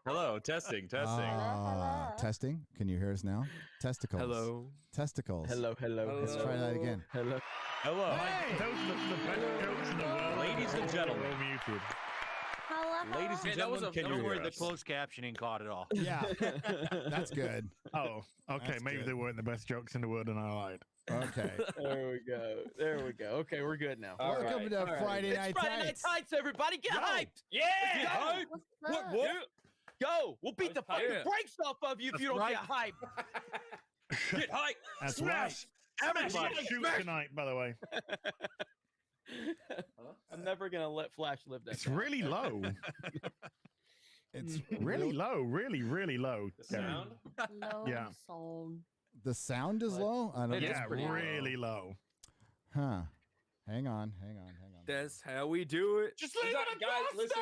Hello, testing. Hello. Testing. Can you hear us now? Testicles. Hello. Testicles. Hello. Let's try that again. Hello. Hello. Hey, those are the best jokes in the world. Ladies and gentlemen. We're muted. Hello. Ladies and gentlemen, can you Don't hear worry, the us? closed captioning caught it all. Yeah, that's good. Oh, okay. That's Maybe good. they weren't the best jokes in the world and I lied. Okay. There we go. Okay, we're good now. Welcome to Friday Night It's Friday Night Tights. Tights, everybody. Get hyped. Yeah. Go. What's up? Go. We'll beat the fucking Yeah. brakes off of you if you don't right. get hyped. Get hype. That's Smash. right. Everybody. Shoot tonight, by the way. I'm never gonna let Flash live that. It's down. really low. It's Really low. Really, really low. The sound? Low Yeah. sound. The sound is But low. I don't it know. is Yeah, pretty low. really low. Huh. Hang on. That's how we do it. Just Guys, listen,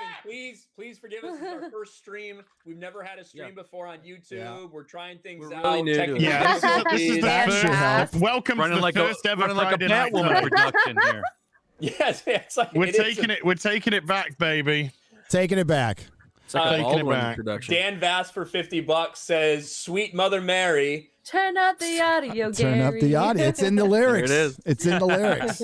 please forgive us. This is our first stream. We've never had a stream before on YouTube. Yeah. We're trying things We're out. really new to technical it. Yeah, this is the difficulties. That should help. Welcome to Running the like first ever running like a Friday Night Batwoman Tights. production here. Yes, it's like We're it is taking it. We're taking it back, baby. Taking it back. It's like a Taking it Baldwin back. production. Dan Vass for $50 says, "Sweet Mother Mary." Turn up the audio, Turn up the audio. It's in the lyrics. it is. It's in the lyrics.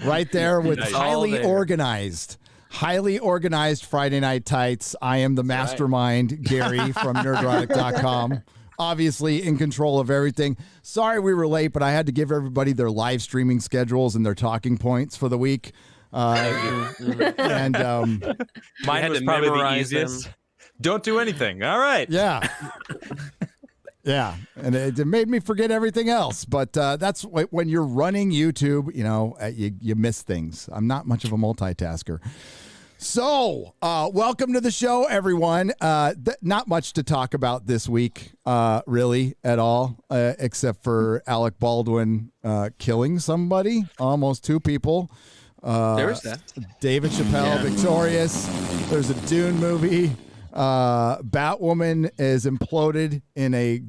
Right there with Nice. highly All there. organized. Highly organized Friday Night Tights. I am the mastermind, Gary from nerdrotic.com. Obviously in control of everything. Sorry we were late, but I had to give everybody their live streaming schedules and their talking points for the week. And Mine had was to probably the memorize them. easiest. Don't do anything. All right. yeah. Yeah, and it made me forget everything else. But that's when you're running YouTube, you miss things. I'm not much of a multitasker. So, welcome to the show, everyone. Not much to talk about this week, really, at all, except for Alec Baldwin killing somebody, almost two people. There is that. David Chappelle victorious. There's a Dune movie. Batwoman is imploded in a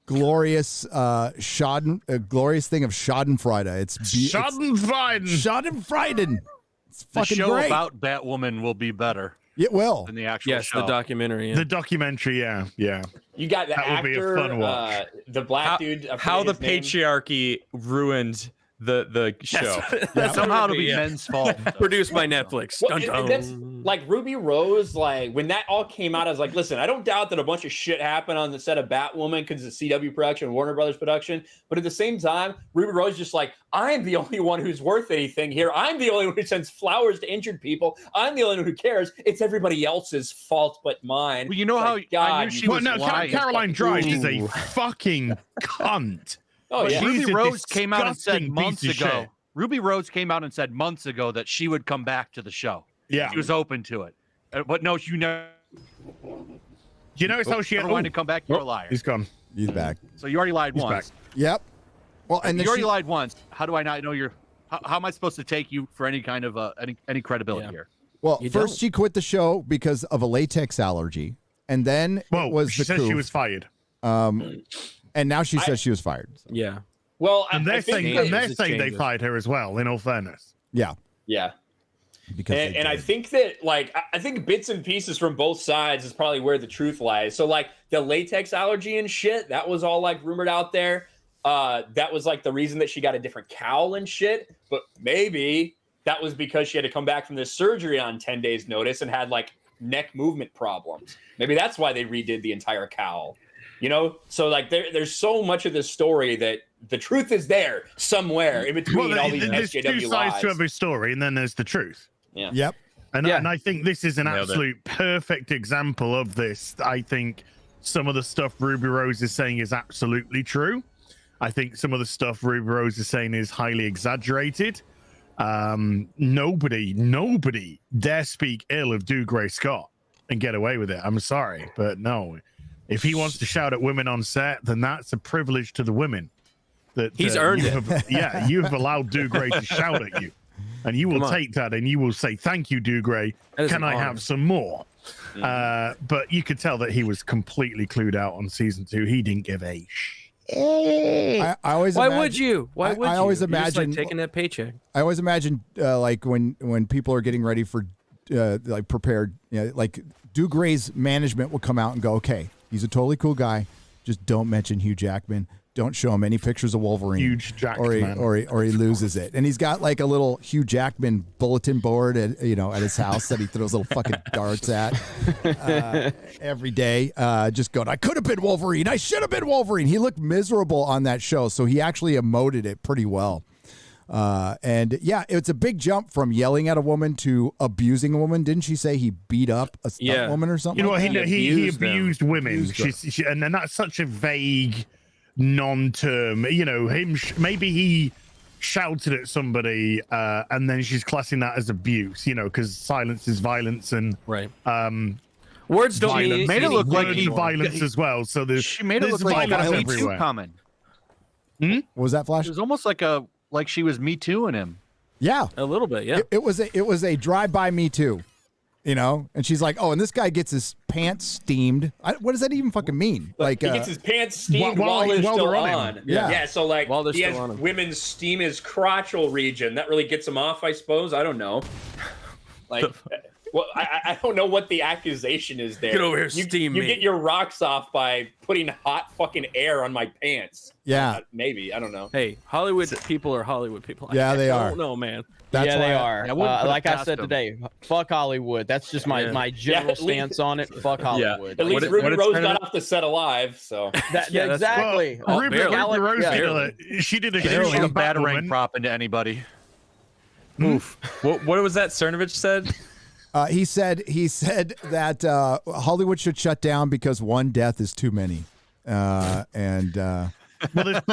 glorious glorious thing of Schadenfreude. It's Schadenfreude. Schadenfreude. It's The fucking show great. about Batwoman will be better It will. than the actual Yes, show. the documentary. The documentary, yeah. You got the That would be a actor, fun watch. the black dude. I How the forget his name. patriarchy ruined the show. Somehow it'll be men's fault. Produced by Netflix. Well, Dun, and that's dun. like Ruby Rose. Like when that all came out, I was like, listen, I don't doubt that a bunch of shit happened on the set of Batwoman because it's a CW production, Warner Brothers production. But at the same time, Ruby Rose just like, I'm the only one who's worth anything here. I'm the only one who sends flowers to injured people. I'm the only one who cares. It's everybody else's fault but mine. Well, you know It's how like, God, I knew she Well, was no, lying. Caroline Dries is a Ooh. fucking cunt. Oh But yeah. she's Ruby a Rose came out and said disgusting months piece of ago. shit. Ruby Rose came out and said months ago that she would come back to the show. Yeah. She was open to it. But no, you never You notice how she wanted to come back. You're a liar. He's gone. He's back. So you already lied He's once. Yep. Well, and You then already she, lied once. How do I not know you're? How am I supposed to take you for any kind of any credibility Yeah. here? well, You first don't. she quit the show because of a latex allergy, and then Well, it was she the said she coup. was fired. And now she says she was fired. So, Yeah. Well, And I they're think saying, that- and they're It saying they changes. fired her as well, in all fairness. yeah, yeah. because they And I did. think that, like, I think bits and pieces from both sides is probably where the truth lies. So, like, the latex allergy and shit, that was all, like, rumored out there. That was, like, the reason that she got a different cowl and shit. But maybe that was because she had to come back from this surgery on 10 days' notice and had, like, neck movement problems. Maybe that's why they redid the entire cowl. You know? So, like, there's so much of this story that the truth is there somewhere in between all these there's two SJW sides lies. to every story, and then there's the truth. Yep. And, Yeah. and I think this is an Nailed it. absolute perfect example of this. I think some of the stuff Ruby Rose is saying is absolutely true. I think some of the stuff Ruby Rose is saying is highly exaggerated. Nobody dare speak ill of Dougray Scott and get away with it. I'm sorry, but no. If he wants to shout at women on set, then that's a privilege to the women. That He's earned you it. have, you have allowed Dougray to shout at you. And you will Come on. take that and you will say, thank you, Dougray. That is Can an I honor. have some more? But you could tell that he was completely clued out on season 2. He didn't give a I always Why imagine, would you? Why I- would I you? always You're just, like, imagine- taking that paycheck. I always imagine like when people are getting ready for like prepared, like Dugray's management would come out and go, okay, he's a totally cool guy. Just don't mention Hugh Jackman. Don't show him any pictures of Wolverine. Huge Jackman. Or he loses it. And he's got like a little Hugh Jackman bulletin board at his house that he throws little fucking darts at every day. Just going, I could have been Wolverine. I should have been Wolverine. He looked miserable on that show, so he actually emoted it pretty well. And yeah, it's a big jump from yelling at a woman to abusing a woman. Didn't she say he beat up a stunt woman or something? You know like what? He abused women. And then that's such a vague non-term. You know, maybe he shouted at somebody, and then she's classing that as abuse. You know, because silence is violence, and right. Words don't mean made it look like he violence as well. So she made it look like he got a Me Too comment. What was that, Flash? It was almost like she was Me Tooing him. Yeah, a little bit. Yeah, it was a drive-by Me Too. You know, and she's like, "Oh, and this guy gets his pants steamed. What does that even fucking mean? Like, he gets his pants steamed while they're still on. Yeah. So like, while they're he still has on him. women steam his crotchal region. That really gets him off, I suppose. I don't know. Like, well, I don't know what the accusation is there. Get over here, steam You me. get your rocks off by putting hot fucking air on my pants. Yeah, maybe, I don't know. Hey, Hollywood people are Hollywood people. Yeah, they are. I don't know, man. That's yeah, why they are. I wouldn't put it Like I past said them. today, fuck Hollywood. That's just my general stance on it. Fuck Hollywood. At least What Ruby it's Rose kind got of- off the set alive, so. Yeah, exactly. Well, Ruby Rose barely. she did a He shoot didn't shoot on a batarang Batwoman. prop into anybody. What was that Cernovich said? he said that Hollywood should shut down because one death is too many, Well,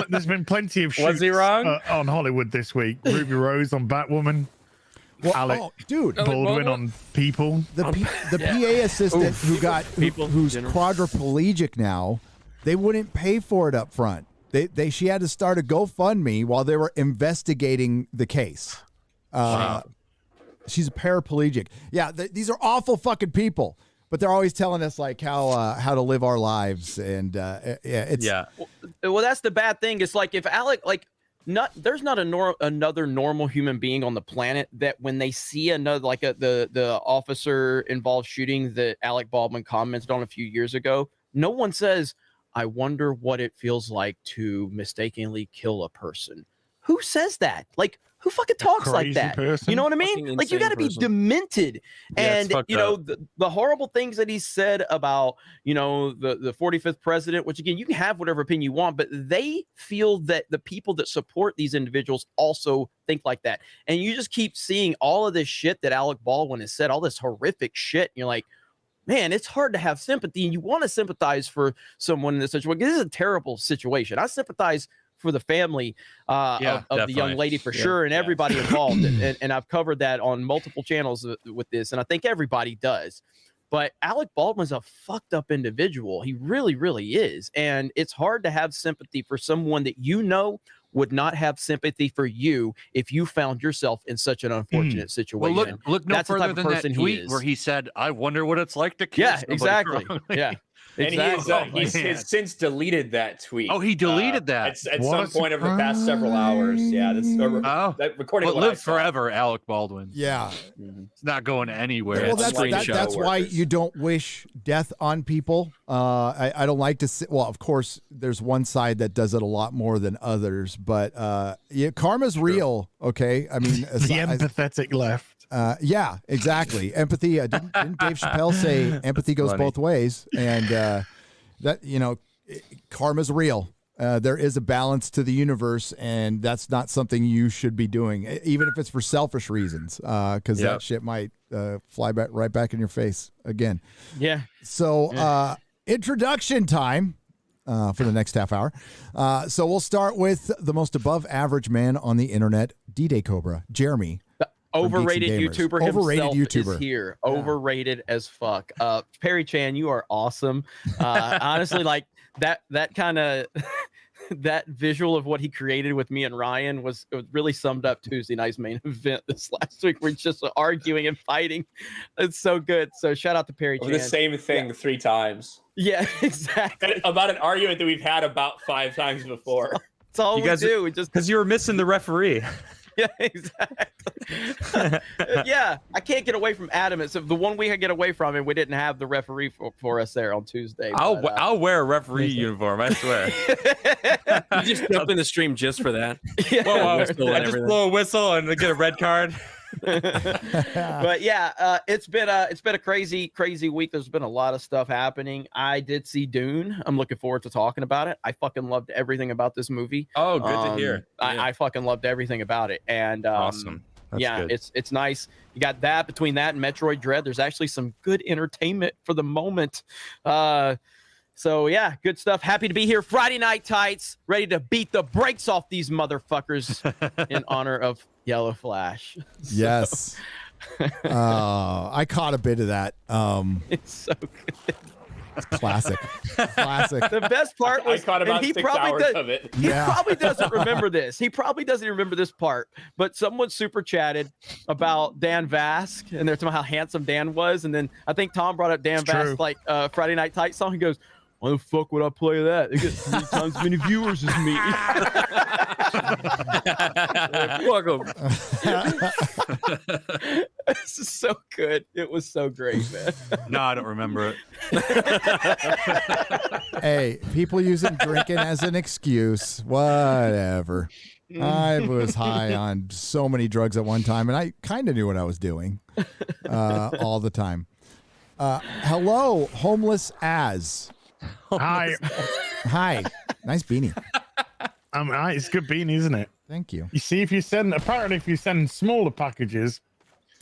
there's been plenty of shoots Was he wrong? On Hollywood this week. Ruby Rose on Batwoman. Alec dude, Baldwin on People. the PA assistant who's quadriplegic now, they wouldn't pay for it up front. She had to start a GoFundMe while they were investigating the case. She's a paraplegic. Yeah, these are awful fucking people. But they're always telling us like how to live our lives, and Well, that's the bad thing. It's like if Alec, there's not another normal human being on the planet that when they see another the officer involved shooting that Alec Baldwin commented on a few years ago, no one says, "I wonder what it feels like to mistakenly kill a person." Who says that? Like, who fucking talks like that? Person? You know what I mean? Fucking Like, you got to be insane demented. Yeah, it's And, fucked you know, up. the horrible things that he said about, you know, the 45th president, which, again, you can have whatever opinion you want, but they feel that the people that support these individuals also think like that. And you just keep seeing all of this shit that Alec Baldwin has said, all this horrific shit. And you're like, man, it's hard to have sympathy. And you want to sympathize for someone in this situation. This is a terrible situation. I sympathize for the family of the young lady for sure, and everybody involved. And I've covered that on multiple channels with this, and I think everybody does. But Alec Baldwin's a fucked up individual. He really, really is. And it's hard to have sympathy for someone that you know would not have sympathy for you if you found yourself in such an unfortunate situation. Well, look no That's the further type of than that person he tweet is. where he said, "I wonder what it's like to kill." Yeah, somebody exactly. wrongly." Yeah. And he's since deleted that tweet. Oh, he deleted that at some point over the past several hours. Yeah, that recording. But live forever, Alec Baldwin. Yeah, it's not going anywhere. Well, that's why you don't wish death on people. I don't like to say, well, of course, there's one side that does it a lot more than others, but karma's real. Okay, I mean, the empathetic left. Yeah, exactly. Empathy. Didn't Dave Chappelle say empathy goes both ways? And that, you know, karma's real. There is a balance to the universe, and that's not something you should be doing, even if it's for selfish reasons, because that shit might fly right back in your face again. Yeah. So introduction time for the next half hour. So we'll start with the most above average man on the internet, D-Day Cobra, Jeremy. Overrated YouTuber himself YouTuber. is here. Yeah. Overrated as fuck. Perry Chan, you are awesome. Honestly, like that kind of that visual of what he created with me and Ryan was really summed up Tuesday night's main event this last week. We're just arguing and fighting. It's so good. So shout out to Perry Chan. The same thing 3 times. Yeah, exactly. About an argument that we've had about 5 times before. That's all we do. Just because you were missing the referee. Yeah, exactly. Yeah, I can't get away from Adam. It's the one week I get away from him. We didn't have the referee for us there on Tuesday. I'll wear a referee uniform. I swear. You just jumped in the stream just for that. Yeah. Whoa, Whistle I and just everything. blow a whistle and get a red card. But yeah, it's been a crazy week. There's been a lot of stuff happening. I did see Dune. I'm looking forward to talking about it. I fucking loved everything about this movie. Oh, good to hear. I fucking loved everything about it. And Awesome. That's yeah, good. it's nice. You got that between that and Metroid Dread. There's actually some good entertainment for the moment. So yeah, good stuff. Happy to be here. Friday Night Tights, ready to beat the brakes off these motherfuckers in honor of Yellow Flash. Yes. I caught a bit of that. It's so good. Classic. Classic. The best part was, I caught about and he 6 probably hours does, of it. he Yeah. probably doesn't remember this. He probably doesn't remember this part. But someone super chatted about Dan Vask, and they're talking about how handsome Dan was. And then I think Tom brought up Dan It's true. Vask, like Friday Night Tights song. He goes, "Why the fuck would I play that? They get 3 times as many viewers as me." Welcome. This is so good. It was so great, man. No, I don't remember it. Hey, people using drinking as an excuse. Whatever. I was high on so many drugs at one time, and I kind of knew what I was doing all the time. Hello, homeless as. Hi. Hi. Nice beanie. It's good beanie, isn't it? Thank you. You see, if you send smaller packages,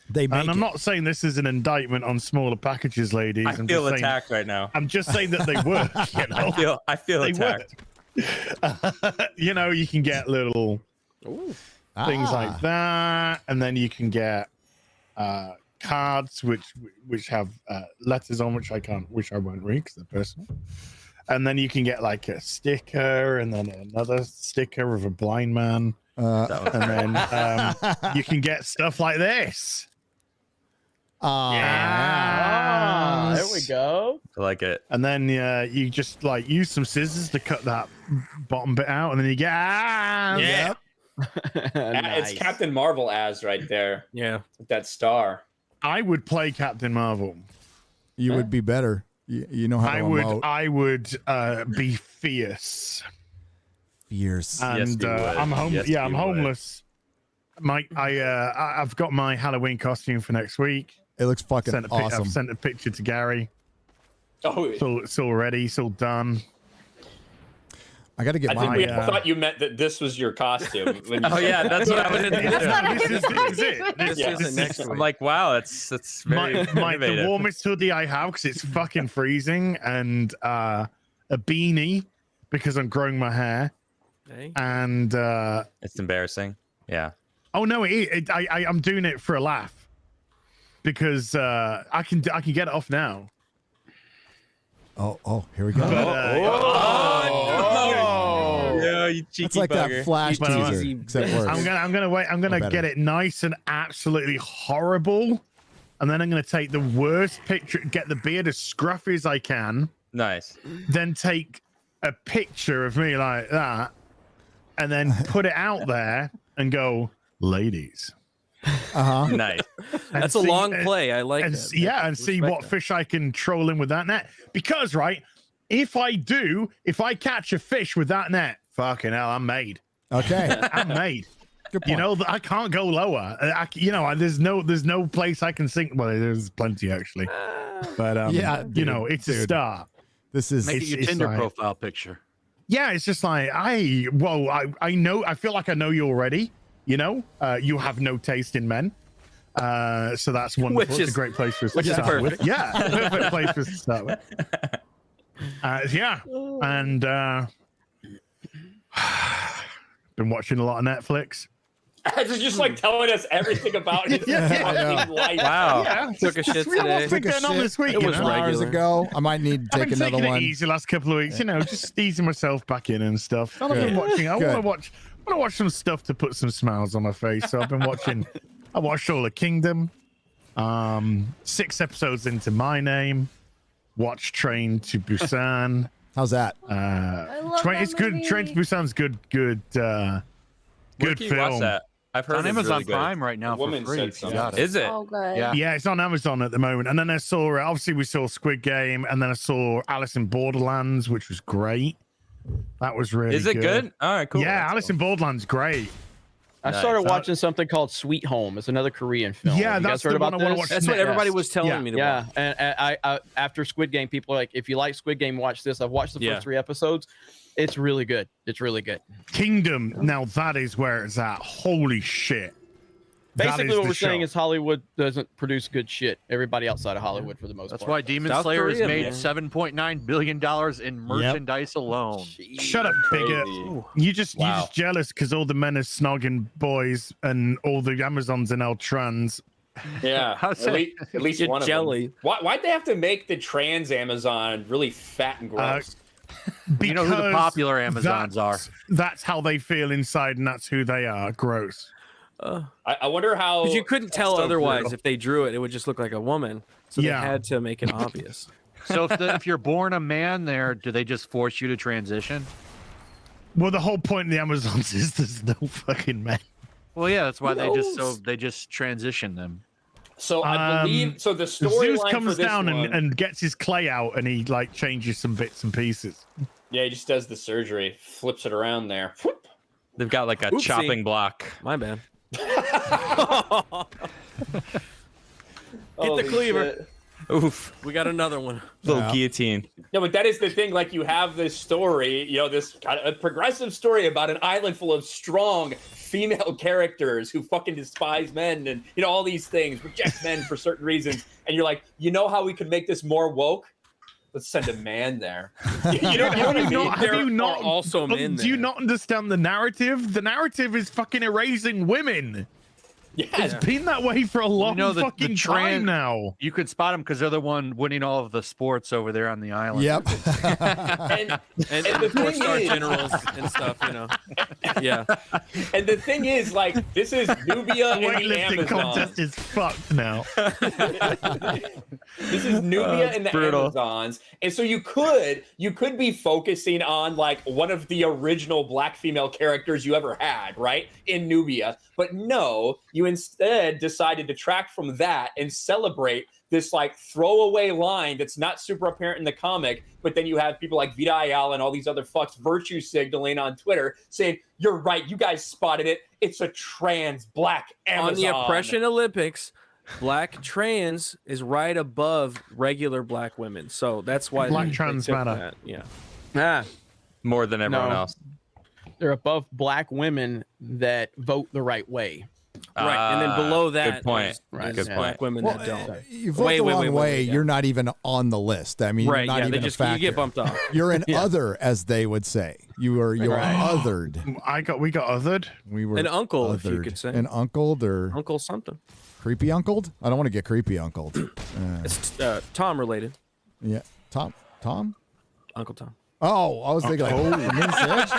They make and I'm it. not saying this is an indictment on smaller packages, ladies. I I'm feel just saying, attacked right now. I'm just saying that they work. You know, I feel they attacked. work. You know, you can get little things like that, and then you can get cards which have letters on which I won't read because they're personal. And then you can get like a sticker, and then another sticker of a blind man, and then you can get stuff like this. There we go. I like it. And then you just like use some scissors to cut that bottom bit out, and then you get Yep. It's Captain Marvel as right there Yeah. with that star. I would play Captain Marvel. You would be better. You know how to emote. I would be fierce. Fierce. And you would. I'm homeless. Yes, I'm you would. homeless. I've got my Halloween costume for next week. It looks fucking awesome. I've sent a picture to Gary. Oh, It's all ready. It's all done. I got to get I think my. we all thought you meant that this was your costume. When you Oh said yeah, that. that's what I was thinking. This is it. This Yeah. isn't next I'm week. like, wow, that's very The innovative. warmest hoodie I have because it's fucking freezing, and a beanie because I'm growing my hair, Hey. and It's embarrassing. Yeah. oh no, I'm doing it for a laugh because I can get it off now. Oh, here we go. But, Yeah, you cheeky It's like bugger. that Flash But, teaser, except worse. I'm gonna wait. I'm gonna better. get it nice and absolutely horrible, and then I'm gonna take the worst picture, get the beard as scruffy as I can, Nice. then take a picture of me like that, and then put it out there and go, ladies. Nice. And That's a see- long play. I like and that. yeah, and see Respect what that. fish I can troll in with that net. Because right, if I catch a fish with that net, fucking hell, I'm made. Okay. I'm made. Good point. You know, I can't go lower. There's no place I can sink. Well, there's plenty actually, but Yeah, you know, it's a dude. start. This is. Make it your it's Tinder like- profile picture. Yeah, it's just like I know. I feel like I know you already. You know, you have no taste in men. So that's wonderful. Which It's is- a great place for us which to is start with. perfect. Yeah, perfect place for us to start with. Yeah, and been watching a lot of Netflix. It's just like telling us everything about his Yeah, fucking life. Wow. Yeah, Took a shit What's today. been going on this week? It you was know? right. hours regular. ago. I might need to I've take been another taking one. it easy the last couple of weeks, you know, just easing myself back in and stuff. And I've been watching. I Good. want to watch some stuff to put some smiles on my face. So I've been watching. I watched all of Kingdom. 6 episodes into My Name. Watch Train to Busan. How's that? I love that It's good. movie. Train to Busan's good. Where Good can you watch film. that? I've heard on it's Amazon really good. Prime right now The for woman free. said If you something. got it. Is it? Oh, good. Yeah. Yeah, it's on Amazon at the moment. And then I saw, obviously, we saw Squid Game, and then I saw Alice in Borderlands, which was great. That was really Is it good? All right, cool. Yeah, That's Alice cool. in Borderlands, great. I Nice. started watching something called Sweet Home. It's another Korean film. Yeah, Have you that's guys heard the about one I wanna this? watch That's what next. everybody was telling Yeah. me to Yeah, watch. and I after Squid Game, people are like, if you like Squid Game, watch this. I've watched the first Yeah. 3 episodes. It's really good. It's really good. Kingdom, now that is where it's at. Holy shit. That Basically, is what the we're saying show. is Hollywood doesn't produce good shit. Everybody outside of Hollywood, for the most That's part. why Demon South Slayer has Korea, made man. $7.9 billion in merchandise alone. Shut up, bigot. Crazy. You're just Wow. jealous because all the men are snogging boys and all the Amazons are now trans. Yeah, How's at least You're one of jelly. them. Why'd they have to make the trans Amazon really fat and gross? You know who the Because popular Amazons are. That's how they feel inside, and that's who they are. Gross. I wonder how. Because you couldn't tell so otherwise. brutal. If they drew it, it would just look like a woman. So Yeah. they had to make it obvious. So if you're born a man there, do they just force you to transition? Well, the whole point of the Amazons is there's no fucking men. Well, yeah, that's why knows? they just transition them. So I believe so. The Zeus storyline for comes this down one, and gets his clay out, and he like changes some bits and pieces. yeah, he just does the surgery, flips it around there. Whoop. They've got like a Oopsie. chopping block. My bad. Holy the cleaver. shit. Oof. We got another one. Little Yeah. guillotine. No, but that is the thing. Like, you have this story, this kind of a progressive story about an island full of strong female characters who fucking despise men and, all these things, reject men for certain reasons. And you're like, how we could make this more woke? Let's send a man there. You know what I mean? Have you not also men Do you there. not understand the narrative? The narrative is fucking erasing women. Yeah, It's been that way for a long know, the fucking trans- time now. You could spot them because they're the one winning all of the sports over there on the island. Yep. and And the thing four-star is- generals and stuff, Yeah. And the thing is, like, this is Nubia The in the weightlifting Amazon. contest is fucked now. This is Nubia in the brutal. Amazons, and so you could be focusing on like one of the original black female characters you ever had, right, in Nubia. But no, you instead decide to detract from that and celebrate this like throwaway line that's not super apparent in the comic, but then you have people like Vita Ayala and all these other fucks virtue signaling on Twitter saying, "You're right, you guys spotted it. It's a trans black Amazon." On the oppression Olympics, black trans is right above regular black women. So that's why Black they trans took matter. that. Yeah. Ah, More than everyone No. else. they're above black women that vote the right way. Right. And then below that, Good point. is Good black point. women Well, that don't. you vote Wait, the wait, wrong wait, way, wait, yeah. you're not even on the list. I mean, Right. you're not Yeah. even They just a factor. you get bumped off. You're an other, as they would say. You're othered. We got othered. We were An uncle, if you othered. could say. An uncled or Uncle something. creepy uncled? I don't want to get creepy uncled. It's Tom related. Yeah. Tom? Uncle Tom. Oh, I was thinking like, Moon's Edge?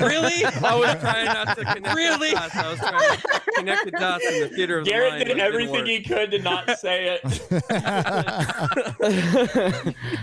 Really? I was trying not to connect the dots. I was trying to connect the dots in the theater of the Garrett mind, did but it didn't everything work. he could to not say it.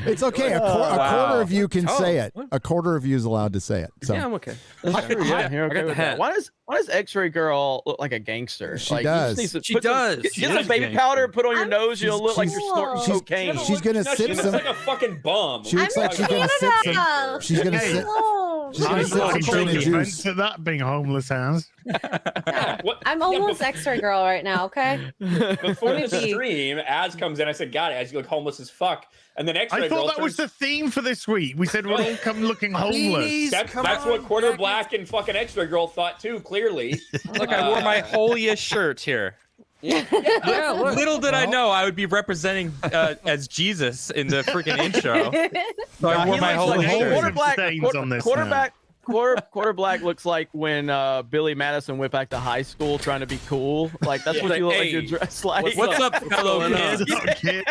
It's okay. A quarter of you can Oh, say it. what? A quarter of you is allowed to say it. So Yeah, I'm okay. Yeah, you're I okay got the with that. hat. Why does X-Ray Girl look like a gangster? She like, does. You just need to She put some- does. Get She some is baby gangster. powder, put on your I'm nose, you'll look like you're snorting cool. cocaine. She's gonna No, sip she some. looks like a fucking bum. She looks like she's gonna sip some. She's gonna Hey. sip. No. She's gonna I'm sip some looking gin and for juice. to that being homeless house. Yeah, what- I'm yeah, almost X-ray girl right now, okay? Before the Let me be. stream, Az comes in. I said, "God, Az, you look homeless as fuck." And then X-ray I girl thought that was turns- the theme for this week. We said we'll all come looking homeless. That's Come what on, quarter Jackie. black and fucking X-ray girl thought too. Clearly, Look, I wore my holiest shirt here. Yeah, look. Little did I know I would be representing as Jesus in the freaking intro. So I wore my holy like shirt. Quarter black, Stains on this quarterback. Quarter black looks like when Billy Madison went back to high school trying to be cool. Like that's Yeah. what you look like Hey, you're dressed like. what's What's up, fellow going on? kids? Not kid.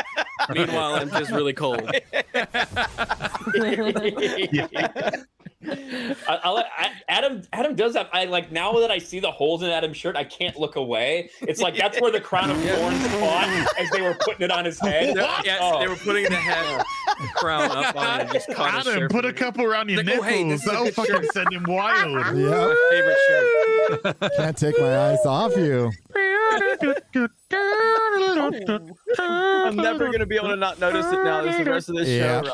Meanwhile, I'm just really cold. Adam does that. I like now that I see the holes in Adam's shirt, I can't look away. It's like that's where the crown of thorns caught as they were putting it on his head. Yeah, Oh. they were putting the head. crown up on it and just caught Adam, put a couple around your Like, oh, hey, nipples. this is a That'll good fucking shirt. send him wild. Yeah. Favorite shirt. Can't take my eyes off you. I'm never going to be able to not notice it now. This is the rest of this Yeah. show.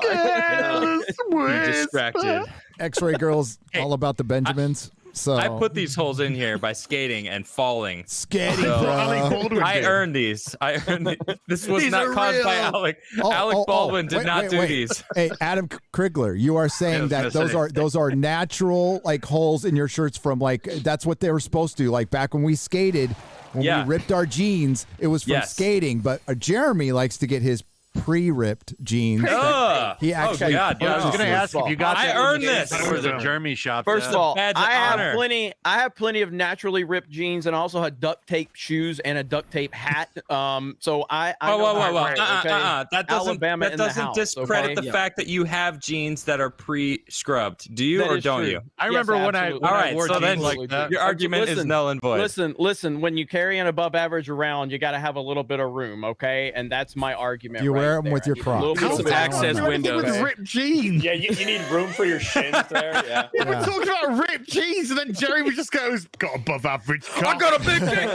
Right? You're distracted. X-ray girls, Hey, all about the Benjamins. So I put these holes in here by skating and falling. skating, So, Alec bro. Baldwin I did. earned these. I earned it. This was These not are caused by real. Alec. Oh, Alec oh, Baldwin did wait, not wait, do wait. these. Hey, Adam Krigler, you are saying was that gonna say. those are natural like holes in your shirts from like that's what they were supposed to like back when we skated when Yeah. we ripped our jeans. It was from Yes. skating, but Jeremy likes to get his pre-ripped jeans. Ugh. He actually oh God, Yeah, I was purchased gonna those. ask if you got I that earned when you this. said it was a Jeremy shop. First of all, Badge of I have honor. plenty. I have plenty of naturally ripped jeans, and I also had duct tape shoes and a duct tape hat. So I Whoa, know whoa, how whoa, to whoa! wear it, okay? That doesn't Alabama in the house, discredit okay? the Yeah. fact that you have jeans that are pre-scrubbed. Do you That or is don't true. you? I Yes, remember when I absolutely. All right, wore so then jeans like that. Your argument is Listen, null and void. Listen. When you carry an above average around, you got to have a little bit of room, okay? And that's my argument. Do you right wear 'em there. with your I need a little Crocs? bit Some of room. access What is it windows. with ripped jeans? Yeah, you need room for your shins there. Yeah. Yeah, we're talking about ripped jeans, and then Jeremy just goes, "Got above average cock." I got a big dick.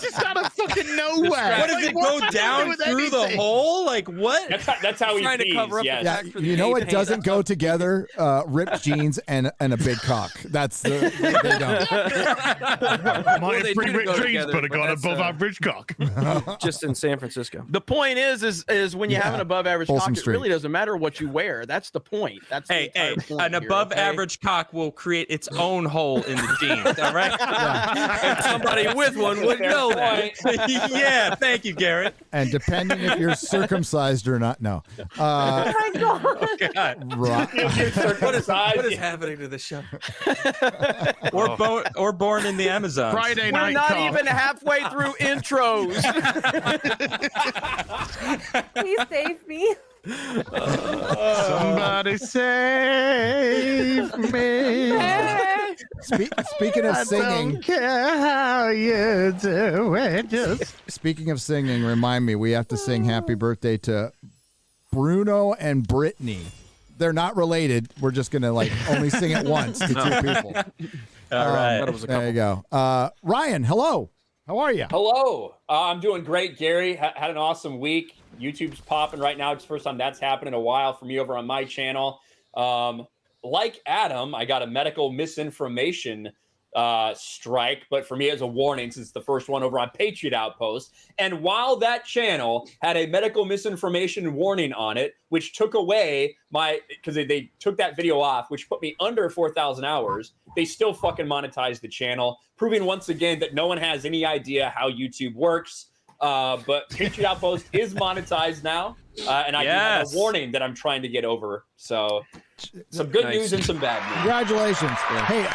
just out of fucking nowhere. What does it go down through the hole? Like what? That's how he Trying to pees. cover up the Yes. Yeah, back for the you know gay what paint. doesn't go together? Ripped jeans and a big cock. That's the they don't. Might they have pretty do ripped go jeans, together, but I but got that's, above average cock. Just in San Francisco. The point is when you have an above average Folsom cock, it Street. really doesn't matter what you wear. That's the point. That's the Hey, entire point an here, above okay? average cock will create its own hole in the jeans. All right. And somebody with one would know that. Yeah. Thank you, Garrett. And depending if you're circumcised or not, no. Oh my god. God. Right. What is happening to the show? Or born in the Amazon. Friday We're night not cock. even halfway through intros. Please save me. Somebody save me. Speaking of singing, Don't care how you do it. Just speaking of singing, remind me we have to sing "Happy Birthday" to Bruno and Brittany. They're not related. We're just gonna like only sing it once to two people. All right. Thought it was a There you go. Ryan, hello. How are you? Hello. I'm doing great, Gary. Had an awesome week. YouTube's popping right now. It's the first time that's happened in a while for me over on my channel. Like Adam, I got a medical misinformation strike, but for me, it was a warning since it's the first one over on Patriot Outpost. And while that channel had a medical misinformation warning on it, which took away because they took that video off, which put me under 4,000 hours, they still fucking monetized the channel, proving once again that no one has any idea how YouTube works. But Patriot Outpost is monetized now, and I do have a warning that I'm trying to get over. So, some good news and some bad news. Congratulations. Hey,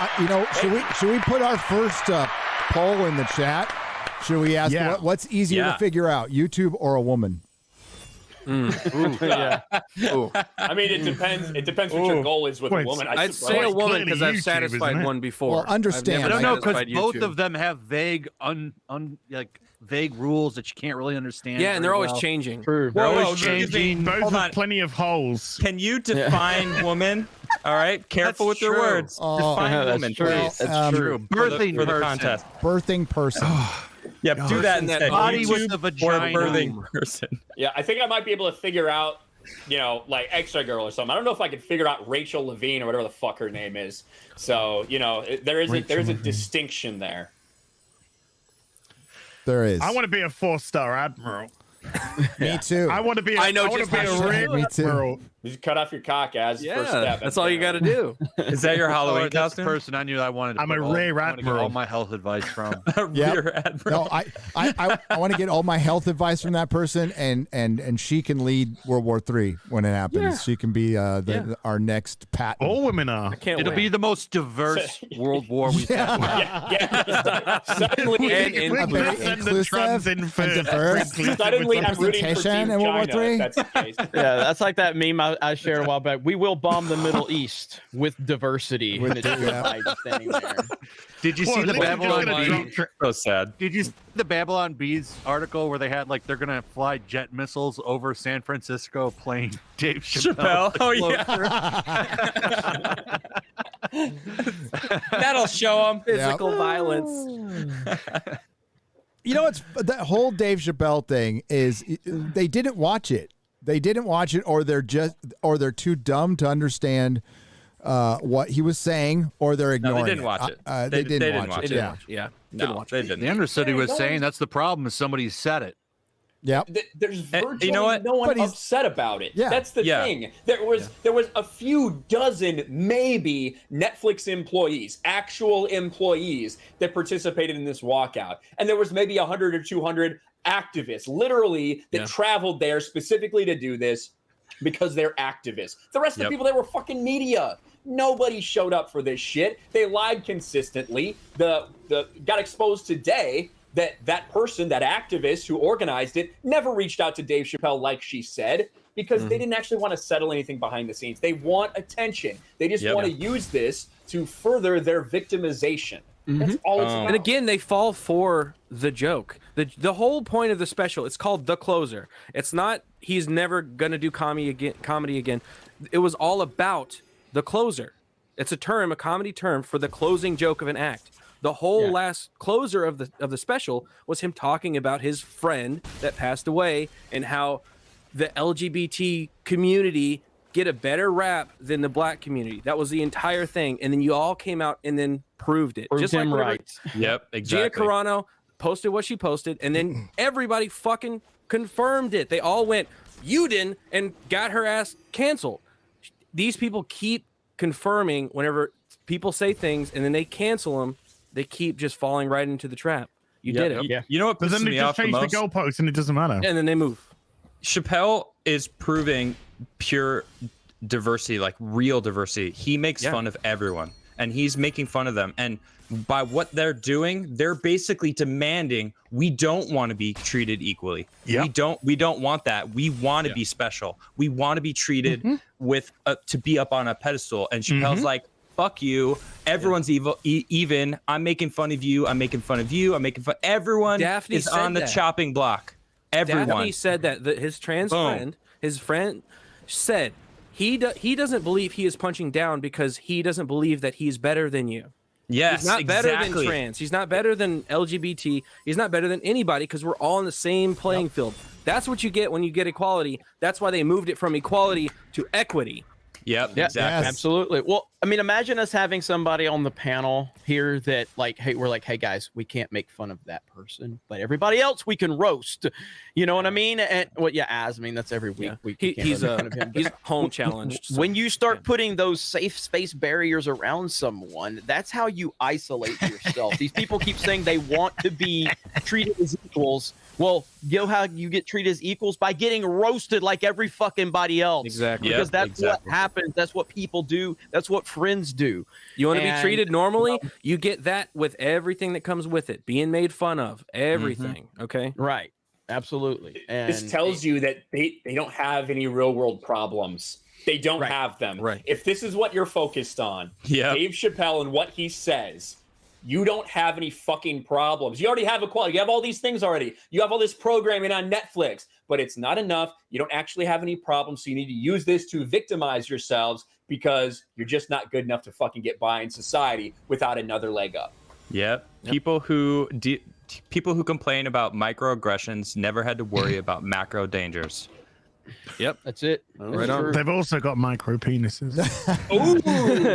should we put our first poll in the chat? Should we ask what's easier to figure out, YouTube or a woman? Yeah. I mean, it depends. It depends what your goal is with a woman. I'd say a woman because I've satisfied one before. Well, understand. I don't know because satisfied both YouTube. of them have vague, vague rules that you can't really understand. Yeah, and they're very always well. changing. They're Whoa, always excuse me. changing. both Hold have on. plenty of holes. Can you define woman? All right. Careful with That's your true. words. Define that's woman, true. please. That's True. Birthing for the person. contest. Birthing person. Yeah, do that Person that instead. body with YouTube the or vagina. birthing person. Yeah, I think I might be able to figure out, like Extra Girl or something. I don't know if I could figure out Rachel Levine or whatever the fuck her name is. So, there is a distinction there. There is. I want to be a 4-star admiral. Me too. I want to be. I know want to just be how a to real Me too. admiral. You just cut off your cock as Yeah, first step. that's all you got to do. Is that your Halloween That's the costume? person I knew I wanted to I'm a put all- rear I wanna get all admiral. my health advice from. Yep. Rear admiral. No, I want to get all my health advice from that person, and she can lead World War III when it happens. Yeah. She can be our next Patton. All women are. Can't It'll wait. be the most diverse World War we've had. Yeah. Suddenly, And We're very gonna send the inclusive trans in and first. diverse. suddenly I'm rooting for representation Team in World War China, III? if that's the case. Yeah, that's like that meme I shared a while back. We will bomb the Middle East with diversity. With And it's yeah. like standing there. Did you see Well, the at least it's Babylon gonna Bees? drop So sad. Did you see the Babylon Bees article where they had like they're gonna fly jet missiles over San Francisco playing Dave Chappelle? Chappelle. Oh yeah. That'll show him. Physical violence. You know what's that whole Dave Chappelle thing is they didn't watch it. They didn't watch it, or they're too dumb to understand what he was saying, or they're ignoring No, they didn't watch it. They didn't watch it. They didn't Yeah. watch it. Yeah. No, they didn't. They understood he was no saying one- that's the problem is somebody said it. Yep. There's virtually you know what? no one But he's- upset about it. Yeah. That's the Yeah. thing. There was a few dozen, maybe, Netflix employees, actual employees that participated in this walkout, and there was maybe 100 or 200 activists, literally, that traveled there specifically to do this because they're activists. The rest of the people there were fucking media. Nobody showed up for this shit. They lied consistently. The got exposed today that person, that activist who organized it, never reached out to Dave Chappelle like she said, because they didn't actually want to settle anything behind the scenes. They want attention. They just want to use this to further their victimization. That's all it's about. And again, they fall for the joke. The whole point of the special, it's called The Closer. It's not he's never gonna do comedy again. It was all about the closer. It's a comedy term for the closing joke of an act. The whole last closer of the special was him talking about his friend that passed away and how the LGBT community get a better rap than the black community. That was the entire thing. And then you all came out and then proved it. Proved him whenever right. Yep, exactly. Gina Carano posted what she posted, and then everybody fucking confirmed it. They all went, you didn't, and got her ass canceled. These people keep confirming whenever people say things, and then they cancel them. They keep just falling right into the trap. You did it. Yeah. You know what But pisses then they me just off the change the most? goalposts and it doesn't matter. And then they move. Chappelle is proving pure diversity, like real diversity. He makes fun of everyone, and he's making fun of them. And by what they're doing, they're basically demanding we don't want to be treated equally. Yep. We don't want that. We want to be special. We want to be treated with to be up on a pedestal. And Chappelle's like, fuck you. Everyone's evil, even. I'm making fun of you. I'm making fun of you. I'm making fun. Everyone Daphne is said on the that. chopping block. Everyone. Daphne said that his trans Boom. friend said he doesn't believe he is punching down because he doesn't believe that he's better than you. Yes, He's not better than exactly. trans. He's not better than LGBT. He's not better than anybody because we're all in the same playing field. That's what you get when you get equality. That's why they moved it from equality to equity. Yep, Yeah, exactly. absolutely. Well, I mean, imagine us having somebody on the panel here that like, hey, we're like, hey guys, we can't make fun of that person, but everybody else we can roast. You know what I mean? And I mean that's every week. Yeah. He's home challenged. so- When you start putting those safe space barriers around someone, that's how you isolate yourself. These people keep saying they want to be treated as equals. Well, you know how you get treated as equals? By getting roasted like every fucking body else. Exactly. Because that's exactly. what happens. That's what people do. That's what friends do. You want to be And- treated normally? You get that with everything that comes with it. Being made fun of, everything. Okay. Right. Absolutely. And This tells you that they don't have any real world problems. They don't Right. have them. Right. If this is what you're focused on, Yep. Dave Chappelle and what he says, you don't have any fucking problems. You already have equality. You have all these things already. You have all this programming on Netflix, but it's not enough. You don't actually have any problems. So you need to use this to victimize yourselves because you're just not good enough to fucking get by in society without another leg up. Yep. People who complain about microaggressions never had to worry about macro dangers. Yep. that's it. Right on. They've also got micro penises.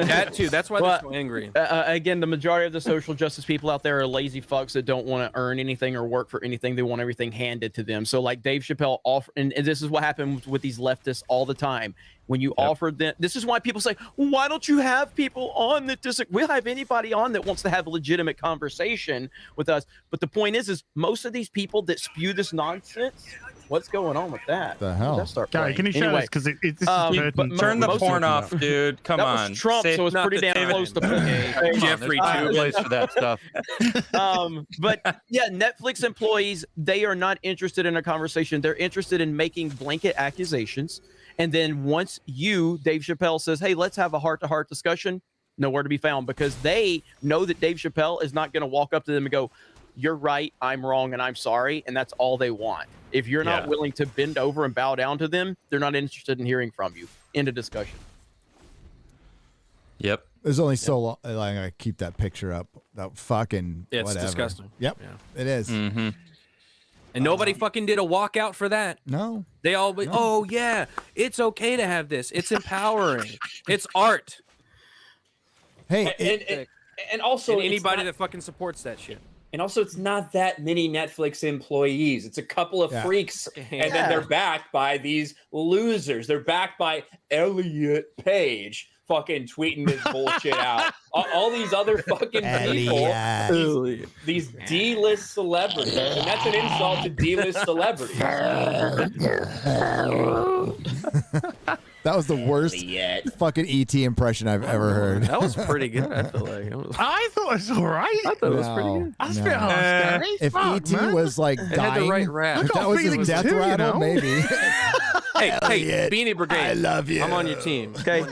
That too. That's why they're so angry. Again, the majority of the social justice people out there are lazy fucks that don't want to earn anything or work for anything. They want everything handed to them. So like Dave Chappelle and this is what happened with these leftists all the time. When you offered them, this is why people say, why don't you have people on that disagree? We'll have anybody on that wants to have a legitimate conversation with us. But the point is most of these people that spew this nonsense, what's going on with that? The hell? Let's start Gary, playing. can you show Anyway, us? Because this is but pertinent. Turn the most porn of- off, dude. Come that on. was Trump, Save- so it's not pretty the damn David- close to Jeffrey There's no too. place for that stuff. But yeah, Netflix employees, they are not interested in a conversation. They're interested in making blanket accusations And then once Dave Chappelle says, hey, let's have a heart-to-heart discussion, nowhere to be found, because they know that Dave Chappelle is not going to walk up to them and go, you're right, I'm wrong, and I'm sorry. And that's all they want. If you're not willing to bend over and bow down to them, they're not interested in hearing from you. End of discussion. Yep. There's only so long. I'm gonna keep that picture up. That fucking. It's whatever. disgusting. Yep. Yeah. It is. Mm-hmm. And nobody fucking did a walkout for that. No. They all, oh yeah, it's okay to have this. It's empowering. It's art. Hey, and also And anybody that fucking supports that shit. And also, it's not that many Netflix employees. It's a couple of freaks. And then they're backed by these losers. They're backed by Elliot Page fucking tweeting this bullshit out. All these other fucking people, these D-list celebrities. And that's an insult to D-list celebrities. that was the worst fucking ET impression I've ever heard. That was pretty good, I feel like. I thought it was all right. I thought it was pretty good. That's a bit harsh, If ET was like It dying, had the right rap. if that was his death too, you rattle, know? maybe. Hey, Beanie Brigade. I love you. I'm on your team. Okay.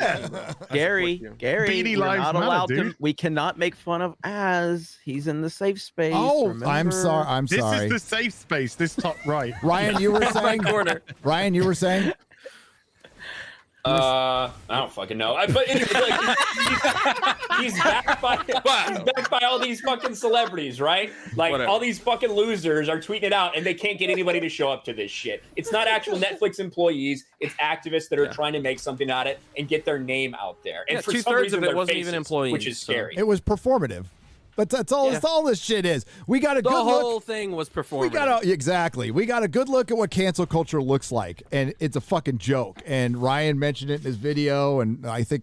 Gary, Beanie we're Lives not matter, allowed dude. to, we cannot make fun of Az. He's in the safe space. Oh, remember? I'm sorry. I'm This sorry. is the safe space. This top right. Ryan, you were My saying. corner. Ryan, you were saying. I don't fucking know. But anyway, like, he's backed by all these fucking celebrities, right? Like Whatever. all these fucking losers are tweeting it out, and they can't get anybody to show up to this shit. It's not actual Netflix employees; it's activists that are trying to make something out of it and get their name out there. And Yeah, for some 2/3 reason, of it their wasn't faces, even employees, which is so- scary. It was performative. But that's all. That's all this shit is. We got a The good whole look. thing was We performing. got exactly. We got a good look at what cancel culture looks like, and it's a fucking joke. And Ryan mentioned it in his video, and I think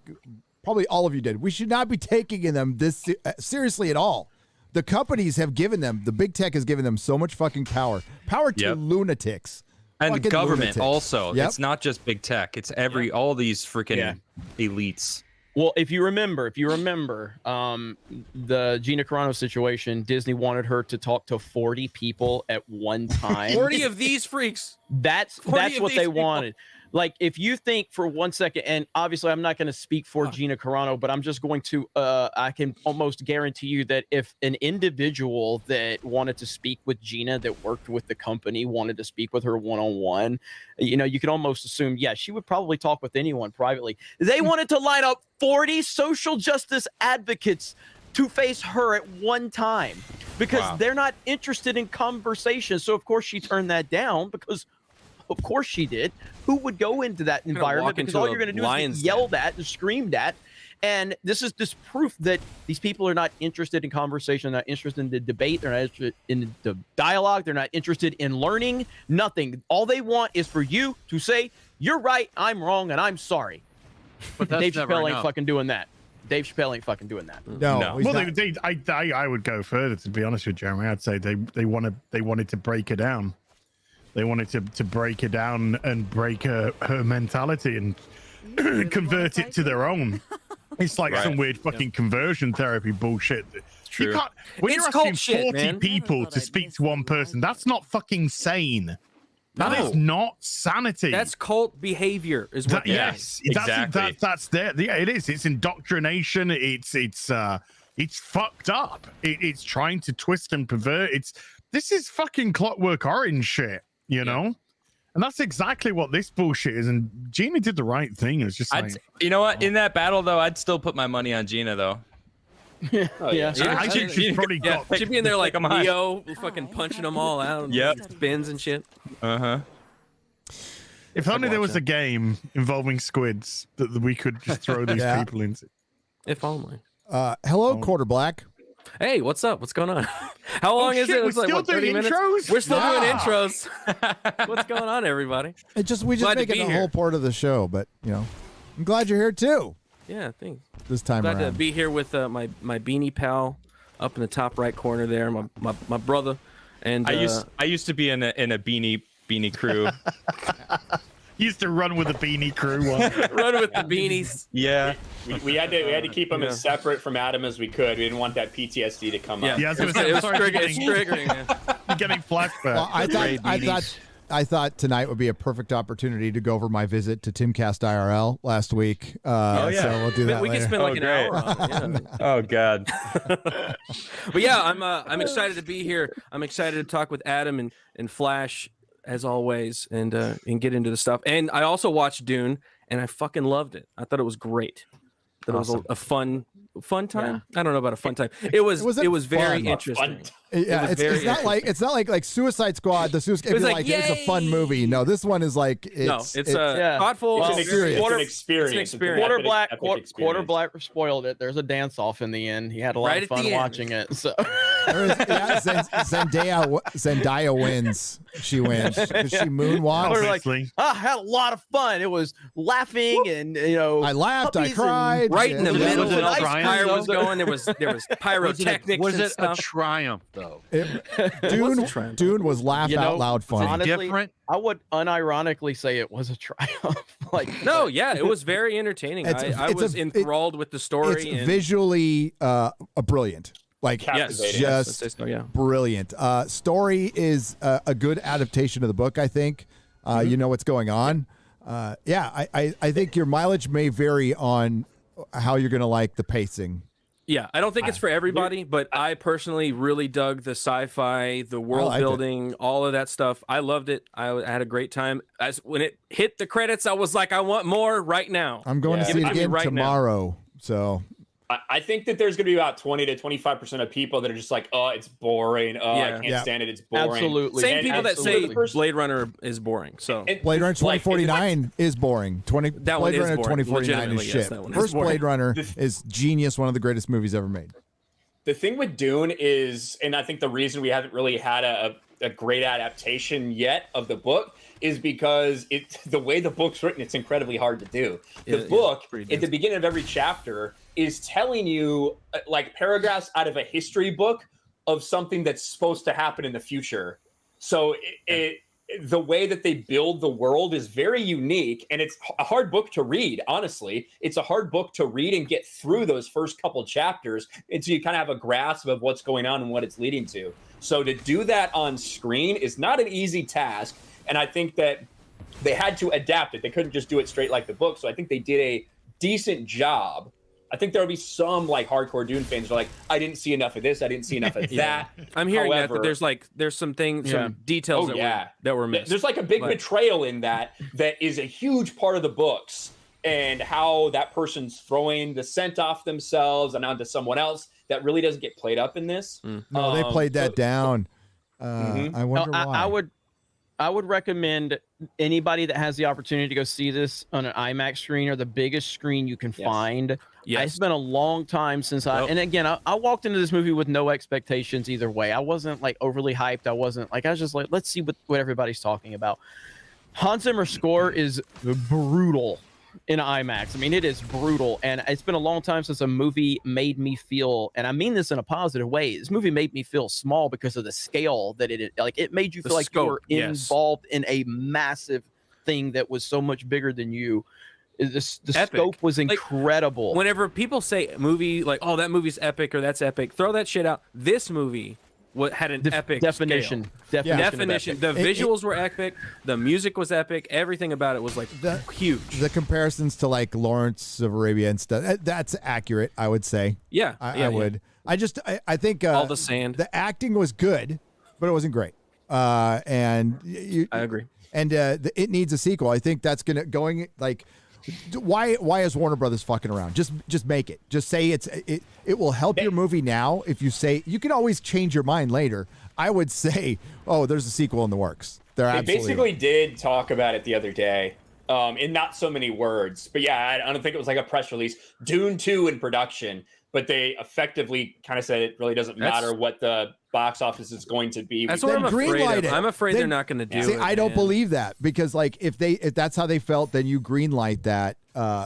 probably all of you did. We should not be taking them this seriously at all. The companies have given them, the big tech has given them so much fucking power to lunatics. And Fucking government lunatics. also. Yep. It's not just big tech. It's all these freaking elites. Well, if you remember, the Gina Carano situation, Disney wanted her to talk to 40 people at one time. 40 of these freaks. That's 40 what of they these people. wanted. Like, if you think for 1 second, and obviously I'm not going to speak for Gina Carano, but I'm just going to, I can almost guarantee you that if an individual that wanted to speak with Gina, that worked with the company, wanted to speak with her one-on-one, you know, you could almost assume, she would probably talk with anyone privately. They wanted to line up 40 social justice advocates to face her at one time because they're not interested in conversation. So, of course, she turned that down because of course she did. Who would go into that environment? Because all you're going to do is get yelled at and screamed at. And this is this proof that these people are not interested in conversation, they're not interested in the debate, they're not interested in the dialogue, they're not interested in learning, nothing. All they want is for you to say, you're right, I'm wrong, and I'm sorry. But that's Dave never Chappelle ain't enough. fucking doing that. Dave Chappelle ain't fucking doing that. No. he's Well, not. I would go further. To be honest with Jeremy, I'd say they wanted to break her down. They wanted to break her down and break her mentality and convert it to their own. It's like some weird fucking conversion therapy bullshit. True. You can't, when It's you're cult asking shit, 40 man. people to speak to one person, that's not fucking sane. That is not sanity. That's cult behavior, is what. Yes, exactly. That's there. Yeah, it is. It's indoctrination. It's fucked up. It's trying to twist and pervert. This is fucking Clockwork Orange shit, you know. And that's exactly what this bullshit is. And Gina did the right thing. It was just like, You know what? In that battle, though, I'd still put my money on Gina, though. I think she's probably got. She'd be in there like Come on. Leo, fucking punching them all out. Yep. Spins and shit. If only there was a game involving squids that we could just throw these people into. If only. Hello, Quarter Black. Hey, what's up? What's going on? How long is shit, it? we're It's like still what, 30 doing minutes? intros? We're still doing Yeah. intros. What's going on, everybody? We just Glad to make it be a here. whole part of the show, but I'm glad you're here too. Yeah, thanks. This time Glad to around. be here with my beanie pal up in the top right corner there, my brother. And I used to be in a beanie crew. Used to run with the beanie crew one. run with the beanies. Yeah. We had to keep him as separate from Adam as we could. We didn't want that PTSD to come up. Yeah, I was gonna say, It was sorry, triggering. Yeah. getting flashbacks. Well, I thought I thought tonight would be a perfect opportunity to go over my visit to Timcast IRL last week. So we'll do that We later. can spend like an great. hour on it. Oh God. But yeah, I'm excited to be here. I'm excited to talk with Adam and Flash as always, and get into the stuff. And I also watched Dune, and I fucking loved it. I thought it was great. That Awesome. it was a fun time. I don't know about a fun time. It was very fun. interesting. Yeah, it's not like Suicide Squad. The Suicide It was like, like, it's a fun movie. No, this one is like It's yeah. thoughtful. It's Well, an experience. Quarter- It's an experience. it's an experience. Quarter Epic- Black, epic Quarter experience. Black spoiled it. There's a dance off in the end. He had a lot Right of at fun the end. watching it. So Zendaya wins. She wins. Does she moonwalk? We're like, Obviously. I had a lot of fun. It was laughing and I laughed. I puppies and- cried. Right in the Yeah. middle, Was it the a triumph, fire was though? going. There was pyrotechnics. Was and it a stuff. triumph though? Dune was laugh You out know, loud funny. honestly, Different. I would unironically say it was a triumph. No, yeah, it was very entertaining. I was enthralled with the story. It's and visually brilliant. Like yes, captivating. just yes, yeah. brilliant. Story is a good adaptation of the book. I think you know what's going on. I think your mileage may vary on how you're going to like the pacing. Yeah, I don't think it's for everybody, but I personally really dug the sci-fi, the world liked it. building, all of that stuff. I loved it. I had a great time. When it hit the credits, I was like, I want more right now. I'm going to Yeah. see it Give it to me again right now. tomorrow. So I think that there's going to be about 20 to 25% of people that are just like, oh, it's boring. Oh, Yeah. I can't Yeah. stand it. It's boring. Absolutely. Same And people that say absolutely. Blade Runner is boring. So And- Blade Runner like, 2049 is boring. That one Blade is Runner boring. 2049 is Legitimately, yes, shit. that one is First boring. Blade Runner is genius, one of the greatest movies ever made. The thing with Dune is, and I think the reason we haven't really had a great adaptation yet of the book is because the way the book's written, it's incredibly hard to do. The Yeah, book, pretty at the dense. beginning of every chapter, is telling you like paragraphs out of a history book of something that's supposed to happen in the future. So the way that they build the world is very unique, and it's a hard book to read. Honestly, it's a hard book to read and get through those first couple chapters until you kind of have a grasp of what's going on and what it's leading to. So to do that on screen is not an easy task, and I think that they had to adapt it. They couldn't just do it straight like the book. So I think they did a decent job. I think there'll be some like hardcore Dune fans who are like, I didn't see enough of this, I didn't see enough of that. I'm hearing However, that there's some things, Yeah. some details that were missed. There's like a big But- betrayal in that is a huge part of the books, and how that person's throwing the scent off themselves and onto someone else that really doesn't get played up in this. No, they played that down. Mhm. I wonder why. I would recommend anybody that has the opportunity to go see this on an IMAX screen or the biggest screen you can find. Yes. It's been a long time since and again, I walked into this movie with no expectations either way. I wasn't like overly hyped. I was just like, let's see what everybody's talking about. Hans Zimmer's score is brutal in IMAX. I mean, it is brutal. And it's been a long time since a movie made me feel, and I mean this in a positive way, this movie made me feel small because of the scale that it made you The feel like scope, you were yes. involved in a massive thing that was so much bigger than you. The Epic. scope was Like, incredible. Whenever people say movie, like, oh, that movie's epic or that's epic, throw that shit out. This movie had an epic definition. scale. Definition. of Definition. epic. The visuals were epic. The music was epic. Everything about it was like huge. The comparisons to like Lawrence of Arabia and stuff, that's accurate, I would say. Yeah, I would. I think All the sand. The acting was good, but it wasn't great. And I agree. And it needs a sequel. I think that's going like. Why is Warner Brothers fucking around? Just make it. Just say it will help your movie now. If you say, you can always change your mind later. I would say, oh, there's a sequel in the works. They basically did talk about it the other day, in not so many words, but yeah, I don't think it was like a press release. Dune 2 in production, but they effectively kind of said it really doesn't matter what the box office is going to be. That's what I'm afraid of. I'm afraid they're not going to do it. See, I don't believe that, because like if that's how they felt, then you greenlight that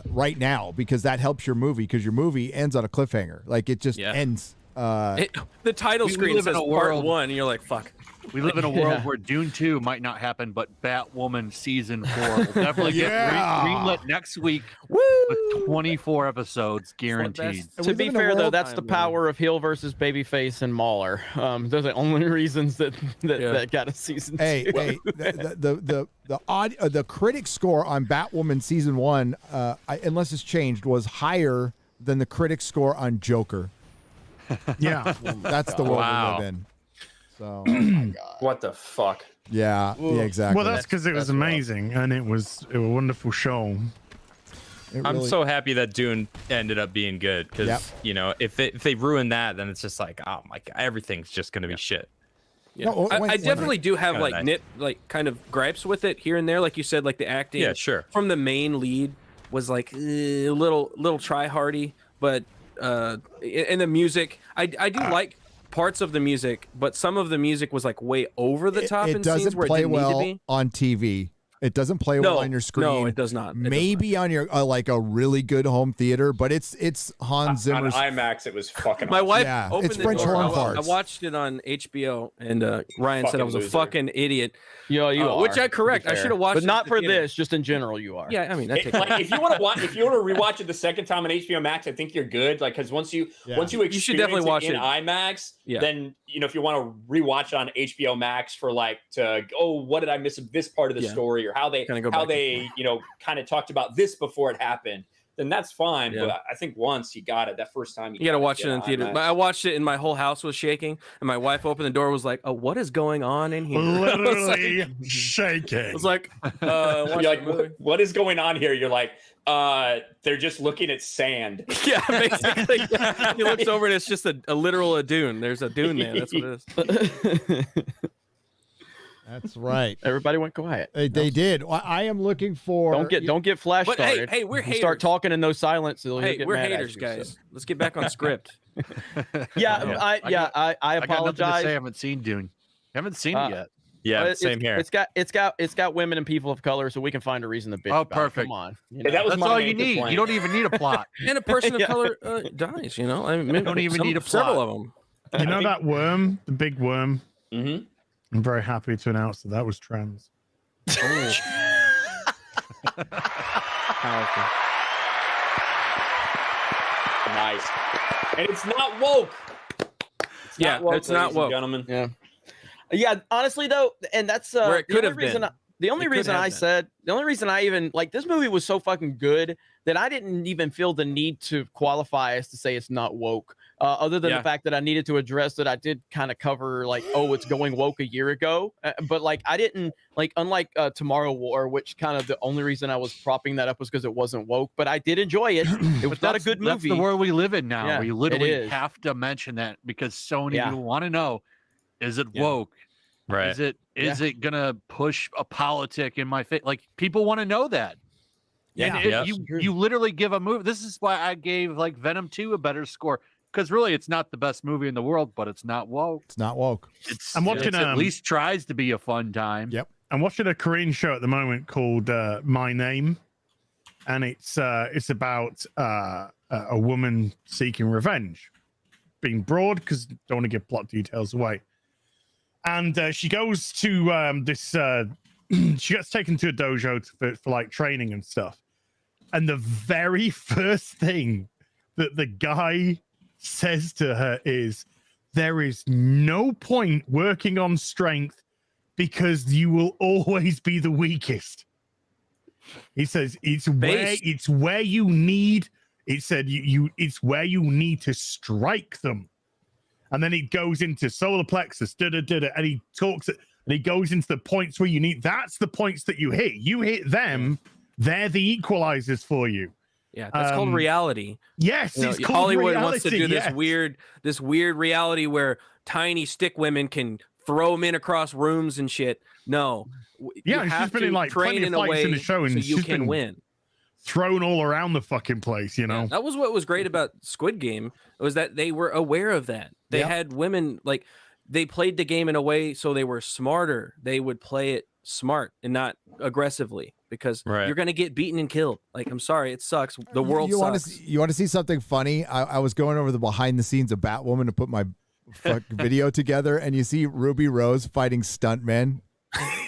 right now, because that helps your movie, because your movie ends on a cliffhanger. Like it just ends. The title screen live in says a part world- 1, and you're like, fuck. We live in a world Yeah. where Dune 2 might not happen, but Batwoman season 4 will definitely get greenlit next week with 24 episodes guaranteed. To be fair, though, that's the power of heel versus babyface and Mauler. Those are the only reasons that got a season 2. Hey, the critic score on Batwoman season 1, unless it's changed, was higher than the critic score on Joker. Yeah, that's the world we live in. So, oh my God. What the fuck? Yeah, exactly. Well, that's because it was amazing and it was a wonderful show. I'm so happy that Dune ended up being good because you know if they ruin that, then it's just like, oh my God, everything's just gonna be shit. Yeah. No, I definitely do have like kind of gripes with it here and there, like you said, like the acting. Yeah, sure. From the main lead was like a little try hardy, but and the music, I do like parts of the music, but some of the music was like way over the top. It doesn't play well on TV. It doesn't play well on your screen. No, it does not. Maybe on your like a really good home theater, but it's Hans Zimmer's. On IMAX, it was fucking. My wife Yeah, opened it's the French door. horn I parts. watched it on HBO, and Ryan said I was a fucking idiot. Yeah, you are. Which I correct. I should have watched, but it not at the for beginning. this. Just in general, you are. Yeah, I mean, Like, if you want to watch, if you want to rewatch it the second time on HBO Max, I think you're good. Like, because once you experience you should definitely watch in it IMAX, then you know if you want to rewatch it on HBO Max for like what did I miss of this part of the story or how they kind of talked about this before it happened, then that's fine. Yeah. But I think once you got it, that first time you gotta watch it in theater. I watched it and my whole house was shaking, and my wife opened the door and was like, "Oh, what is going on in here?" Literally shaking. I was like, you're like, what is going on here? You're like, they're just looking at sand. Yeah, basically. He looks over and it's just a literal dune. There's a dune there. That's what it is. That's right. Everybody went quiet. They did. I am looking for. Don't get flash But started. hey, we're haters. Start talking in no silence. Hey, get we're mad at haters, you, guys. so. Let's get back on script. I I got nothing to apologize. say. I haven't seen Dune. I haven't seen it yet. Yeah, same here. It's got women and people of color, so we can find a reason to bitch. Oh, about it. perfect. Come on. You That was That's my all main you need. complaint. You don't even need a plot. And a person of color dies, you know? I mean, don't even need a several plot. of them. You know that worm, the big worm? Mm-hmm. I'm very happy to announce that was trans. Powerful. Nice. And it's not woke. It's not woke, it's not ladies and woke. gentlemen. Yeah, honestly though, and that's Where it the could only have reason been. the only It could reason have I been. said the only reason I even like this movie was so fucking good that I didn't even feel the need to qualify as to say it's not woke. Other than the fact that I needed to address that I did kind of cover like, oh, it's going woke a year ago. But like I didn't like unlike Tomorrow War, which kind of the only reason I was propping that up was because it wasn't woke. But I did enjoy it. It was not a good That's movie. the world we live in now. Yeah, we it literally is. have to mention that because so many people want to know: is it woke? Right. Is it gonna push a politic in my face? Like people want to know that. Yeah. And you literally give a movie. This is why I gave like Venom 2 a better score. Because really, it's not the best movie in the world, but it's not woke. It's not woke. I'm watching. At least tries to be a fun time. Yep. I'm watching a Korean show at the moment called My Name, and it's about a woman seeking revenge, being broad because don't want to give plot details away. And she goes to this. She gets taken to a dojo for like training and stuff. And the very first thing that the guy says to her is, "There is no point working on strength because you will always be the weakest." He says it's where you need. It said it's where you need to strike them. And then he goes into solar plexus, and he talks and he goes into the points where you need. That's the points that you hit. You hit them. They're the equalizers for you. Yeah, that's called reality. Yes, You it's know, called Hollywood reality. wants to do yes. this weird reality where tiny stick women can throw men across rooms and shit. No, Yeah, you she's have been to in like train plenty of in a fights way in the show, and so you she's can been win. thrown all around the fucking place. You know. That was what was great about Squid Game was that they were aware of that. They had women like they played the game in a way so they were smarter. They would play it smart and not aggressively because you're going to get beaten and killed. Like, I'm sorry, it sucks. The world sucks. You want to see something funny? I was going over the behind the scenes of Batwoman to put my video together, and you see Ruby Rose fighting stuntmen.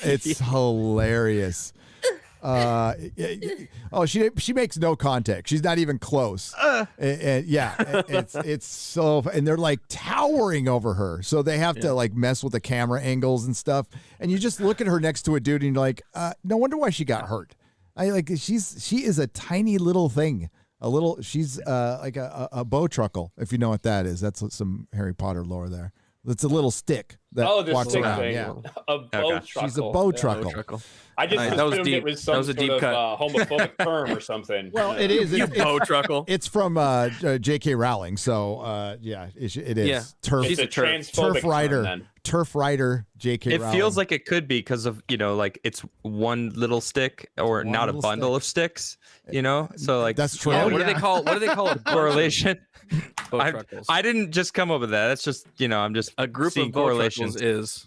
It's hilarious. She makes no contact. She's not even close. It's so, and they're like towering over her, so they have to like mess with the camera angles and stuff. And you just look at her next to a dude, and you're like, no wonder why she got hurt. She is a tiny little thing. She's like a bow truckle, if you know what that is. That's some Harry Potter lore there. It's a little stick that walks stick around. Thing. Yeah. A bow truckle. She's a bow truckle. I just assumed it was some sort of homophobic term or something. Well, it is. It's bow truckle. It's from J.K. Rowling, so it is. Yeah. She's a transphobic turf rider. J.K. It Rowling. feels like it could be because of like it's one little stick or not a bundle of sticks. So like that's true. What do they call it? Correlation. I I didn't just come up with that. That's just I'm just a group seeing of bow correlations. is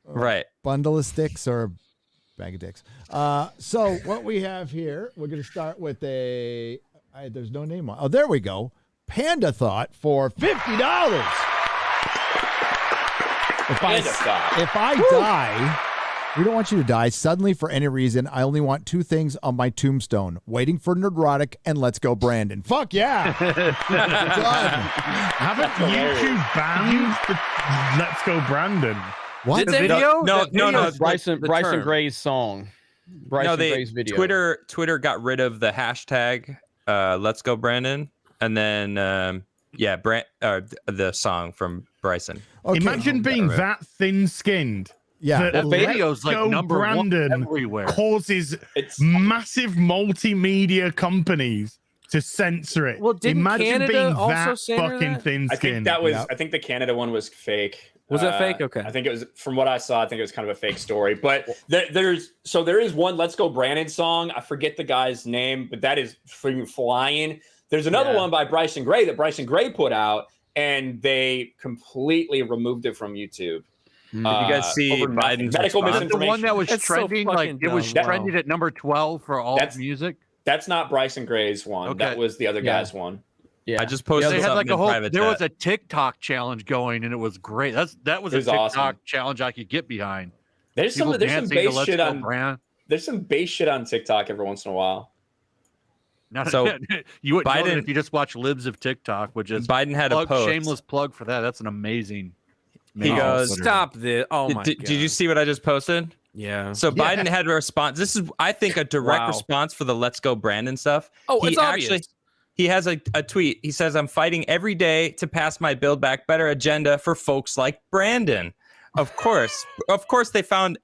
Right. Bundle of sticks or a bag of dicks. So what we have here, we're going to start with there's no name on. Oh, there we go. Panda Thought for $50. If I die, we don't want you to die suddenly for any reason. I only want two things on my tombstone: waiting for Nerdrotic and Let's Go Brandon. Fuck yeah. Done. Haven't YouTube banned Let's Go Brandon? What? Did they? No. Bryson Gray's song. Gray's video. Twitter got rid of the hashtag Let's Go Brandon, and then the song from Bryson. Okay. Imagine being that thin-skinned. Yeah, That video's like number Brandon one everywhere. Causes massive multimedia companies to censor it. Well, didn't Imagine Canada being also that censor fucking that? thin-skinned. I think the Canada one was fake. Was that fake? Okay. I think it was, from what I saw, I think it was kind of a fake story. But there is one Let's Go Brandon song. I forget the guy's name, but that is freaking flying. There's another one by Bryson Gray that Bryson Gray put out, and they completely removed it from YouTube. Did you guys see Biden's medical response? misinformation? The one that was That's so trending, fucking it was dumb. trending at number 12 for all music. That's not Bryson Gray's one. Okay. That was the other guy's one. Yeah. I just posted They had something like a in whole. private There chat. was a TikTok challenge going, and it was great. That was It a was TikTok awesome. challenge I could get behind. There's some dancing to base Let's shit Go on Brand. There's some base shit on TikTok every once in a while. So you wouldn't know Biden- that if you just watch Libs of TikTok, which is Biden had a post. shameless plug for that. That's an amazing. He goes, Stop this! Oh my did god! you see what I just posted? Yeah. So Biden had a response. This is, I think, a direct response for the Let's Go Brandon stuff. Oh, it's obvious. He has a tweet. He says, "I'm fighting every day to pass my Build Back Better agenda for folks like Brandon." Of course, they found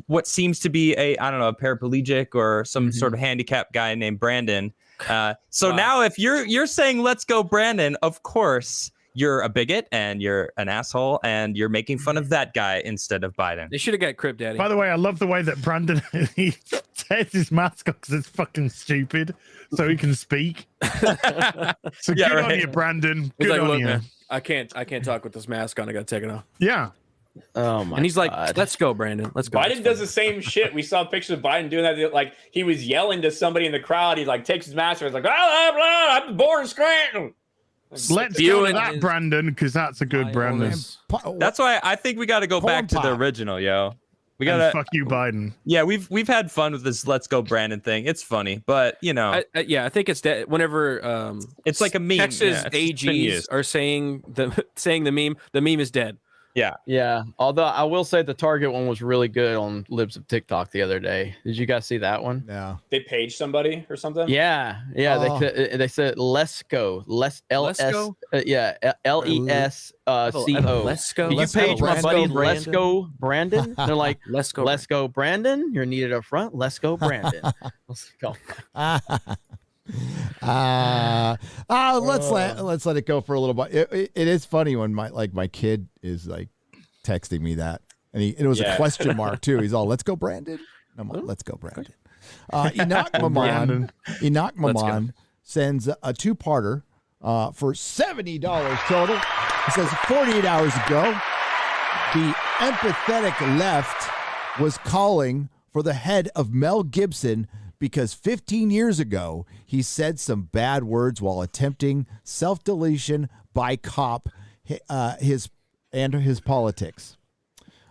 what seems to be a paraplegic or some sort of handicapped guy named Brandon. Now, if you're saying "Let's Go Brandon," of course you're a bigot and you're an asshole and you're making fun of that guy instead of Biden. They should have got Crip Daddy. By the way, I love the way that Brandon he tears his mask off because it's fucking stupid, so he can speak. So good on you, Brandon. He's Good like, on look, you. man, I can't talk with this mask on. I gotta take it off. Yeah. Oh my! And he's like, God. "Let's go, Brandon. Let's go." Biden does the same shit. We saw pictures of Biden doing that. Like he was yelling to somebody in the crowd. He like takes his mask off. He's like, blah, blah, blah, I'm born in Scranton. Let's go to that, Brandon, because that's a good Brandon. That's why I think we got to go back to the original, yo. We got to fuck you, Biden. Yeah, we've had fun with this "Let's Go Brandon" thing. It's funny, but I think it's whenever it's like a meme. Texas AGs are saying the meme. The meme is dead. Yeah. Although I will say the Target one was really good on Libs of TikTok the other day. Did you guys see that one? Yeah. They paged somebody or something. Yeah. Oh. They said let's go. LESCO. Let's go. Can you page my buddy Let's Go Brandon? They're like, Let's go. Let's go Brandon. You're needed up front. Let's go Brandon. Let's go. Let's let it go for a little bit. It is funny when my kid is like texting me that, and it was a question mark too. He's all, "Let's go, Brandon." I'm like, "Let's go, Brandon." Enoch Maman sends a two-parter for $70 total. He says 48 hours ago, the empathetic left was calling for the head of Mel Gibson because 15 years ago, he said some bad words while attempting self-deletion by cop. his politics.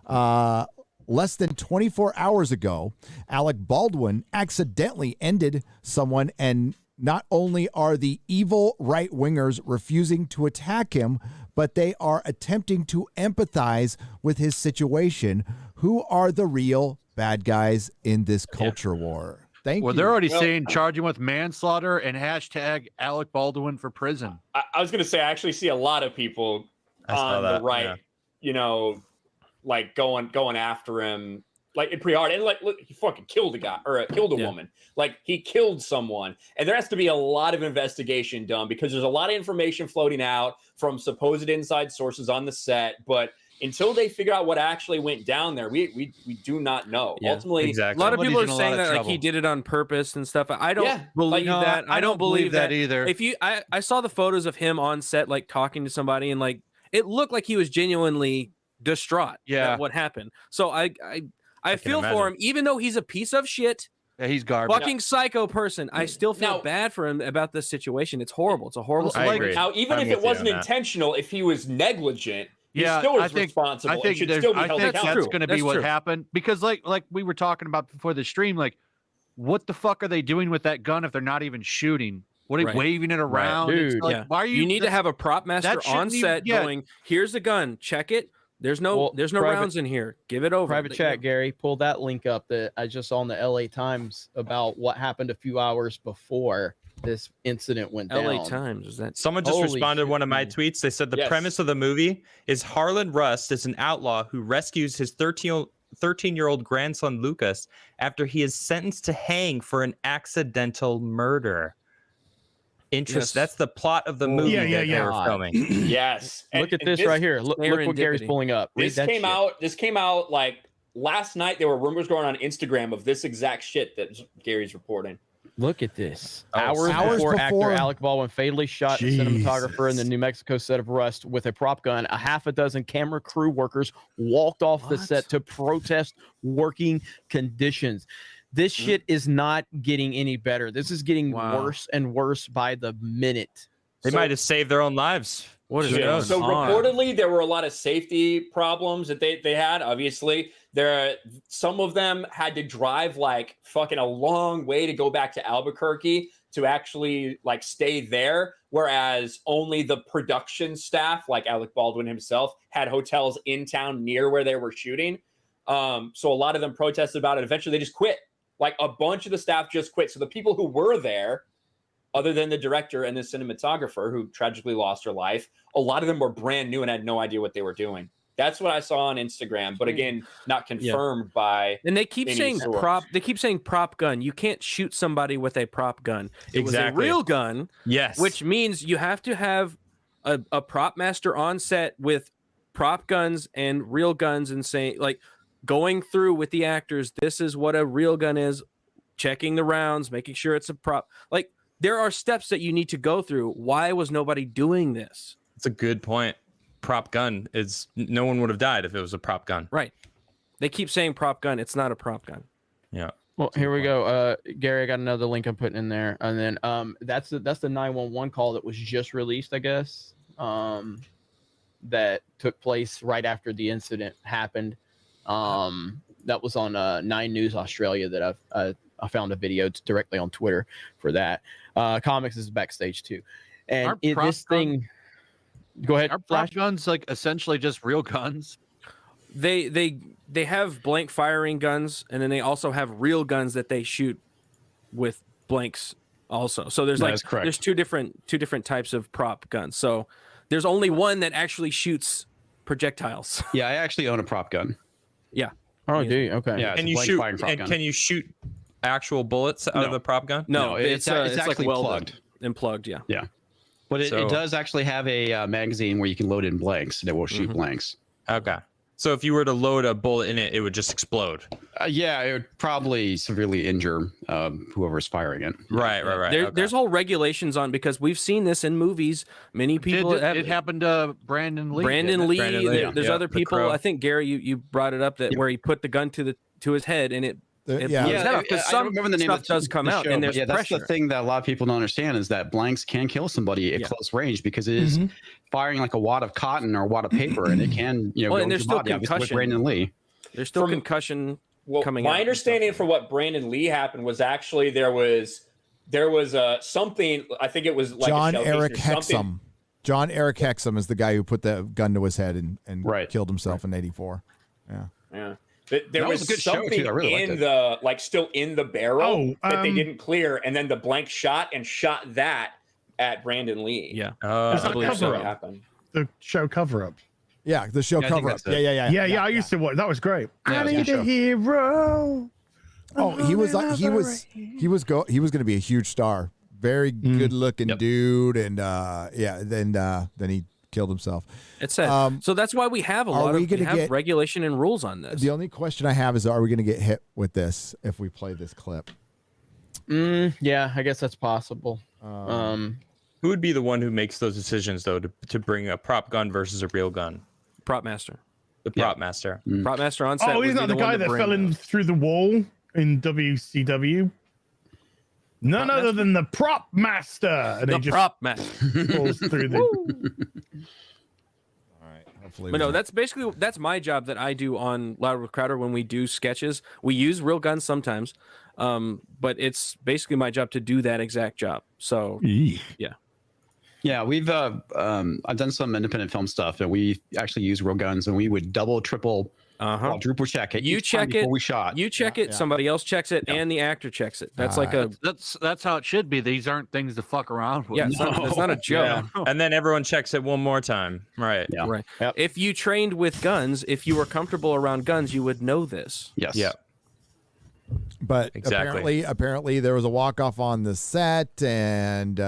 Less than 24 hours ago, Alec Baldwin accidentally ended someone, and not only are the evil right-wingers refusing to attack him, but they are attempting to empathize with his situation. Who are the real bad guys in this culture war? Thank you. Well, they're already saying charge him with manslaughter and hashtag Alec Baldwin for prison. I was going to say, I actually see a lot of people on the right, you know, like going after him, like pretty hard. And like, look, he fucking killed a guy or killed a woman. Like he killed someone. And there has to be a lot of investigation done because there's a lot of information floating out from supposed inside sources on the set. But until they figure out what actually went down there, we do not know. Ultimately, a lot of people are saying that like he did it on purpose and stuff. I don't believe that. I don't believe that either. If I saw the photos of him on set, like talking to somebody, and like it looked like he was genuinely distraught at what happened. So I feel for him, even though he's a piece of shit. Yeah, he's garbage. Fucking psycho person. I still feel bad for him about this situation. It's horrible. It's a horrible situation. Now, even if it wasn't intentional, if he was negligent, he still is responsible. I think that's going to be what happened because, like we were talking about before the stream, like, what the fuck are they doing with that gun if they're not even shooting? What are they waving it around? Dude, like, why are you? You need to have a prop master on set going, "Here's the gun. Check it. There's no rounds in here. Give it over." Private chat, Gary. Pull that link up that I just saw in the LA Times about what happened a few hours before this incident went down. LA Times, is that? Someone just responded to one of my tweets. They said the premise of the movie is Harlan Rust is an outlaw who rescues his 13-year-old grandson Lucas after he is sentenced to hang for an accidental murder. That's the plot of the movie that they're filming. Yes. Look at this right here. Look what Gary's pulling up. This came out like last night. There were rumors going on Instagram of this exact shit that Gary's reporting. Look at this. Hours before actor Alec Baldwin fatally shot the cinematographer in the New Mexico set of Rust with a prop gun, a half a dozen camera crew workers walked off the set to protest working conditions. This shit is not getting any better. This is getting worse and worse by the minute. They might have saved their own lives. What is going so on? Reportedly, there were a lot of safety problems that they had. Obviously, some of them had to drive like fucking a long way to go back to Albuquerque to actually like stay there. Whereas only the production staff, like Alec Baldwin himself, had hotels in town near where they were shooting. So a lot of them protested about it. Eventually, they just quit. Like a bunch of the staff just quit. So the people who were there, other than the director and the cinematographer who tragically lost her life, a lot of them were brand new and had no idea what they were doing. That's what I saw on Instagram, but again, not confirmed by. And they keep saying prop. They keep saying prop gun. You can't shoot somebody with a prop gun. It was a real gun. Yes, which means you have to have a prop master on set with prop guns and real guns and saying like. Going through with the actors, this is what a real gun is, checking the rounds, making sure it's a prop. Like, there are steps that you need to go through. Why was nobody doing this? It's a good point. Prop gun is no one would have died if it was a prop gun. Right. They keep saying prop gun. It's not a prop gun. Yeah. Well, here we go. Gary, I got another link I'm putting in there. And then that's the 911 call that was just released, I guess, that took place right after the incident happened. That was on 9 News Australia that I found a video directly on Twitter for that. Comics is backstage too, and this thing. Go ahead. Are prop guns like essentially just real guns? They have blank firing guns, and then they also have real guns that they shoot with blanks also. So there's there's two different types of prop guns. So there's only one that actually shoots projectiles. Yeah, I actually own a prop gun. Yeah. Oh, do you? Okay. Yeah. Can you shoot? And can you shoot actual bullets out of the prop gun? No, it's actually like plugged. And plugged. Yeah. Yeah. But it does actually have a magazine where you can load in blanks, and it will shoot blanks. Okay. So if you were to load a bullet in it, it would just explode. Yeah, it would probably severely injure whoever's firing it. Right. There's whole regulations on because we've seen this in movies. Many people. It happened to Brandon Lee. Brandon Lee. There's other people. Crow. I think Gary, you brought it up that where he put the gun to his head and it Because some remember the name stuff does come out, and there's that's pressure. the thing that a lot of people don't understand is that blanks can kill somebody at close range because it is firing like a wad of cotton or a wad of paper, and it can, go and there's into still body, concussion. with Brandon Lee. There's still concussion coming out. My understanding for what Brandon Lee happened was actually there was something. I think it was like John a Eric something. Hexum. John Eric Hexum is the guy who put the gun to his head and killed himself in '84. Yeah. There was something in the still in the barrel that they didn't clear, and then the blank shot that at Brandon Lee. Yeah, I believe so. What happened. The show cover up. Yeah, the show cover up. Yeah. I used to watch. That was great. I need a hero. Oh, he was going to be a huge star. Very good looking dude, and then he killed himself. It's sad. So that's why we have a lot of regulation and rules on this. The only question I have is, are we going to get hit with this if we play this clip? Yeah, I guess that's possible. Who would be the one who makes those decisions, though, to bring a prop gun versus a real gun? Prop master. The prop master. Prop master on set. Oh, he's not the guy that fell in through the wall in WCW. None other than the prop master. And the prop master falls through the. All right, hopefully. But no, that's my job that I do on Louder with Crowder when we do sketches. We use real guns sometimes, but it's basically my job to do that exact job. So yeah, we've I've done some independent film stuff, and we actually use real guns, and we would double, triple. Quadruple check it. You check it. We shot. You check it. Somebody else checks it, and the actor checks it. That's that's how it should be. These aren't things to fuck around with. Yeah, it's not a joke. Yeah. And then everyone checks it one more time. Right. Yeah. Right. Yep. If you trained with guns, if you were comfortable around guns, you would know this. Yes. Yeah. But apparently there was a walk-off on the set, and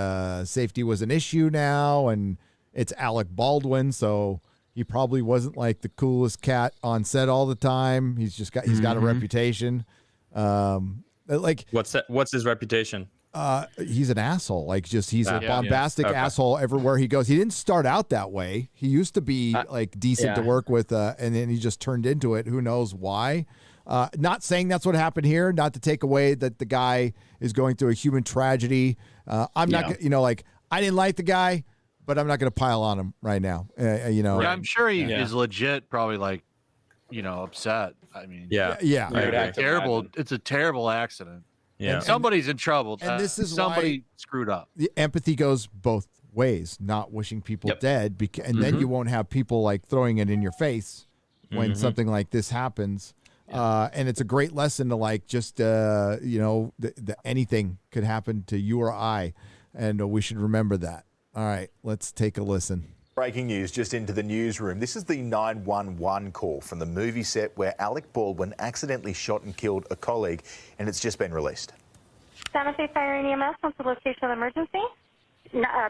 safety was an issue now, and it's Alec Baldwin, so he probably wasn't like the coolest cat on set all the time. He's got a reputation. What's his reputation? He's an asshole. He's a bombastic asshole everywhere he goes. He didn't start out that way. He used to be decent to work with, and then he just turned into it. Who knows why? Not saying that's what happened here. Not to take away that the guy is going through a human tragedy. I'm not, I didn't like the guy, but I'm not going to pile on him right now. Yeah, I'm sure he is legit, probably upset. I mean, terrible. It's a terrible accident. Yeah, and somebody's in trouble. And this is somebody screwed up. The empathy goes both ways. Not wishing people dead, and then you won't have people throwing it in your face when something like this happens. And it's a great lesson to anything could happen to you or I, and we should remember that. All right, let's take a listen. Breaking news just into the newsroom. This is the 911 call from the movie set where Alec Baldwin accidentally shot and killed a colleague, and it's just been released. Santa Fe Fire and EMS, what's the location of the emergency?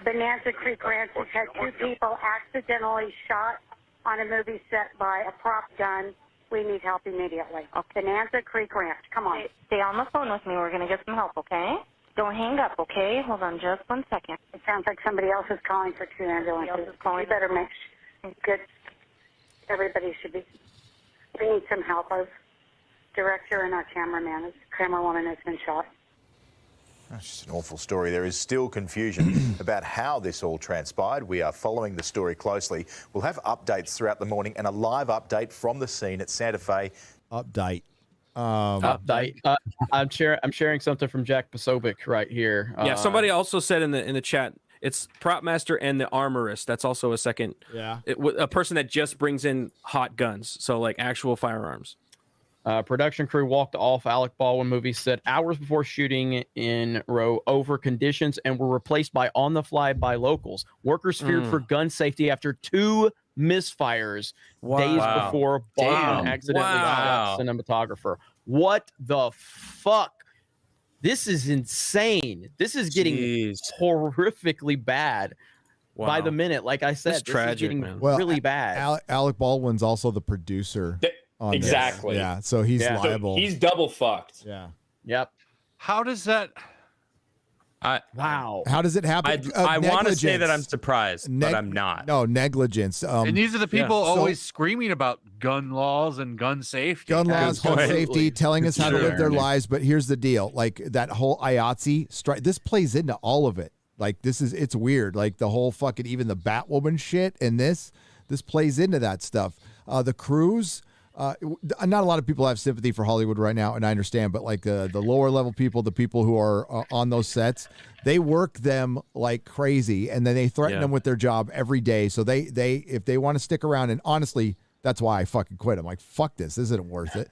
Bonanza Creek Ranch has had 2 people accidentally shot on a movie set by a prop gun. We need help immediately. Bonanza Creek Ranch, come on. Stay on the phone with me. We're going to get some help, okay? Don't hang up, okay? Hold on just 1 second. It sounds like somebody else is calling for 2 ambulances. You better make good. Everybody should be. We need some help. Our director and our camerawoman has been shot. That's just an awful story. There is still confusion about how this all transpired. We are following the story closely. We'll have updates throughout the morning and a live update from the scene at Santa Fe. Update. I'm sharing something from Jack Posobiec right here. Yeah, somebody also said in the chat, it's prop master and the armorist. That's also a second. Yeah. A person that just brings in hot guns, so actual firearms. Production crew walked off Alec Baldwin movie set hours before shooting in row over conditions and were replaced by on the fly by locals. Workers feared for gun safety after 2 misfires days before Baldwin accidentally shot cinematographer. What the fuck? This is insane. This is getting horrifically bad by the minute. Like I said, this tragic, is getting really bad. Alec Baldwin's also the producer. Exactly. Yeah, so he's liable. So he's double fucked. Yeah. Yep. How does that? Wow. How does it happen? I want to say that I'm surprised, but I'm not. No, negligence. And these are the people always screaming about gun laws and gun safety. Gun laws, gun safety, telling us how to live their lives. But here's the deal. Like that whole IATSE strike, this plays into all of it. Like it's weird. Like the whole fucking, even the Batwoman shit and this plays into that stuff. The crews, not a lot of people have sympathy for Hollywood right now, and I understand, but like the lower level people, the people who are on those sets, they work them like crazy, and then they threaten them with their job every day. So they if they want to stick around, and honestly, that's why I fucking quit. I'm like, fuck this isn't worth it.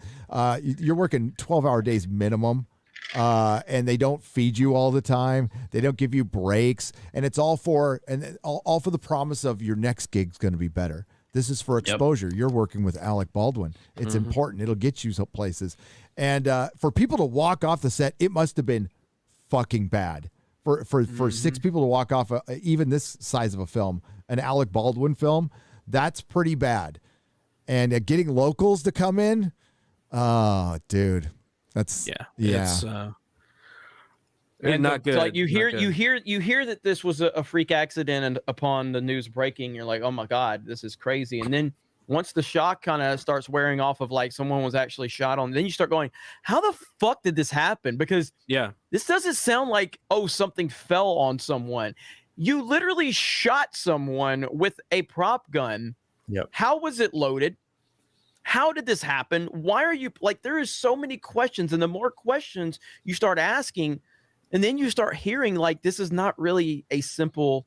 You're working 12-hour days minimum. And they don't feed you all the time. They don't give you breaks, and it's all for the promise of your next gig's going to be better. This is for exposure. You're working with Alec Baldwin. It's important. It'll get you some places. And for people to walk off the set, it must have been fucking bad. For 6 people to walk off even this size of a film, an Alec Baldwin film, that's pretty bad. And getting locals to come in, oh, dude, that's It's, and not good. Like you hear good. that this was a freak accident, and upon the news breaking, you're like, oh my God, this is crazy. And then once the shock kind of starts wearing off of like someone was actually shot on, then you start going, how the fuck did this happen? Because this doesn't sound like, oh, something fell on someone. You literally shot someone with a prop gun. How was it loaded? How did this happen? Why are you like, there is so many questions, and the more questions you start asking, and then you start hearing like this is not really a simple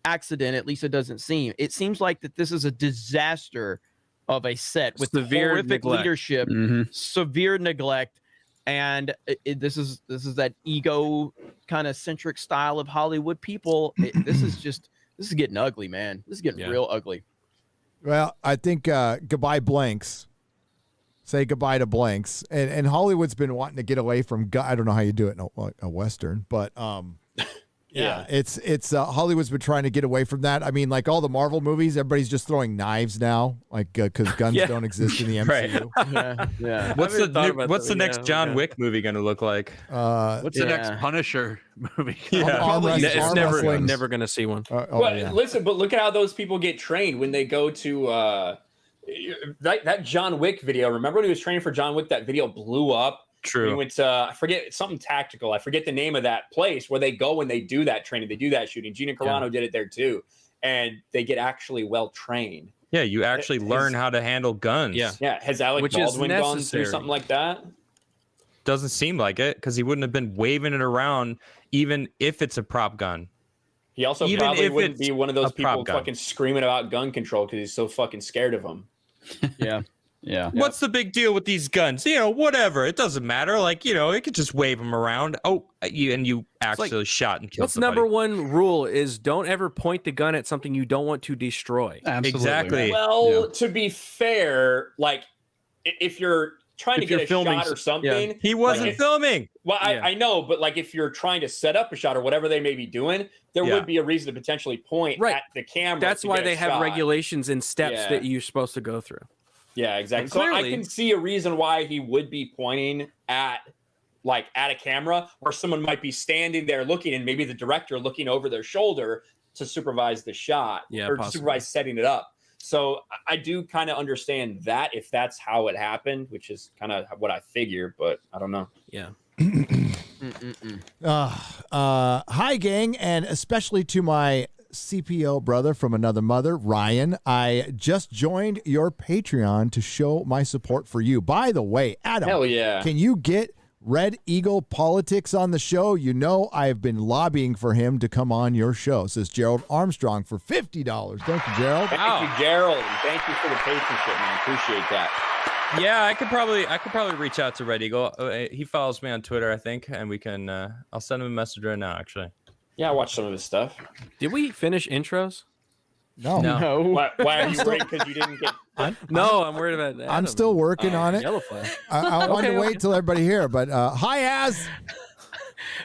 accident. At least it doesn't seem. It seems like that this is a disaster of a set with severe horrific leadership, severe neglect, and this is that ego kind of centric style of Hollywood people. This is getting ugly, man. This is getting real ugly. Well, I think goodbye blanks. Say goodbye to blanks. And Hollywood's been wanting to get away from I don't know how you do it in a Western, but it's Hollywood's been trying to get away from that. I mean, like all the Marvel movies, everybody's just throwing knives now, like because guns don't exist in the MCU. What's the next John Wick movie going to look like? What's the next Punisher movie? It's never going to see one. Listen, but look at how those people get trained when they go to that John Wick video. Remember when he was training for John Wick? That video blew up. True. He went to, I forget, something tactical. I forget the name of that place where they go and they do that training. They do that shooting. Gina Carano did it there too. And they get actually well trained. Yeah, you actually learn how to handle guns. Yeah. Has Alec Baldwin gone through something like that? Doesn't seem like it, because he wouldn't have been waving it around even if it's a prop gun. He also probably wouldn't be one of those people fucking screaming about gun control because he's so fucking scared of them. Yeah. What's the big deal with these guns? Whatever. It doesn't matter. Like, it could just wave them around. Oh, you actually shot and killed somebody. Number one rule is don't ever point the gun at something you don't want to destroy. Absolutely. Exactly. Well, to be fair, like if you're trying to get a shot or something. He wasn't filming. Well, I know, but like if you're trying to set up a shot or whatever they may be doing, there would be a reason to potentially point at the camera. That's why they have regulations and steps that you're supposed to go through. Yeah, exactly. So I can see a reason why he would be pointing at a camera where someone might be standing there looking, and maybe the director looking over their shoulder to supervise the shot or supervise setting it up. So I do kind of understand that if that's how it happened, which is kind of what I figure, but I don't know. Yeah. Hi, gang, and especially to my CPO brother from another mother, Ryan. I just joined your Patreon to show my support for you. By the way, Adam, hell yeah, can you get Red Eagle Politics on the show? I've been lobbying for him to come on your show, says Gerald Armstrong for $50. Thank you, Gerald. Thank you, Gerald, and thank you for the patronship, man. Appreciate that. Yeah, I could probably reach out to Red Eagle. He follows me on Twitter, I think, and we can. I'll send him a message right now, actually. Yeah, I watched some of his stuff. Did we finish intros? No. Why are you worried because you didn't get... I'm worried about that. I'm still working on it. Yellow flag. I wanted to wait till everybody here, but hi, Az.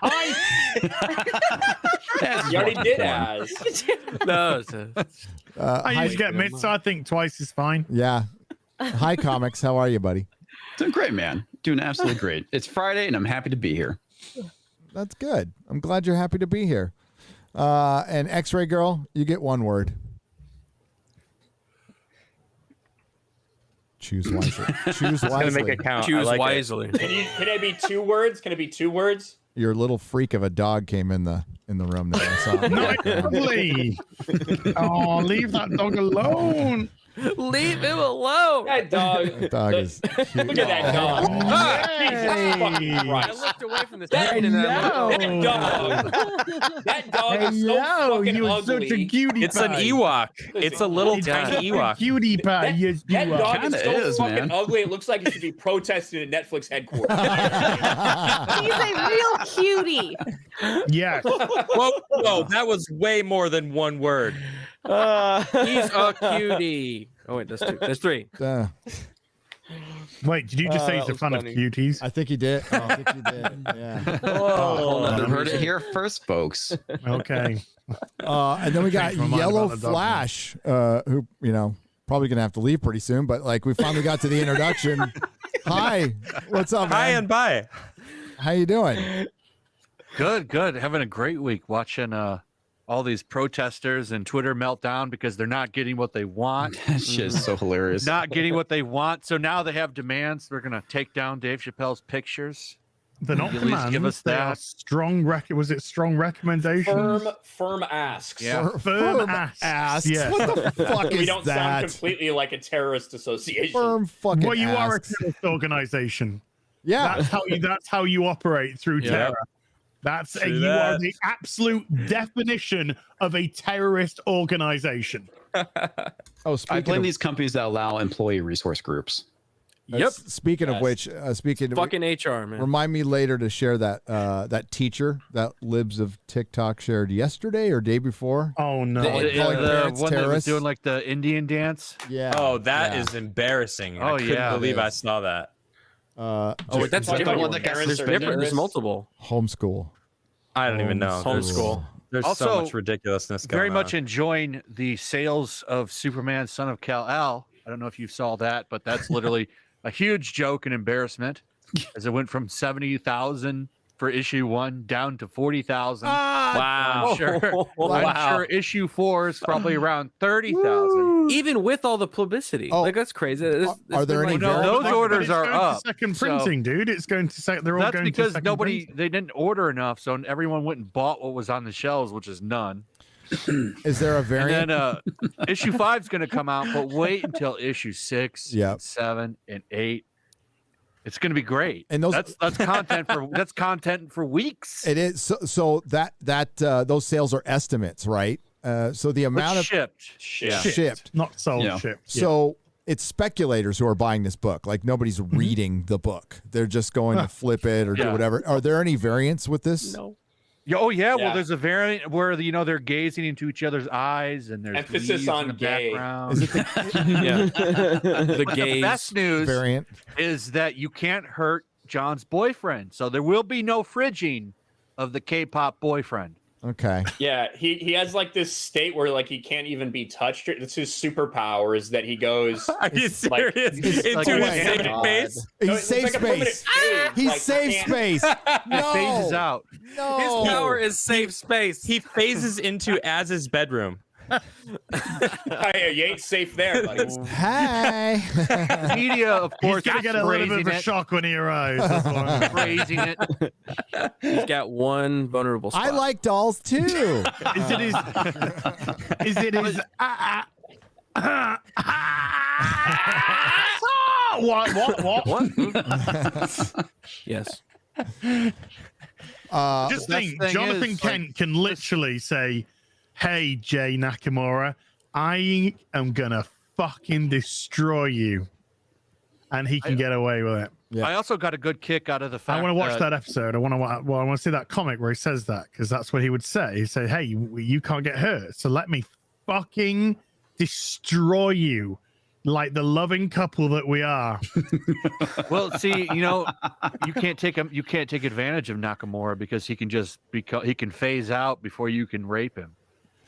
Hi. You already did, Az. No. I just get mid, so I think twice is fine. Yeah. Hi, Comics. How are you, buddy? Doing great, man. Doing absolutely great. It's Friday, and I'm happy to be here. That's good. I'm glad you're happy to be here. And X-Ray Girl, you get one word. Choose wisely. Choose wisely. Gonna make it count. Choose wisely. Can it be 2 words? Can it be 2 words? Your little freak of a dog came in the room there. I saw. Lovely. Oh, leave that dog alone. Leave him alone. That dog. That dog is cute. Look at that dog. Jesus fucking I Christ. looked away from the screen and That dog. That dog is so fucking you're ugly. such a cutie It's an pie. Ewok. It's a little tiny Ewok. Cutie pie. Yes, That you are. dog is Kinda so is, fucking man. ugly. It looks like it should be protested at Netflix headquarters. He's a real cutie. Yes. Whoa, no, that was way more than one word. he's a cutie. Oh wait, that's 2. There's 3. Wait, did you just say he's a fan of cuties? I think he did. I think he did. Yeah. You heard it here first, folks. Okay. And then we got Changed my mind Yellow about the dog Flash, who probably gonna have to leave pretty soon. But like, we finally got to the introduction. Hi, what's up, man? Hi and bye. How you doing? Good. Having a great week watching all these protesters and Twitter meltdown because they're not getting what they want. That shit is so hilarious. Not getting what they want. So now they have demands. They're going to take down Dave Chappelle's pictures. They're not At least give demands. us They are that. strong was it strong recommendations? Firm asks. Yeah. Firm asks. Yes. What the fuck We is don't that? sound completely like a terrorist association. Firm fucking. Well, you are a asks. terrorist organization. Yeah. That's how you operate through Yeah. terror. That's True you are that. the absolute definition of a terrorist organization. Oh, I speaking blame of, these companies that allow employee resource groups. Yep. Speaking of which, speaking of Fucking HR, man. remind me later to share that that teacher that Libs of TikTok shared yesterday or day before. Oh no! Calling The parents one that was terrorists. doing like the Indian dance. Yeah. Oh, that yeah. is embarrassing. Oh, I couldn't yeah, it believe I is. saw that. Uh, Oh, wait, that's Talking different. about your parents There's are different. There's terrorists. multiple. homeschool. I don't even know. Homeschool. There's Also, so much ridiculousness going Very on. much enjoying the sales of Superman, Son of Kal-El. I don't know if you saw that, but that's literally a huge joke and embarrassment as it went from 70,000 for issue 1 down to 40,000. Wow. I'm sure, Wow. I'm sure issue 4 is probably around 30,000. Even with all the publicity. Oh. Like, that's crazy. It's Are there been any like- No, those But orders it's are going to up. second so- printing, dude. It's going to they're all That's going because to second nobody printing. they didn't order enough, so everyone went and bought what was on the shelves, which is none. Is there a variant? And then issue 5 is going to come out, but wait until issue 6, Yep. 7, and 8. It's going to be great. And those- that's content for weeks. It is so that those sales are estimates, right? So the But amount of shipped. Yeah. shipped. Not sold, Yeah. shipped. So it's speculators who are buying this book. Like nobody's reading the book. They're just going to flip it or do Yeah. whatever. Are there any variants with this? No. Yeah, oh yeah. Yeah. Well, there's a variant where they're gazing into each other's eyes, and there's Emphasis leaves on in the gay. background. Is it the Yeah. The But the gays. best news variant? is that you can't hurt John's boyfriend, so there will be no fridging of the K-pop boyfriend. Okay. Yeah, he has like this state where like he can't even be touched. It's his superpower is that he goes. Are you like- serious? it's Into like his a- safe God. space? No, He's it's safe like a permanent space. fade, He's like, safe can't- space. It No. phases out. No. His power is safe space. He phases into Az's bedroom. Hey, you ain't safe there, buddy. Hey. Media, of He's course, going to get a little bit of a shock when he arrives. That's what I'm gonna- praising it. He's got one vulnerable spot. I like dolls too. Is it his? Is it his? What? Yes. Just the think, best thing Jonathan is, Kent can literally say, "Hey, Jay Nakamura, I am gonna fucking destroy you," and he can get away with it. Yeah. I also got a good kick out of the fact I want to watch that episode. I want to see that comic where he says that, because that's what he would say. He'd say, "Hey, you can't get hurt, so let me fucking destroy you, like the loving couple that we are." Well, see, you can't take advantage of Nakamura because he can phase out before you can rape him.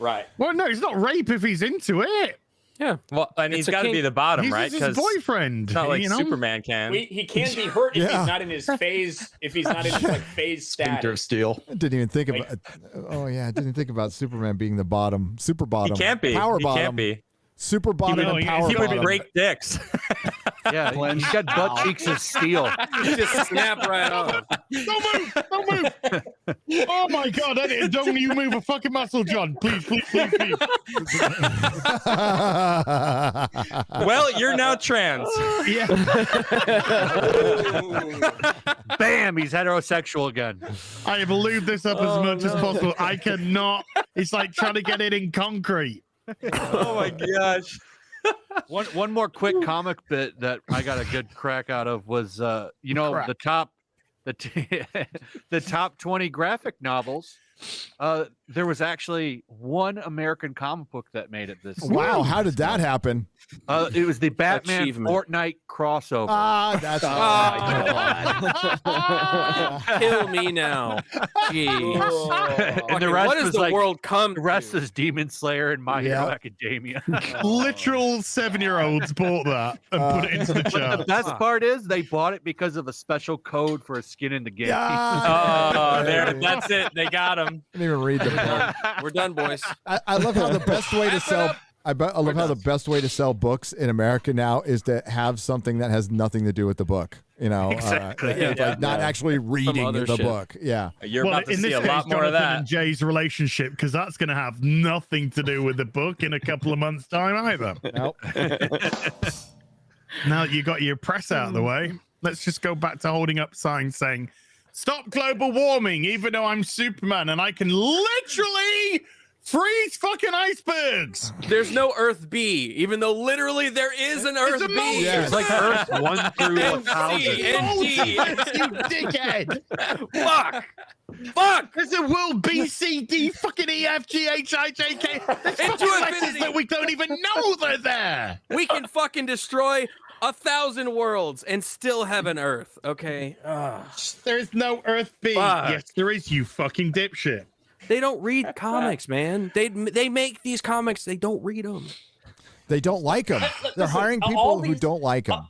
Right. Well, no, it's not rape if he's into it. Yeah. Well, and he's got to be the bottom, He's right? just his boyfriend. It's not like you know? Superman can. He can be hurt if he's not in his phase. If he's not in his like phase Sphincter of status. steel. I didn't even think about. Oh yeah, I didn't think about Superman being the bottom, super bottom. He can't be. Power He bottom. can't be. Super bottom and power He would bottom. break dicks. Yeah, he's got butt cheeks of steel. Just snap right off. Don't move! Don't move! Oh my God! Don't you move a fucking muscle, John? Please, please, please, please. Well, you're now trans. Yeah. Bam! He's heterosexual again. I have lubed this up as much as possible. I cannot. It's like trying to get it in concrete. Oh my gosh. One more quick comic bit that I got a good crack out of was the top 20 graphic novels. There was actually one American comic book that made it this. Wow, how did that happen? It was the Batman Achievement. Fortnite crossover. Ah, that's Kill me now. Jeez. And the rest what does was the like, world come the rest is Demon Slayer and My Hero Academia. Literal 7-year-olds bought that and put it into the But chart. the best part is they bought it because of a special code for a skin in the game. Oh, there. That's it. They got him. I didn't even read the book. We're done, boys. I love how the best way to sell. I love how the best way to sell books in America now is to have something that has nothing to do with the book. You know, Exactly. like not actually reading other the shit. book. Yeah. You're about to in see this a lot case, more of Jonathan that. and Jay's relationship, because that's going to have nothing to do with the book in a couple of months' time either. Nope. Now that you got your press out of the way, let's just go back to holding up signs saying, "Stop global warming," even though I'm Superman and I can literally freeze fucking icebergs. There's no Earth B, even though literally there is an Earth a B. mountain. It's like Earth 1 through And 1,000. C and D. You dickhead. Fuck! There's a world B, C, D, fucking E, F, G, H, I, J, K. There's Into fucking letters infinity. that we don't even know they're there. We can fucking destroy 1,000 worlds and still have an Earth, okay? There is no Earth B. Fuck. Yes, there is, you fucking dipshit. They don't read comics, man. They make these comics. They don't read them. They don't like them. They're hiring people who don't like them.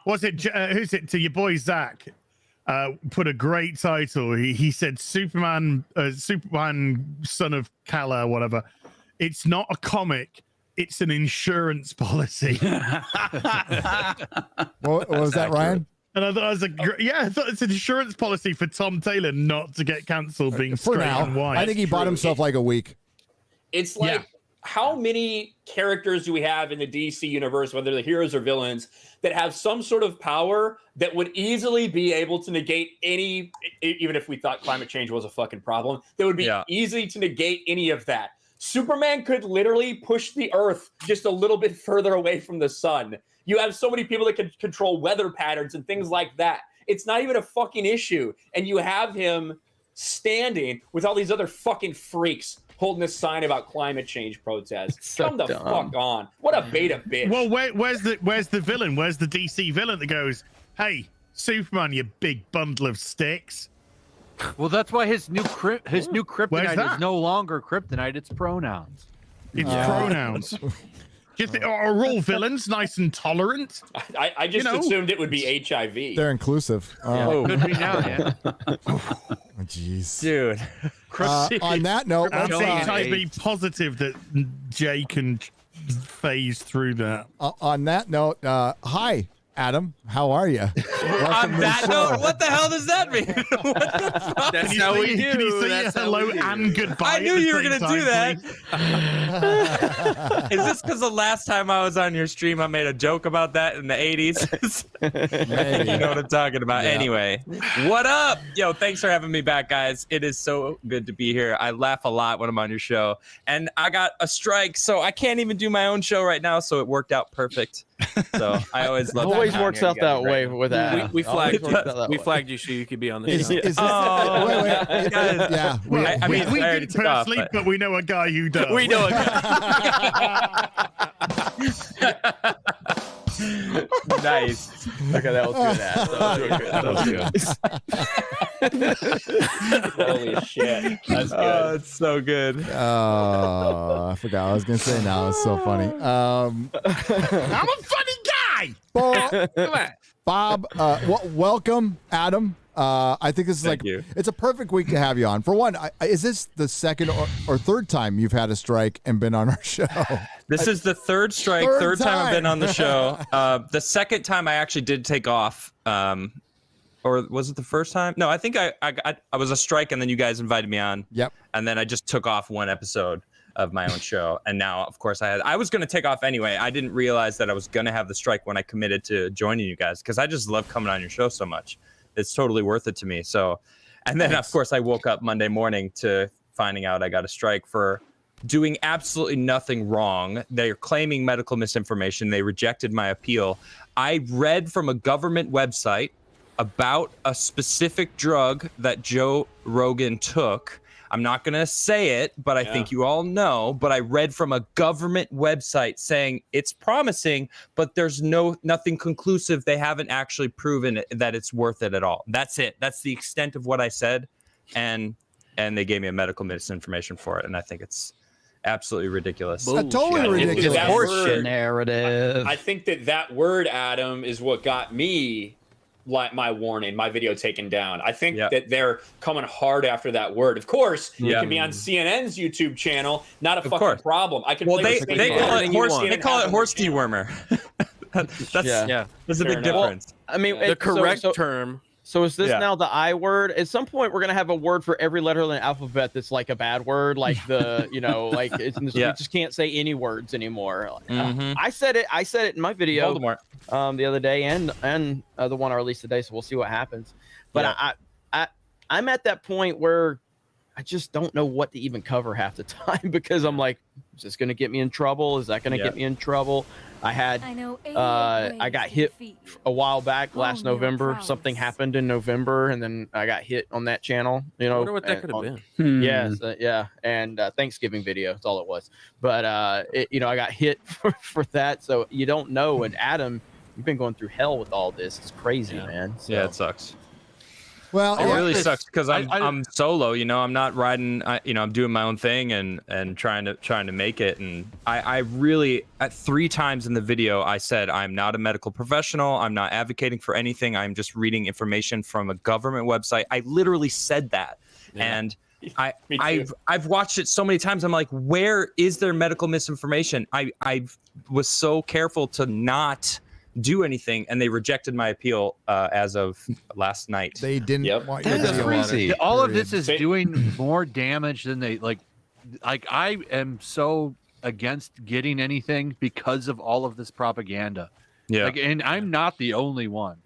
Was it who's it to your boy Zach? Put a great title. He said Superman, son of Kal-El, whatever. It's not a comic. It's an insurance policy. What was that, Ryan? And I thought it was I thought it's an insurance policy for Tom Taylor not to get cancelled being For straight now, and white. I think he bought himself like a week. It's like, how many characters do we have in the DC universe, whether they're heroes or villains, that have some sort of power that would easily be able to negate any, even if we thought climate change was a fucking problem, that would be easy to negate any of that. Superman could literally push the Earth just a little bit further away from the sun. You have so many people that can control weather patterns and things like that. It's not even a fucking issue. And you have him standing with all these other fucking freaks holding a sign about climate change protests. Come the fuck on. What a beta bitch. Well, where's the villain? Where's the DC villain that goes, "Hey, Superman, you big bundle of sticks"? Well, that's why his new Where's kryptonite that? is no longer kryptonite. It's pronouns. It's pronouns. Are all villains nice and tolerant? I just assumed it would be HIV. They're inclusive. Could be now, yeah. Jeez. Dude. On that note, I'm let's, HIV positive that Jay can phase through that. on that note, hi, Adam. How are you? On that note, what the hell does that mean? That's how we do. Can you say That's how hello we do. and goodbye? I knew at the you were same going to do time, that. please? Is this because the last time I was on your stream, I made a joke about that in the 80s? You know what I'm talking about. Yeah. Anyway, what up? Yo, thanks for having me back, guys. It is so good to be here. I laugh a lot when I'm on your show. And I got a strike, so I can't even do my own show right now, so it worked out perfect. So I always love Always works out that way with that. We flagged you so you could be on the show. Is Oh, wait. guys. Yeah. I mean, we I already didn't took off, personally, but- but we know a guy who does. We know it. Nice. Okay, that was good. Holy shit. That's good. Oh, it's so good. Oh, I forgot what I was gonna say now. It's so funny. I'm a funny guy. Bob, welcome, Adam. I think this is it's a perfect week to have you on. For one, is this the second or third time you've had a strike and been on our show? This is the third strike, third time I've been on the show. The second time I actually did take off. Or was it the first time? No, I think I was a strike and then you guys invited me on. Yep. And then I just took off one episode of my own show. And now, of course, I was going to take off anyway. I didn't realize that I was going to have the strike when I committed to joining you guys because I just love coming on your show so much. It's totally worth it to me. So, and then, of course, I woke up Monday morning to finding out I got a strike for doing absolutely nothing wrong. They're claiming medical misinformation. They rejected my appeal. I read from a government website about a specific drug that Joe Rogan took. I'm not going to say it, but I think you all know. But I read from a government website saying it's promising, but there's nothing conclusive. They haven't actually proven that it's worth it at all. That's it. That's the extent of what I said. And they gave me a medical misinformation for it. And I think it's absolutely ridiculous. Totally ridiculous. Horseshit narrative. I think that word, Adam, is what got me my warning, my video taken down. I think that they're coming hard after that word. Of course, it can be on CNN's YouTube channel. Not a fucking problem. I can. Well, they call it horse dewormer. There's a big difference. Well, I mean, the correct term. So is this now the I word? At some point, we're gonna have a word for every letter in the alphabet that's like a bad word, like the like we just can't say any words anymore. I said it in my video the other day, and the one I released today. So we'll see what happens. But I'm at that point where I just don't know what to even cover half the time because I'm like, is this gonna get me in trouble? Is that gonna get me in trouble? I got hit a while back last November. Something happened in November, and then I got hit on that channel. I wonder what that could have been. Yes, and Thanksgiving video. That's all it was. But I got hit for that. So you don't know. And Adam, you've been going through hell with all this. It's crazy, man. So. Yeah, it sucks. Well, it really sucks because I'm solo. I'm not riding. I'm doing my own thing and trying to make it. And I really at 3 times in the video I said I'm not a medical professional. I'm not advocating for anything. I'm just reading information from a government website. I literally said that, and I've watched it so many times. I'm like, where is there medical misinformation? I was so careful to not do anything, and they rejected my appeal as of last night. They didn't want your That's video crazy. All of this is doing more damage than they like. I am so against getting anything because of all of this propaganda. Yeah, and I'm not the only one.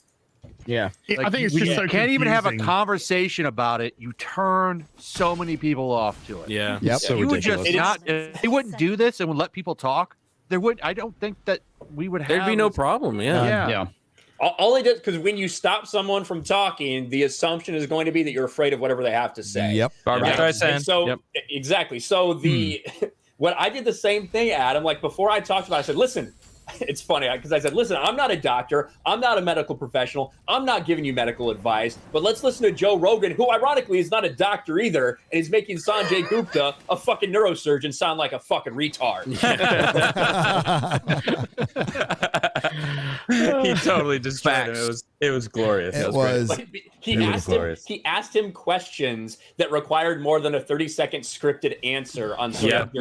Yeah, I think it's just so can't even have a conversation about it. You turn so many people off to it. Yeah, So you would just if they wouldn't do this and would let people talk. I don't think that we would have. There'd be no problem. Yeah. All it does, because when you stop someone from talking, the assumption is going to be that you're afraid of whatever they have to say. Yep. Exactly. So what I did the same thing, Adam. Like before I talked about it, I said, listen, it's funny because I said, listen, I'm not a doctor. I'm not a medical professional. I'm not giving you medical advice. But let's listen to Joe Rogan, who ironically is not a doctor either. And he's making Sanjay Gupta, a fucking neurosurgeon, sound like a fucking retard. He totally destroyed him. It was glorious. It was. He asked him questions that required more than a 30-second scripted answer on CNN.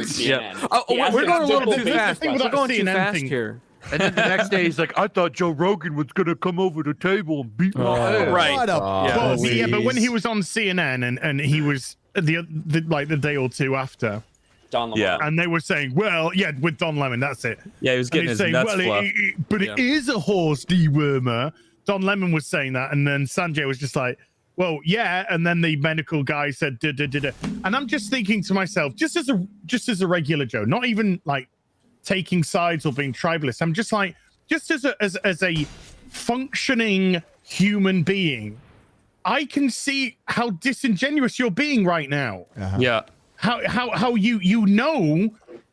We're going a little too fast. We're going too fast here. And then the next day he's like, I thought Joe Rogan was gonna come over the table and beat my ass. Right. But when he was on CNN and he was the day or two after. Don Lemon. And they were saying, with Don Lemon, that's it. Yeah, he was getting his nuts fluffed. It is a horse dewormer. Don Lemon was saying that, and then Sanjay was just like, well, yeah, and then the medical guy said, and I'm just thinking to myself, just as a regular Joe, not even like taking sides or being tribalist. I'm just like, just as a functioning human being, I can see how disingenuous you're being right now. Yeah. How you know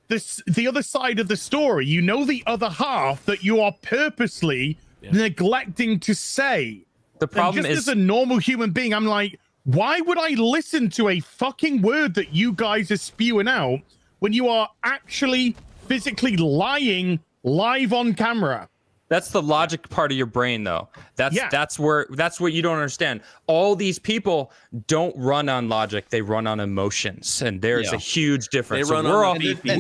the other side of the story. You know the other half that you are purposely neglecting to say. The problem just is, as a normal human being, I'm like, why would I listen to a fucking word that you guys are spewing out when you are actually physically lying live on camera? that's the logic part of your brain, though. That's what you don't understand. All these people don't run on logic; they run on emotions, and there's a huge difference. They run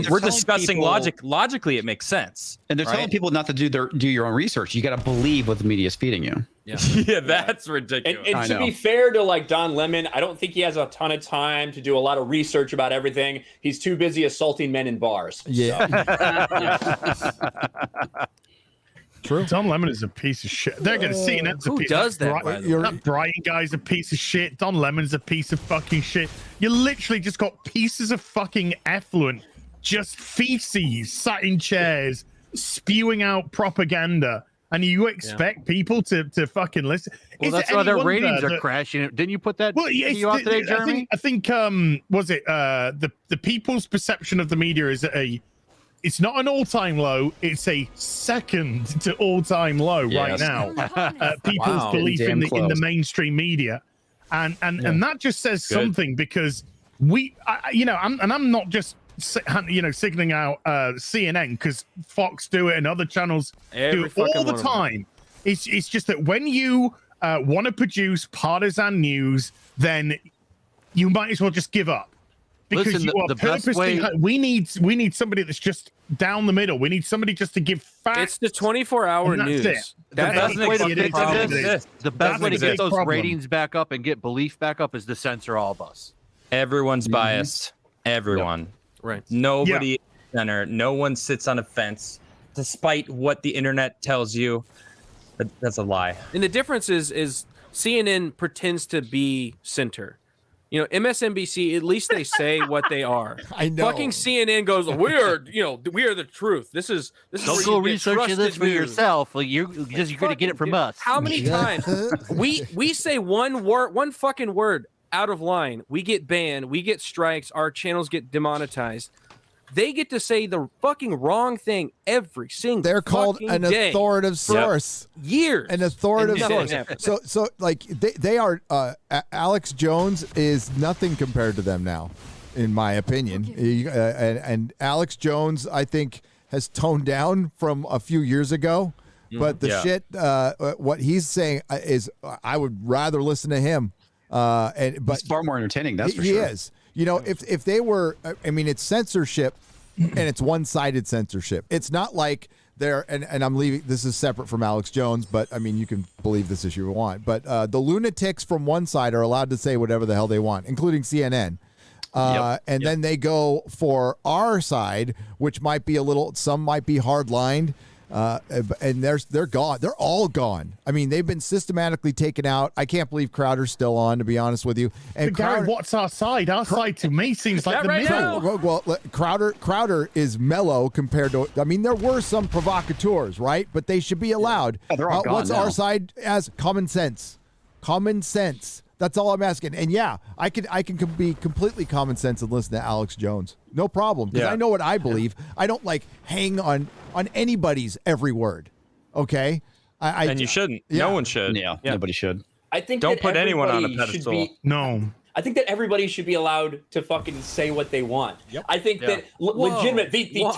we're discussing logic. Logically, it makes sense. And they're telling people not to do your own research. You got to believe what the media is feeding you. Yeah, that's ridiculous. And to be fair to like Don Lemon, I don't think he has a ton of time to do a lot of research about everything. He's too busy assaulting men in bars. Yeah. True. Don Lemon is a piece of shit. They're going to see that's a Who piece does that? That Brian guy's a piece of shit. Don Lemon's a piece of fucking shit. You literally just got pieces of fucking effluent, just feces sat in chairs, spewing out propaganda. And you expect people to fucking listen? Well, that's why their ratings are crashing. Didn't you put that video out today, Jeremy? I think was it the people's perception of the media is it's not an all-time low, it's a second to all-time low right now. People's belief in the mainstream media. And that just says something, because I'm not just signaling out CNN, because Fox do it and other channels do it all the time. It's just that when you want to produce partisan news, then you might as well just give up. Because Listen, you are purposely, we need somebody that's just down the middle. We need somebody just to give facts. It's the 24-hour news. The best way to get those ratings back up and get belief back up is to censor all of us. Everyone's biased. Everyone. Yep. Right. Nobody is center. No one sits on a fence, despite what the internet tells you. That's a lie. And the difference is CNN pretends to be center. MSNBC, at least they say what they are. I know. Fucking CNN goes, we are the truth. This is don't go researching this for yourself. Like you're going to get it from us. How many times we say one fucking word out of line, we get banned, we get strikes, our channels get demonetized. They get to say the fucking wrong thing every single They're called an day. authoritative source. Years. An authoritative source. So like they are Alex Jones is nothing compared to them now, in my opinion. And Alex Jones, I think, has toned down from a few years ago. But the shit, what he's saying is, I would rather listen to him. But he's far more entertaining. That's for sure. He is. If they were, it's censorship, and it's one-sided censorship. It's not like they're, and I'm leaving, this is separate from Alex Jones, but you can believe this if you want. But the lunatics from one side are allowed to say whatever the hell they want, including CNN. Then they go for our side, which might be some might be hard-lined. And they're gone. They're all gone. They've been systematically taken out. I can't believe Crowder's still on, to be honest with you. And Gary, what's our side? Our side to me seems like the middle. Well, Crowder is mellow compared to. there were some provocateurs, right? But they should be allowed. Yeah, they're all gone what's now. our side as common sense? Common sense. That's all I'm asking. And I can be completely common sense and listen to Alex Jones. No problem. Because I know what I believe. I don't hang on anybody's every word. Okay? And you shouldn't. Yeah. No one should. Yeah, nobody should. I think don't that put anyone on a everybody should pedestal. No. I think that everybody should be allowed to fucking say what they want. Yep. I think that legitimate, the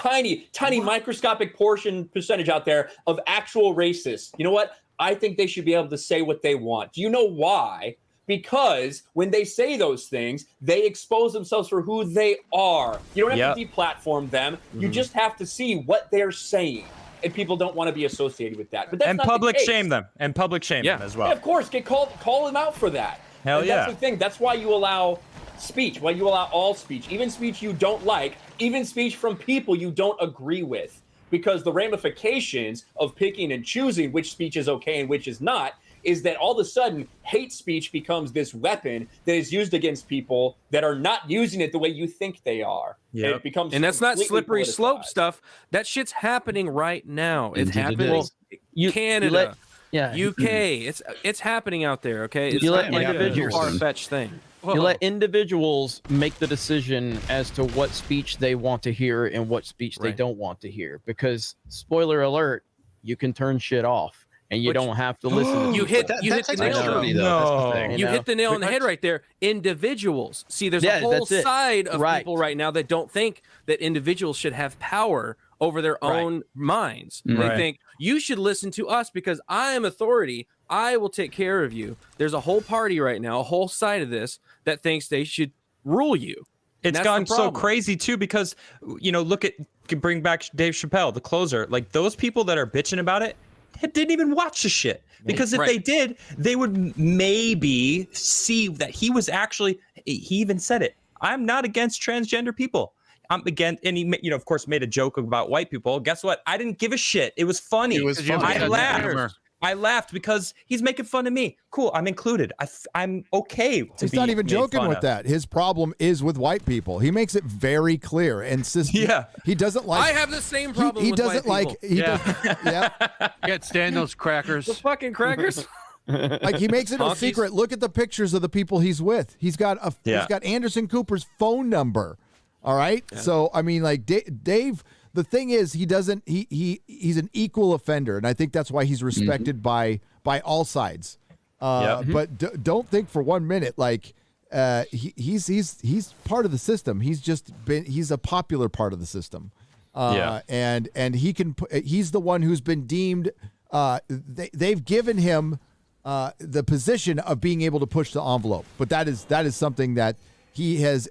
tiny microscopic percentage out there of actual racists, you know what? I think they should be able to say what they want. Do you know why? Because when they say those things, they expose themselves for who they are. You don't have to deplatform them. You just have to see what they're saying. And people don't want to be associated with that. But that's not public the case. shame them. And public shame them as well. Yeah, of course. Call them out for that. Hell yeah. That's the thing. That's why you allow speech, why you allow all speech, even speech you don't like, even speech from people you don't agree with. Because the ramifications of picking and choosing which speech is okay and which is not is that all of a sudden hate speech becomes this weapon that is used against people that are not using it the way you think they are. Yep. It becomes, and that's not slippery politicized. slope stuff. That shit's happening right now. It's happening. Canada, UK. It's happening out there. Okay, it's you not let like a far-fetched thing. You let individuals make the decision as to what speech they want to hear and what speech they don't want to hear. Because, spoiler alert, you can turn shit off and you don't have to listen to You hit the nail. You hit the nail on the head right there. Individuals. See, there's a whole side of people right now that don't think that individuals should have power over their own minds. They think you should listen to us because I am authority. I will take care of you. There's a whole party right now, a whole side of this that thinks they should rule you. It's gotten so crazy too because, you know, bring back Dave Chappelle, the closer. Like those people that are bitching about it didn't even watch the shit because if they did, they would maybe see that he was actually. He even said it. I'm not against transgender people. I'm against, and he, you know, of course, made a joke about white people. Guess what? I didn't give a shit. It was funny. It was funny. I laughed. I laughed because he's making fun of me. Cool, I'm included. I'm okay. He's not even joking with that. His problem is with white people. He makes it very clear and he doesn't like. I have the same problem. He with doesn't white like. people. He does, Can't stand those crackers. The fucking crackers. Like he makes it a secret. Look at the pictures of the people he's with. He's got Anderson Cooper's phone number. All right. Yeah. So I mean, like Dave. The thing is, he doesn't. He's an equal offender, and I think that's why he's respected by all sides. But don't think for 1 minute like he's part of the system. He's a popular part of the system. And he's the one who's been deemed. They've given him the position of being able to push the envelope, but that is something that he has,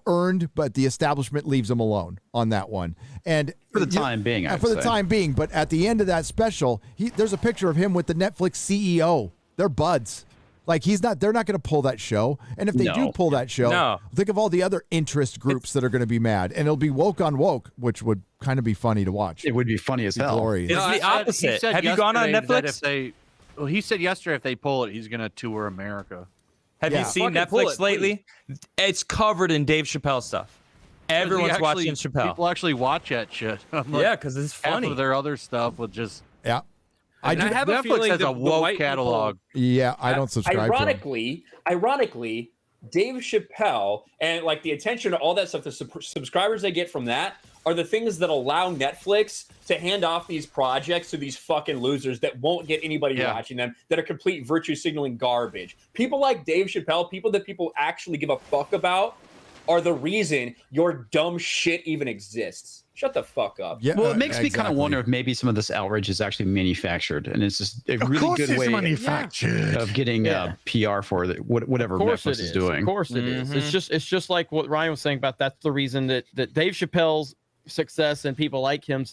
earned, but the establishment leaves him alone on that one. And for the time being, time being. But at the end of that special, there's a picture of him with the Netflix CEO. They're buds. Like they're not going to pull that show. And if they do pull that show, think of all the other interest groups that are going to be mad. And it'll be woke on woke, which would kind of be funny to watch. It would be funny as hell. Glory. It's the opposite. Have you gone on Netflix? He said yesterday if they pull it, he's going to tour America. Have you seen Netflix lately? It's covered in Dave Chappelle stuff. Everyone's watching Chappelle. People actually watch that shit. Because it's funny. Half of their other stuff would just. Yeah. I have a feeling has a woke catalog. Yeah, I don't subscribe. Ironically, Dave Chappelle and like the attention to all that stuff, the subscribers they get from that are the things that allow Netflix to hand off these projects to these fucking losers that won't get anybody watching them, that are complete virtue signaling garbage. People like Dave Chappelle, people that people actually give a fuck about, are the reason your dumb shit even exists. Shut the fuck up. Yeah, well, it makes me kind of wonder if maybe some of this outrage is actually manufactured, and it's just a really good way of getting PR for whatever Netflix is doing. Of course it is. It's just like what Ryan was saying about that's the reason that Dave Chappelle's success and people like him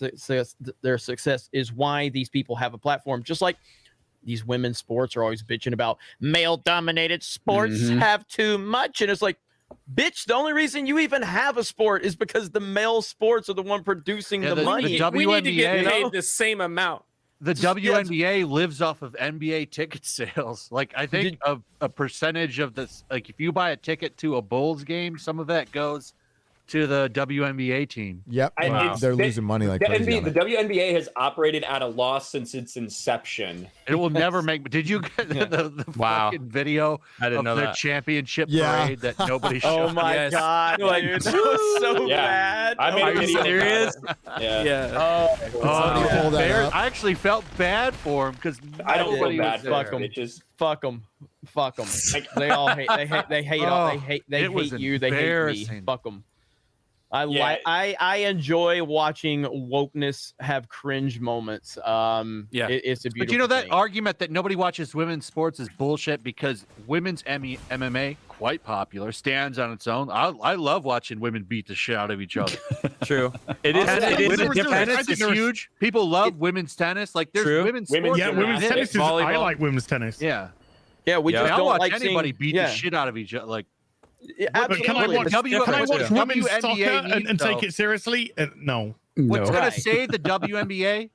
their success is why these people have a platform. Just like these women's sports are always bitching about male-dominated sports have too much, and it's like, bitch, the only reason you even have a sport is because the male sports are the one producing the money. We need to get paid the same amount. The WNBA lives off of NBA ticket sales. Like, I think a percentage of this, like if you buy a ticket to a Bulls game, some of that goes to the WNBA team. Yep. Wow. They're losing money like crazy. The WNBA has operated at a loss since its inception. It will never make. Did you get the fucking video of their championship parade that nobody showed? Oh my god! Like, dude, that was so bad. I made a video. Serious? Yeah. I actually felt bad for him because I don't feel bad for fuck them. Bitches. Fuck them. Fuck them. They all hate. They hate. They hate you. They hate me. Fuck them. I enjoy watching wokeness have cringe moments. It's a beautiful. But you know that thing. argument that nobody watches women's sports is bullshit because women's MMA, quite popular, stands on its own. I love watching women beat the shit out of each other. True. It is a difference. Tennis is huge. People love women's tennis. Like there's women's sports. Yeah, women's tennis. I like women's tennis. Yeah. Yeah, we just don't watch like anybody beat the shit out of each other. Like. Absolutely. Can I watch women's soccer and take it seriously? No. What's going to save the WNBA?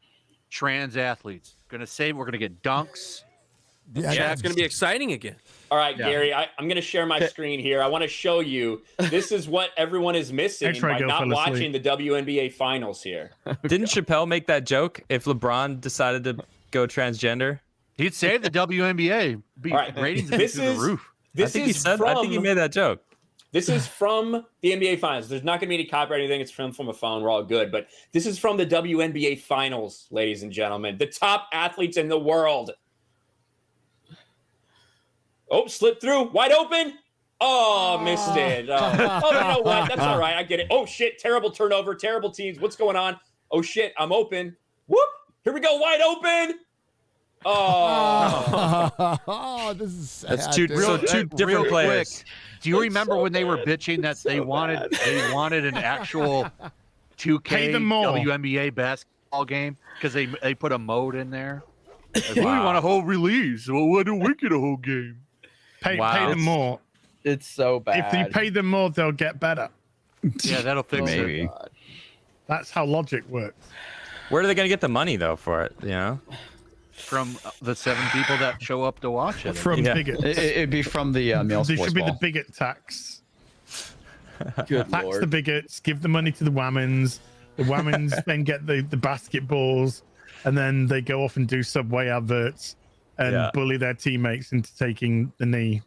Trans athletes. Going to save. We're going to get dunks. Yeah, it's going to be exciting again. All right, Gary, I'm going to share my screen here. I want to show you. This is what everyone is missing by not watching the WNBA finals here. Didn't Chappelle make that joke? If LeBron decided to go transgender, he'd save the WNBA. Ratings would be through the roof. This I think he made that joke. This is from the NBA Finals. There's not going to be any copyright or anything. It's from a phone. We're all good. But this is from the WNBA Finals, ladies and gentlemen. The top athletes in the world. Oh, slipped through. Wide open. Oh, missed it. Oh, you know what? That's all right. I get it. Oh, shit. Terrible turnover. Terrible teams. What's going on? Oh, shit. I'm open. Whoop. Here we go. Wide open. Oh, this is sad. That's two different players. Quick, do you remember when they were bitching that they wanted an actual 2K WNBA basketball game because they put a mode in there? Like, we want a whole release. Well, why don't we get a whole game? Pay them more. It's so bad. If you pay them more, they'll get better. Yeah, that'll fix it. That's how logic works. Where are they going to get the money though for it? You know, from the 7 people that show up to watch it. From bigots. It'd be from the male There sports should be ball. the bigot tax. Good Tax Lord. the bigots. Give the money to the women's. The women's then get the basketballs, and then they go off and do Subway adverts and bully their teammates into taking the knee.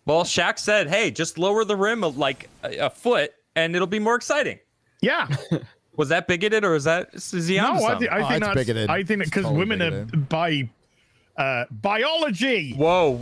well, Shaq said, "Hey, just lower the rim like a foot, and it'll be more exciting." Yeah. Was that bigoted, or is he No, onto I something? think it's that's bigoted. I think that because Totally women are by biology. Whoa,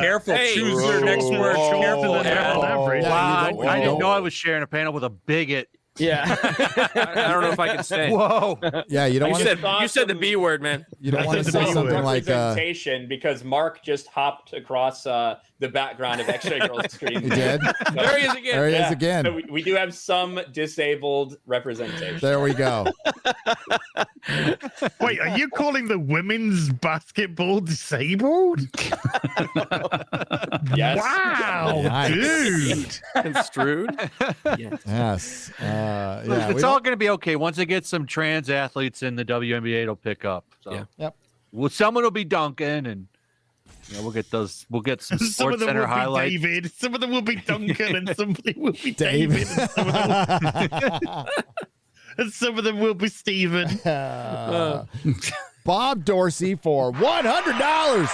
careful! Hey, Choose your next word. Careful. than Careful. average. Wow, I didn't know I was sharing a panel with a bigot. Yeah. I don't know if I can stay. Whoa. Yeah, you don't You want to. said the B word, man. You don't want to the say B something word. like. Representation, because Mark just hopped across the background of X-Ray Girls screen. He did. There he is again. There he is Yeah. again. So we do have some disabled representation. There we go. Wait, are you calling the women's basketball disabled? Yes. Wow, Nice. dude. Construed. Yes. Yeah. It's all going to be okay. Once they get some trans athletes in the WNBA, it'll pick up. So, Yeah. Yep. well, someone will be dunking, and we'll get some Some Sports of them Center will be highlights. David. Some of them will be Duncan, and somebody will be David. David. And some of them will be Steven. Bob Dorsey for $100.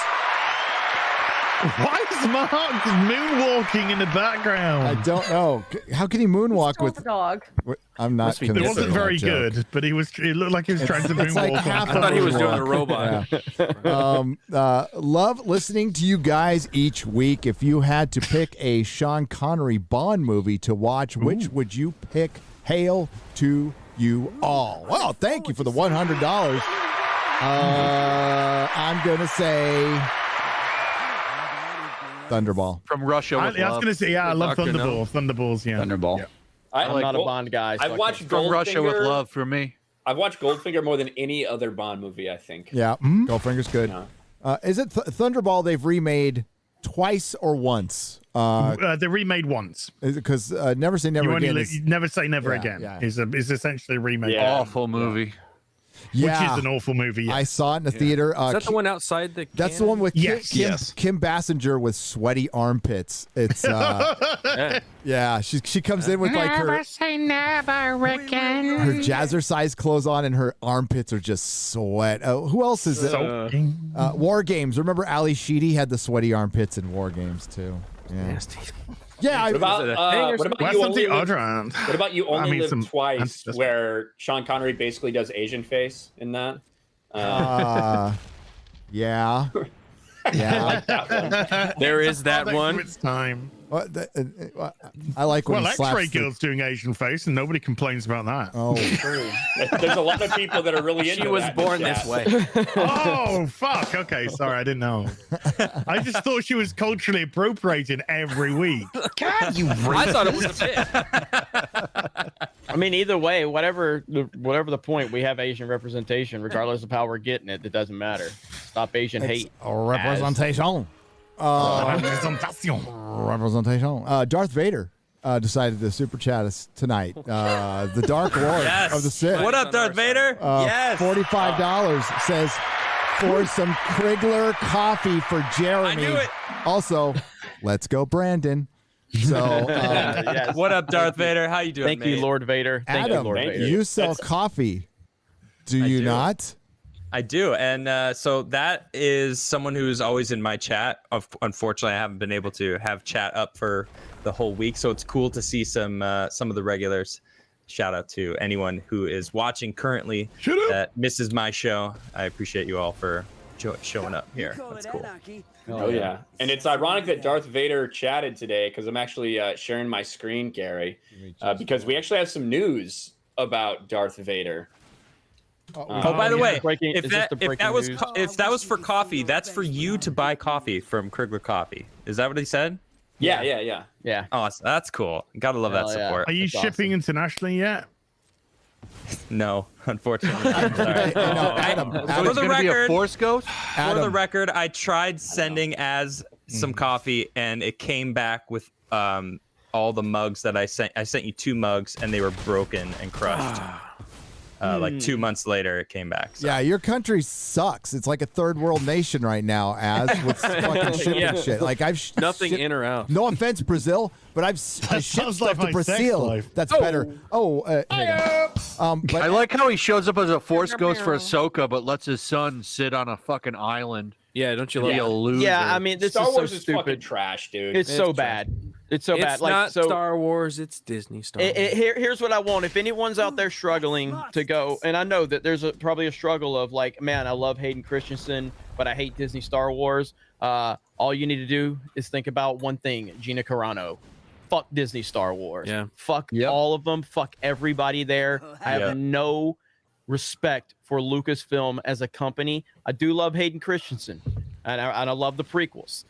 Why is Mark moonwalking in the background? I don't know. How can he moonwalk with? dog. I'm not. Must be It convinced wasn't of that very joke. good, but it looked like he was trying to It's like moonwalk. half I a thought he was doing a moonwalk. robot. Yeah. Love listening to you guys each week. If you had to pick a Sean Connery Bond movie to watch, which would you pick? Hail to you all. Well, thank you for the $100. I'm gonna say Thunderball. From Russia I with was love. going to say, yeah, I love Dr. No. Thunderball. Thunderballs, yeah. Thunderball. Yeah. I'm like not a Gold- Bond guy. So I've watched From Russia with Goldfinger. love for me. I've watched Goldfinger more than any other Bond movie, I think. Yeah, Goldfinger's good. Yeah. Is it Thunderball? They've remade twice or once? They remade once. Because Never Say Never You Again. you never say never Yeah, again. yeah. Is essentially a remake. Yeah. Awful movie. Which Yeah, is an awful movie. Yes. I saw it in the theater. Is that the one outside the? That's the cannon? one with Yes. Kim Bassinger with sweaty armpits. It's Yeah. yeah, she comes in with like her say never again. her jazzercise clothes on and her armpits are just sweat. Who else is it? Soaking. War Games. Remember Ali Sheedy had the sweaty armpits in War Games too. Yeah, Nasty. yeah. What about I, what about Well, you that's only the live, other end. what about you only I mean, live some- twice, that's- where Sean Connery basically does Asian face in that? yeah, yeah. like that one. There is that Thanks one. for its time. I like when Well, he slaps X-Ray the- Girl's doing Asian face, and nobody complains about that. Oh, There's a lot of people that are really into She was that born chat. this way. Oh, fuck. Okay, sorry, I didn't know. I just thought she was culturally appropriating every week. God, you I thought it was a bit. I mean, either way, whatever the point, we have Asian representation, regardless of how we're getting it. It doesn't matter. Stop Asian hate. representation. Representation. Darth Vader decided to super chat us tonight. The Dark Lord Yes. of the Sith. What up, Darth Vader? Yes. $45 says for some Krigler coffee for Jeremy. I knew it. Also, let's go, Brandon. So, Yes. What up, Darth Vader? How you doing, Thank you, mate? Lord Vader. Thank you, Adam, Lord Vader. you sell coffee. Do you do. not? I do. And so that is someone who's always in my chat. Unfortunately, I haven't been able to have chat up for the whole week. So it's cool to see some of the regulars. Shout out to anyone who is watching currently that misses my show. I appreciate you all for showing up here. That's cool. Oh yeah, and it's ironic that Darth Vader chatted today because I'm actually sharing my screen, Gary, because we actually have some news about Darth Vader. Oh, by the way, if that was for coffee, that's for you to buy coffee from Krigler Coffee. Is that what he said? Yeah. Oh, that's cool. Gotta love that support. Are you shipping internationally yet? No, unfortunately. Sorry. Adam, for the record, Force Ghost? For the record, I tried sending as some coffee, and it came back with all the mugs that I sent. I sent you 2 mugs, and they were broken and crushed. Like 2 months later, it came back. So. Yeah, your country sucks. It's like a third world nation right now, with fucking shipping shit. Like nothing in or out. No offense, Brazil, but I shipped stuff to Brazil. That's better. But I like how he shows up as a Force Ghost for Ahsoka, but lets his son sit on a fucking island. Yeah, don't you love a loser? Yeah, I mean, this Star is Wars so is stupid. fucking trash, dude. It's so bad. It's so bad. It's Like, not so, Star Wars. It's Disney Star Wars. Here's what I want. If anyone's out there struggling to go, and I know that there's probably a struggle of like, man, I love Hayden Christensen, but I hate Disney Star Wars. All you need to do is think about one thing: Gina Carano. Fuck Disney Star Wars. Yeah. Fuck all of them. Fuck everybody there. I have no respect for Lucasfilm as a company. I do love Hayden Christensen, and I love the prequels.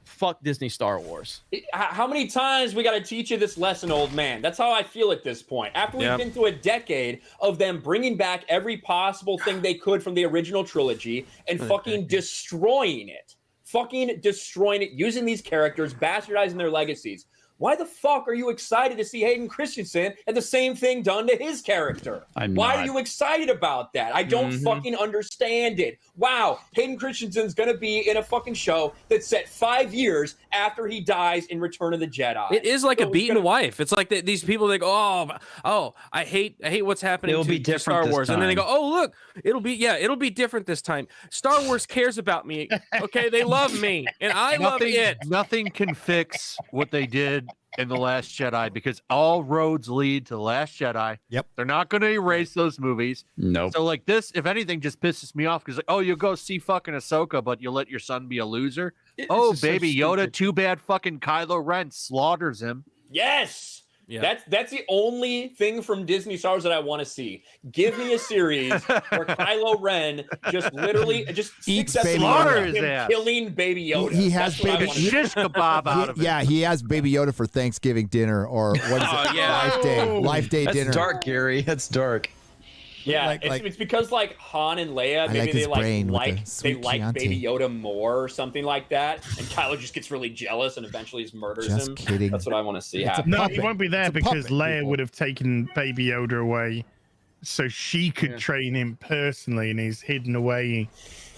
Fuck Disney Star Wars. How many times we got to teach you this lesson, old man? That's how I feel at this point. After we've been through a decade of them bringing back every possible thing they could from the original trilogy and fucking destroying it. Fucking destroying it, using these characters, bastardizing their legacies. Why the fuck are you excited to see Hayden Christensen and the same thing done to his character? Why are you excited about that? I don't fucking understand it. Wow, Hayden Christensen's gonna be in a fucking show that's set 5 years after he dies in Return of the Jedi. It is like a beaten wife. It's like these people they go, oh, I hate what's happening to Star Wars, and then they go, oh look, it'll be different this time. Star Wars cares about me. Okay, they love me, and I love it. Nothing can fix what they did in The Last Jedi because all roads lead to The Last Jedi. Yep. They're not going to erase those movies. Nope. So like this, if anything, just pisses me off because like, oh, you'll go see fucking Ahsoka, but you'll let your son be a loser. Baby Yoda, too bad fucking Kylo Ren slaughters him. Yes. Yeah. That's the only thing from Disney Star Wars that I want to see. Give me a series where Kylo Ren just literally eats baby Yoda. Killing Baby Yoda. He has baby shish kebab out of it. Yeah, he has Baby Yoda for Thanksgiving dinner or what is it? Life Day dinner. That's dark, Gary. That's dark. Yeah, it's because like Han and Leia, maybe they like Baby Yoda more or something like that, and Kylo just gets really jealous and eventually just murders him. Kidding. That's what I want to see happen. No, he won't be there because Leia would have taken Baby Yoda away, so she could train him personally, and he's hidden away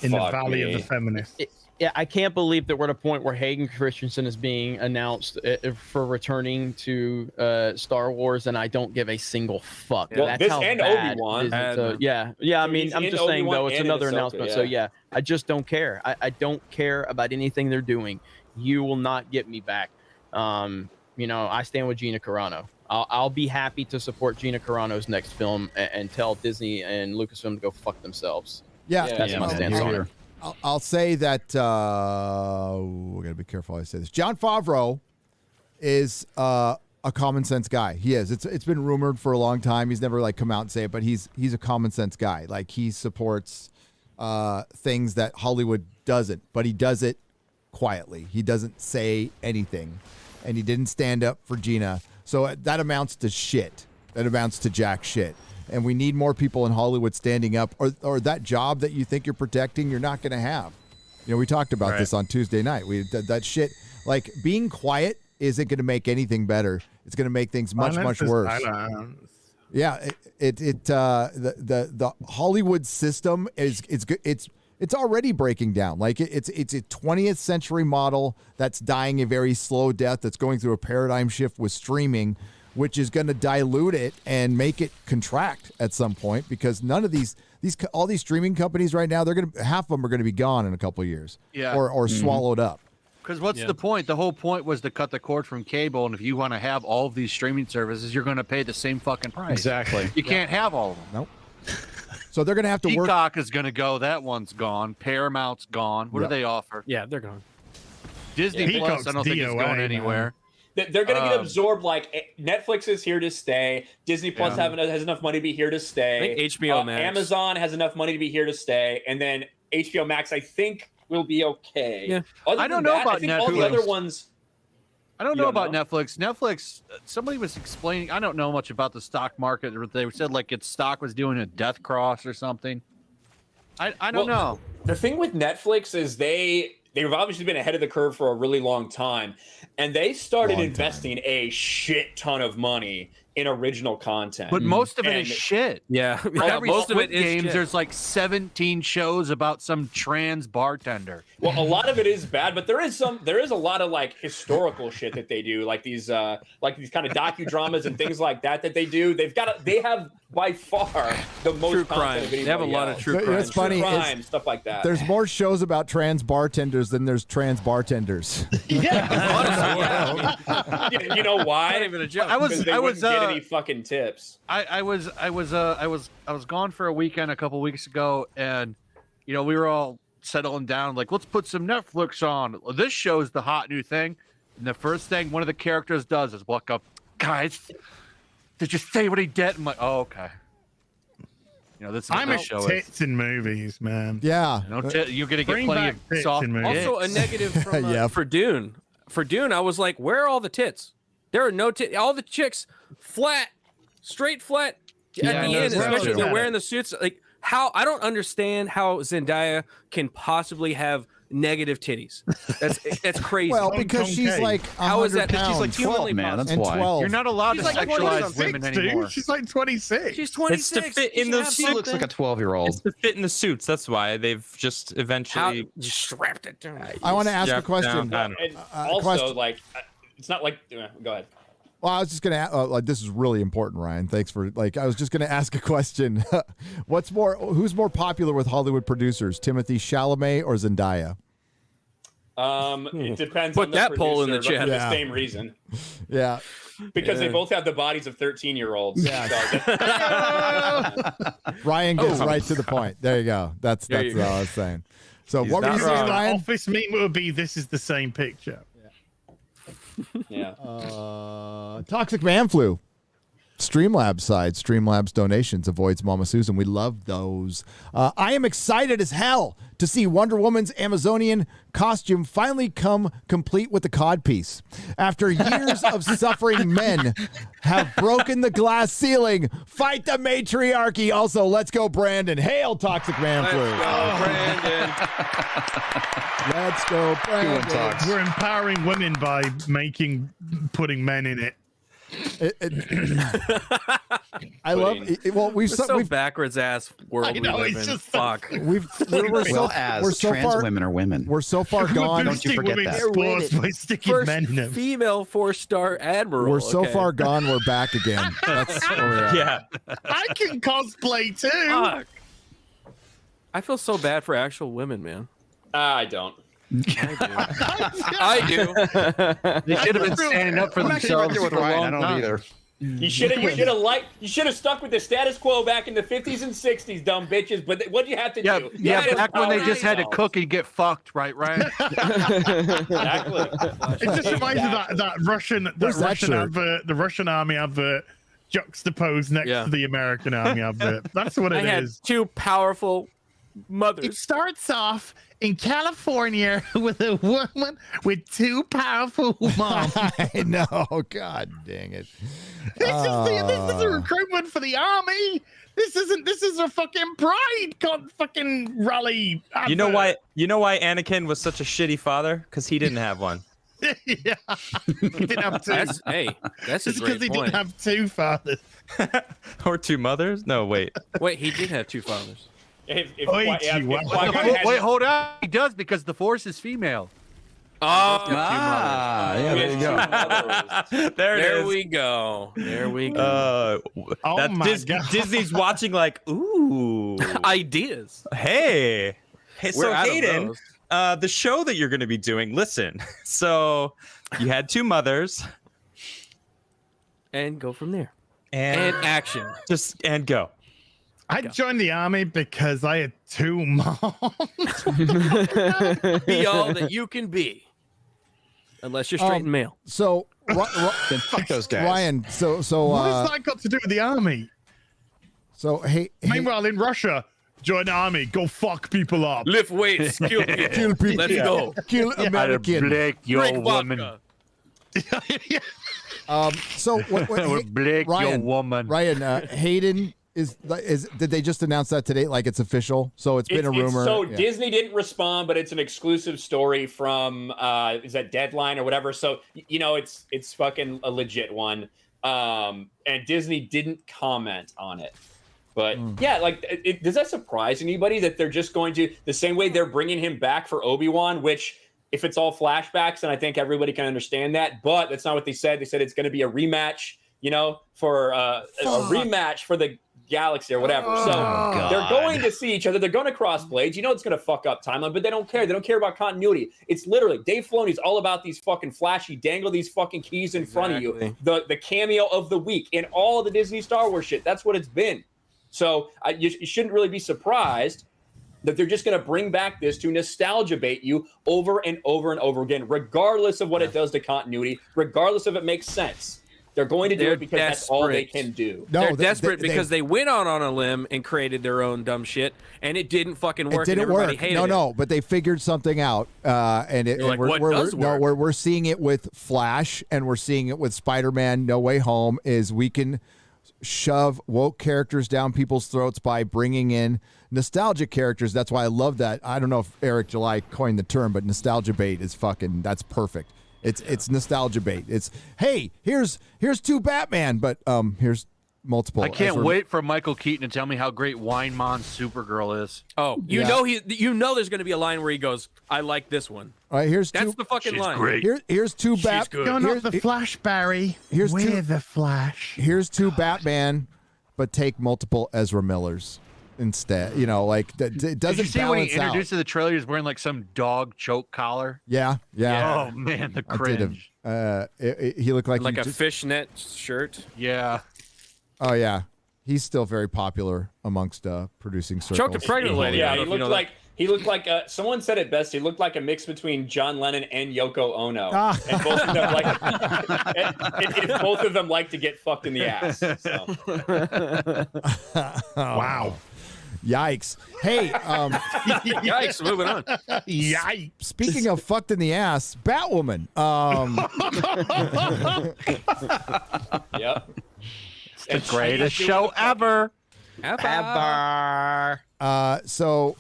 in the Valley of the Feminists. Yeah, I can't believe that we're at a point where Hayden Christensen is being announced for returning to Star Wars, and I don't give a single fuck. Well, that's this how and bad Obi-Wan. Yeah. I mean, I'm just saying though, it's another announcement. Yeah. So yeah, I just don't care. I don't care about anything they're doing. You will not get me back. I stand with Gina Carano. I'll be happy to support Gina Carano's next film and tell Disney and Lucasfilm to go fuck themselves. Yeah, that's my stance on it. I'll say that we got to be careful how I say this. Jon Favreau is a common sense guy. He is. It's been rumored for a long time. He's never like come out and say it, but he's a common sense guy. Like he supports things that Hollywood doesn't, but he does it quietly. He doesn't say anything, and he didn't stand up for Gina. So that amounts to shit. That amounts to jack shit. And we need more people in Hollywood standing up, or that job that you think you're protecting, you're not going to have. We talked about this on Tuesday night. That shit, like being quiet isn't going to make anything better. It's going to make things much worse. Yeah, the Hollywood system it's already breaking down. Like it's a 20th century model that's dying a very slow death. That's going through a paradigm shift with streaming. which is going to dilute it and make it contract at some point because none of all these streaming companies right now, half of them are going to be gone in a couple of years, or swallowed up. Because what's the point? The whole point was to cut the cord from cable, and if you want to have all of these streaming services, you're going to pay the same fucking price. Exactly. You can't have all of them. Nope. So they're going to have to work. Peacock is going to go. That one's gone. Paramount's gone. What do they offer? Yeah, they're gone. Disney Plus, I don't think it's going anywhere. They're going to get absorbed. Like Netflix is here to stay. Disney Plus has enough money to be here to stay. I think HBO Max. Amazon has enough money to be here to stay, and then HBO Max, I think, will be okay. Yeah. I don't know about Netflix. All the other ones. I don't know about Netflix. Netflix, somebody was explaining. I don't know much about the stock market. They said like its stock was doing a death cross or something. I don't know. The thing with Netflix is they've obviously been ahead of the curve for a really long time, and they started investing a shit ton of money in original content. But most of it is shit. Yeah. Every most of it is games, shit. there's like 17 shows about some trans bartender. Well, a lot of it is bad, but there is a lot of like historical shit that they do, like these kind of docudramas and things like that they do. They have by far the most true crime. They have a lot of true crime. It's funny. Crime, stuff like that. There's more shows about trans bartenders than there's trans bartenders. You know why? Not even a joke. I was get any fucking tips. I was gone for a weekend a couple weeks ago, and we were all settling down like, let's put some Netflix on. This show's the hot new thing, and the first thing one of the characters does is walk up, guys, did you say what he did? I'm like, oh, okay. This is I'm what a the show tits in movies, man. Yeah. You're gonna get Bring plenty back of tits soft. in movies. Also, a negative from, for Dune. For Dune, I was like, where are all the tits? There are no tits. All the chicks, flat, straight flat. At the end, especially if they're wearing the suits. Like, how? I don't understand how Zendaya can possibly have negative titties. That's crazy. Well, because she's like 100 how is that? pounds. She's like humanly man. That's possible. why. 12. You're not allowed to She's like sexualize 26, women anymore. She's like 26. She's 26. It's to fit in those She looks like a 12-year-old. It's to fit in the suits. That's why they've just eventually strapped it down. I want to ask a question. And also, like, it's not like. Go ahead. Well, I was just gonna like this is really important, Ryan. Thanks for I was just gonna ask a question. Who's more popular with Hollywood producers, Timothy Chalamet or Zendaya? It depends. Put on the that poll in the producer, chat. but for the same reason. Yeah. Because they both have the bodies of 13-year-olds. Yeah. Ryan gets right to the point. There you go. That's all I was saying. So what were you saying, Ryan? Office meme would be this is the same picture. Yeah. Toxic Man Flu. Streamlabs side. Streamlabs donations avoids Mama Susan. We love those. I am excited as hell to see Wonder Woman's Amazonian costume finally come complete with the codpiece. After years of suffering, men have broken the glass ceiling. Fight the matriarchy. Also, let's go, Brandon. Hail, Toxic Man Flu. Let's go, Brandon. We're empowering women by putting men in it. I love it. Well, we've so backwards ass world. It's just fuck. We're so trans far, women are women. We're so far gone. Don't you forget that. Sports by sticking men in them. Female 4-star admiral. We're so far gone. We're back again. That's where we're at. Yeah. I can cosplay too. Fuck. I feel so bad for actual women, man. I don't. I do. They should have been standing up for themselves for a long time. I don't either. You should have stuck with the status quo back in the 50s and 60s, dumb bitches. But what'd you have to do? Yeah, back when they just had to cook and get fucked, right, Ryan? Exactly. It just reminds me of that Russian advert, the Russian army advert, juxtaposed next to the American army advert. That's what it is. I had two powerful mothers. It starts off in California with a woman with two powerful moms. I know. God dang it. This is a recruitment for the army. This is a fucking pride fucking rally. Advert. You know why Anakin was such a shitty father? Because he didn't have one. Yeah. He didn't have two. That's a great because he point. didn't have two fathers. Or two mothers? No, wait. Wait, he did have two fathers. Wait, hold on. He does because the Force is female. Oh, yeah, there you go. There we go. There we go. Oh my God. Disney's watching like, ooh, Ideas. Hey, We're so out of Hayden, those. the show that you're going to be doing. Listen, so you had 2 mothers, And go from there. and action. and go. I joined the army because I had 2 moms. Be all that you can be. Unless you're straight and male. So, Then fuck those guys. Ryan, so What has that got to do with the army? So, hey, Meanwhile, in Russia, join the army, go fuck people up. Lift weights, kill people. kill people. Let's go. Kill American. Blake, your Drink woman. vodka. So, Blake, your Ryan, woman. Ryan, Hayden is did they just announce that today? Like it's official? So it's been a rumor. So Yeah. Disney didn't respond, but it's an exclusive story from is that Deadline or whatever. So you know it's fucking a legit one. And Disney didn't comment on it. But yeah, like, does that surprise anybody that they're just going to, the same way they're bringing him back for Obi-Wan, which if it's all flashbacks, then I think everybody can understand that. But that's not what they said. They said it's going to be a rematch, you know, for a rematch for the galaxy or whatever. So they're going to see each other. They're going to cross blades. You know, it's going to fuck up timeline, but they don't care. They don't care about continuity. It's literally Dave Filoni's all about these fucking flashy, dangle these fucking keys in front of you. The cameo of the week in all of the Disney Star Wars shit. That's what it's been. So you shouldn't really be surprised that they're just going to bring back this to nostalgia bait you over and over and over again, regardless of what it does to continuity, regardless if it makes sense. They're going to do it because that's all they can do. No, they're desperate because they went out on a limb and created their own dumb shit, and it didn't fucking work. It didn't work. Hated it. No, but they figured something out, and we're seeing it with Flash, and we're seeing it with Spider-Man: No Way Home. Is we can shove woke characters down people's throats by bringing in nostalgic characters. That's why I love that. I don't know if Eric July coined the term, but nostalgia bait is that's perfect. It's nostalgia bait. It's, hey, here's 2 Batman, but here's multiple. I can't wait for Michael Keaton to tell me how great Wine-Mon Supergirl is. Oh, you know there's going to be a line where he goes, "I like this one." All right, that's the fucking line. Great. Here's 2 Batman. You're not the Flash, Barry. We're the Flash. Here's 2 Batman, but take multiple Ezra Millers instead. You know, like it doesn't Did you see when he balance out. introduced to the trailer? He was wearing like some dog choke collar. Yeah. Oh man, the cringe. He looked like a fishnet shirt. Yeah. Oh yeah, he's still very popular amongst producing circles. Choked a pregnant lady. Yeah, he looked like someone said it best. He looked like a mix between John Lennon and Yoko Ono, and both of them and both of them like to get fucked in the ass. So. Wow. Yikes. Hey, yikes, moving on. Yikes. Speaking of fucked in the ass, Batwoman. Yep. The greatest show ever. So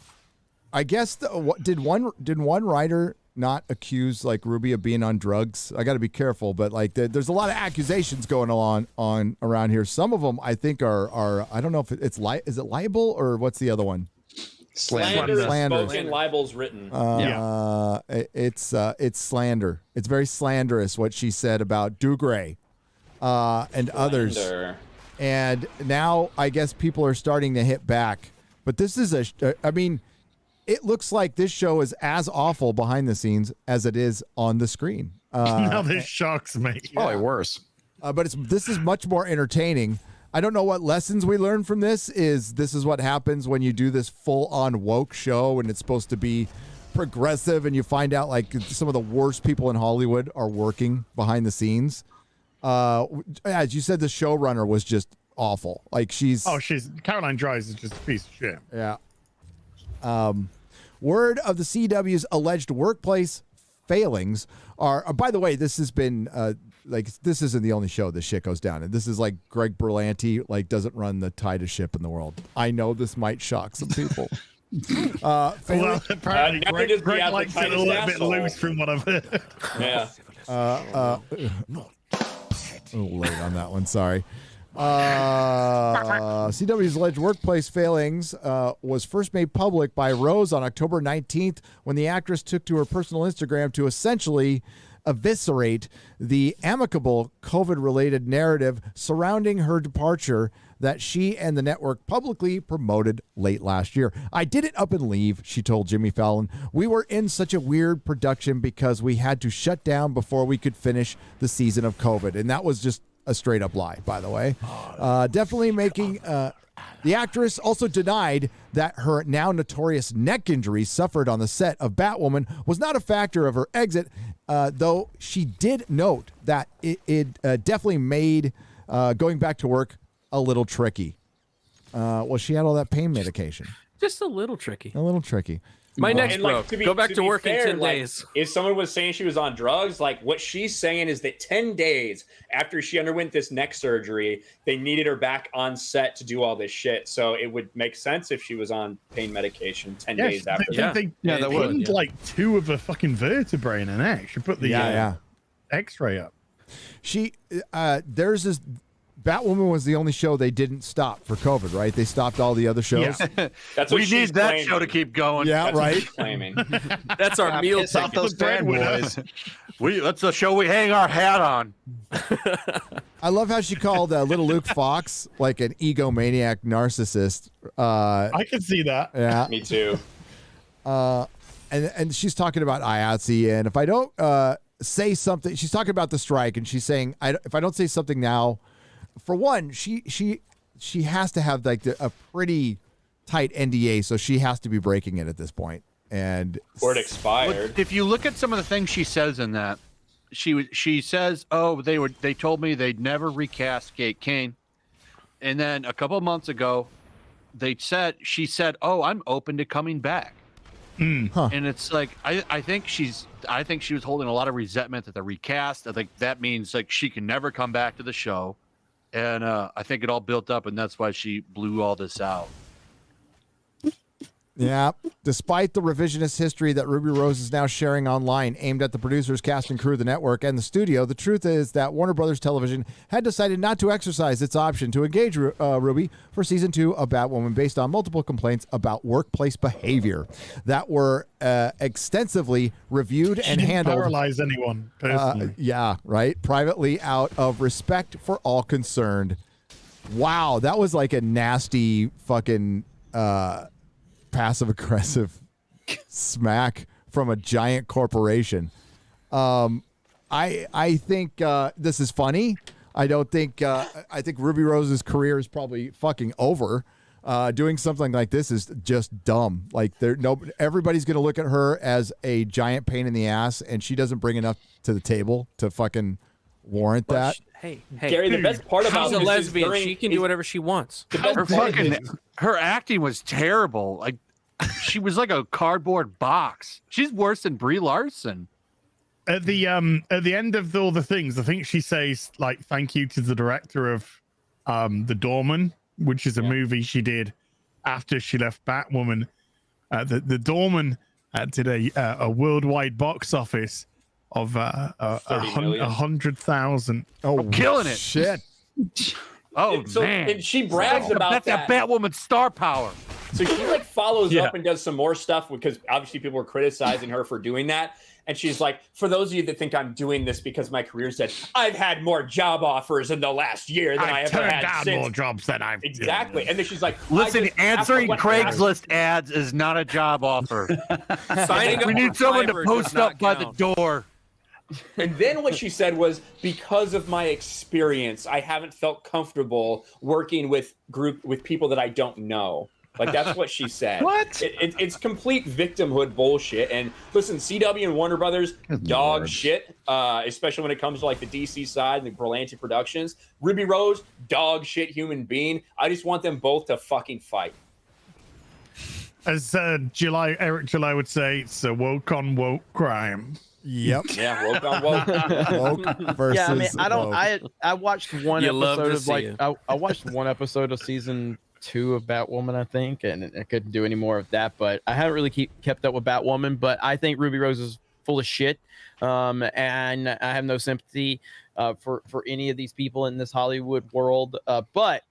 I guess did one writer not accuse like Ruby of being on drugs? I got to be careful, but like there's a lot of accusations going on around here. Some of them I think are I don't know if is it libel or what's the other one? Slander. Spoken, libel's written. It's slander. It's very slanderous what she said about Dougray and others. And now I guess people are starting to hit back. But this is I mean, it looks like this show is as awful behind the scenes as it is on the screen. Now this shocks me. Probably worse. But this is much more entertaining. I don't know what lessons we learned from this. This is what happens when you do this full-on woke show and it's supposed to be progressive, and you find out like some of the worst people in Hollywood are working behind the scenes. As you said, the showrunner was just awful. Like she's Caroline Dries is just a piece of shit. Yeah. Word of the CW's alleged workplace failings are. By the way, this has been this isn't the only show this shit goes down, and this is like Greg Berlanti doesn't run the tightest ship in the world. I know this might shock some people. Well, apparently Greg likes it a little bit loose from what I've heard. Yeah. A little late on that one, sorry. CW's alleged workplace failings was first made public by Rose on October 19th when the actress took to her personal Instagram to essentially eviscerate the amicable COVID-related narrative surrounding her departure that she and the network publicly promoted late last year. I did it up and leave, she told Jimmy Fallon. We were in such a weird production because we had to shut down before we could finish the season of COVID. And that was just a straight up lie, by the way. Definitely making... The actress also denied that her now notorious neck injury suffered on the set of Batwoman was not a factor of her exit, though she did note that it definitely made going back to work a little tricky. Well, she had all that pain medication. Just a little tricky. A little tricky. My neck's And, broke. Go back to work in 10 days. If someone was saying she was on drugs, like what she's saying is that 10 days after she underwent this neck surgery, they needed her back on set to do all this shit. So it would make sense if she was on pain medication 10 days after that. They pinned like 2 of the fucking vertebrae in her neck. She put the X-ray up. There's this. Batwoman was the only show they didn't stop for COVID, right? They stopped all the other shows. Yeah. That's what we need that show to keep going. Yeah, That's right. What she's claiming. That's our meal piss off ticket. those fanboys. That's the show we hang our hat on. I love how she called little Luke Fox like an egomaniac narcissist. I can see that. Yeah, me too. And she's talking about IATSE, and if I don't say something, she's talking about the strike, and she's saying, if I don't say something now. For one, she has to have like a pretty tight NDA, so she has to be breaking it at this point. And or it expired. If you look at some of the things she says in that, she says, "Oh, they told me they'd never recast Kate Kane," and then a couple of months ago, she said, "Oh, I'm open to coming back." Huh. And it's like I think she was holding a lot of resentment at the recast. I think that means like she can never come back to the show. And I think it all built up, and that's why she blew all this out. Yeah. Despite the revisionist history that Ruby Rose is now sharing online aimed at the producers, cast, and crew of the network and the studio, the truth is that Warner Brothers Television had decided not to exercise its option to engage Ruby for season 2 of Batwoman based on multiple complaints about workplace behavior that were extensively reviewed and handled. Paralyze anyone personally. Yeah, right. Privately out of respect for all concerned. Wow, that was like a nasty fucking passive aggressive smack from a giant corporation. I think this is funny. I don't think I think Ruby Rose's career is probably fucking over. Doing something like this is just dumb. Like everybody's gonna look at her as a giant pain in the ass, and she doesn't bring enough to the table to fucking warrant that. Hey, Gary, the best part about she's a this lesbian. is She can do whatever she wants. Her acting was terrible. Like she was like a cardboard box. She's worse than Brie Larson. At the end of all the things, I think she says like thank you to the director of The Doorman, which is a movie she did after she left Batwoman. The Doorman did a worldwide box office of 100,000. Oh, killing it! Shit. Man! And she brags about that Batwoman's star power. So she like follows up and does some more stuff because obviously people were criticizing her for doing that. And she's like, for those of you that think I'm doing this because my career's dead, I've had more job offers in the last year than I ever had down since. more jobs than I've Exactly. And then she's like, listen, answering Craigslist ads is not a job offer. Signing we up need for someone to Fiverr post does up not by the count. door. And then what she said was, because of my experience, I haven't felt comfortable working with people that I don't know. Like, that's what she said. What? It's complete victimhood bullshit. And listen, CW and Warner Brothers, dog shit, especially when it comes to like the DC side and the Berlanti Productions. Ruby Rose, dog shit human being. I just want them both to fucking fight. As Eric July would say, it's a woke on woke crime. Yep. Yeah, woke on woke. Woke versus Yeah, I mean, woke. I watched one You love episode to of see like it. I watched one episode of season 2 of Batwoman, I think, and I couldn't do any more of that. But I haven't really kept up with Batwoman. But I think Ruby Rose is full of shit. And I have no sympathy for any of these people in this Hollywood world. But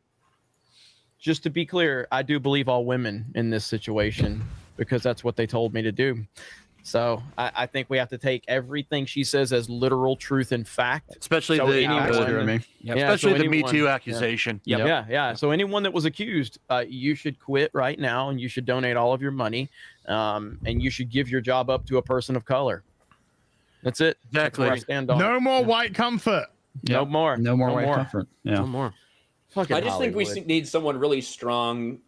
just to be clear, I do believe all women in this situation because that's what they told me to do. So I think we have to take everything she says as literal truth and fact. Especially so the especially the Me Too accusation. Yeah. So anyone that was accused, you should quit right now, and you should donate all of your money, and you should give your job up to a person of color. That's it. Exactly. That's where I stand on No more white comfort. No more. No more white comfort. Yeah. No more. Fucking I just think we need someone really strong,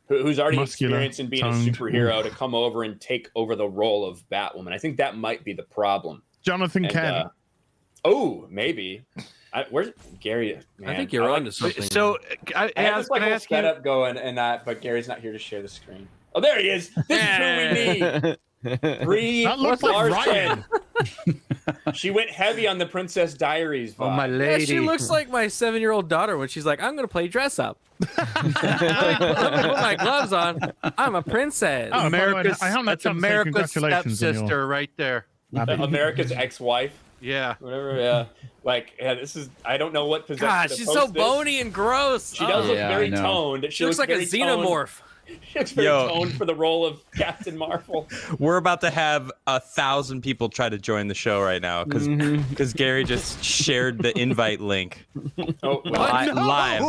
who's already Muscular, experienced in being toned. a superhero to come over and take over the role of Batwoman. I think that might be the problem. Jonathan Kent. Maybe. Where's Gary? Man, I think you're on to something. So I have this whole setup going and that, but Gary's not here to share the screen. Oh, there he is. This is who we need. That looks like Ryan. She went heavy on the Princess Diaries vibe. Oh, my Yeah, lady. she looks like my 7-year-old daughter when she's like, I'm going to play dress up. Let me put my gloves on. I'm a princess. Oh, America's, I haven't had that's time to say America's congratulations on your- stepsister right there. America's ex-wife. Yeah. Whatever, yeah. This is, I don't know what possession God, to she's post so this. she gross. She does look Yeah, very I know. toned. She looks like a very toned. xenomorph. She looks very toned for the role of Captain Marvel. We're about to have 1,000 people try to join the show right now because Gary just shared the invite link. Oh, Live.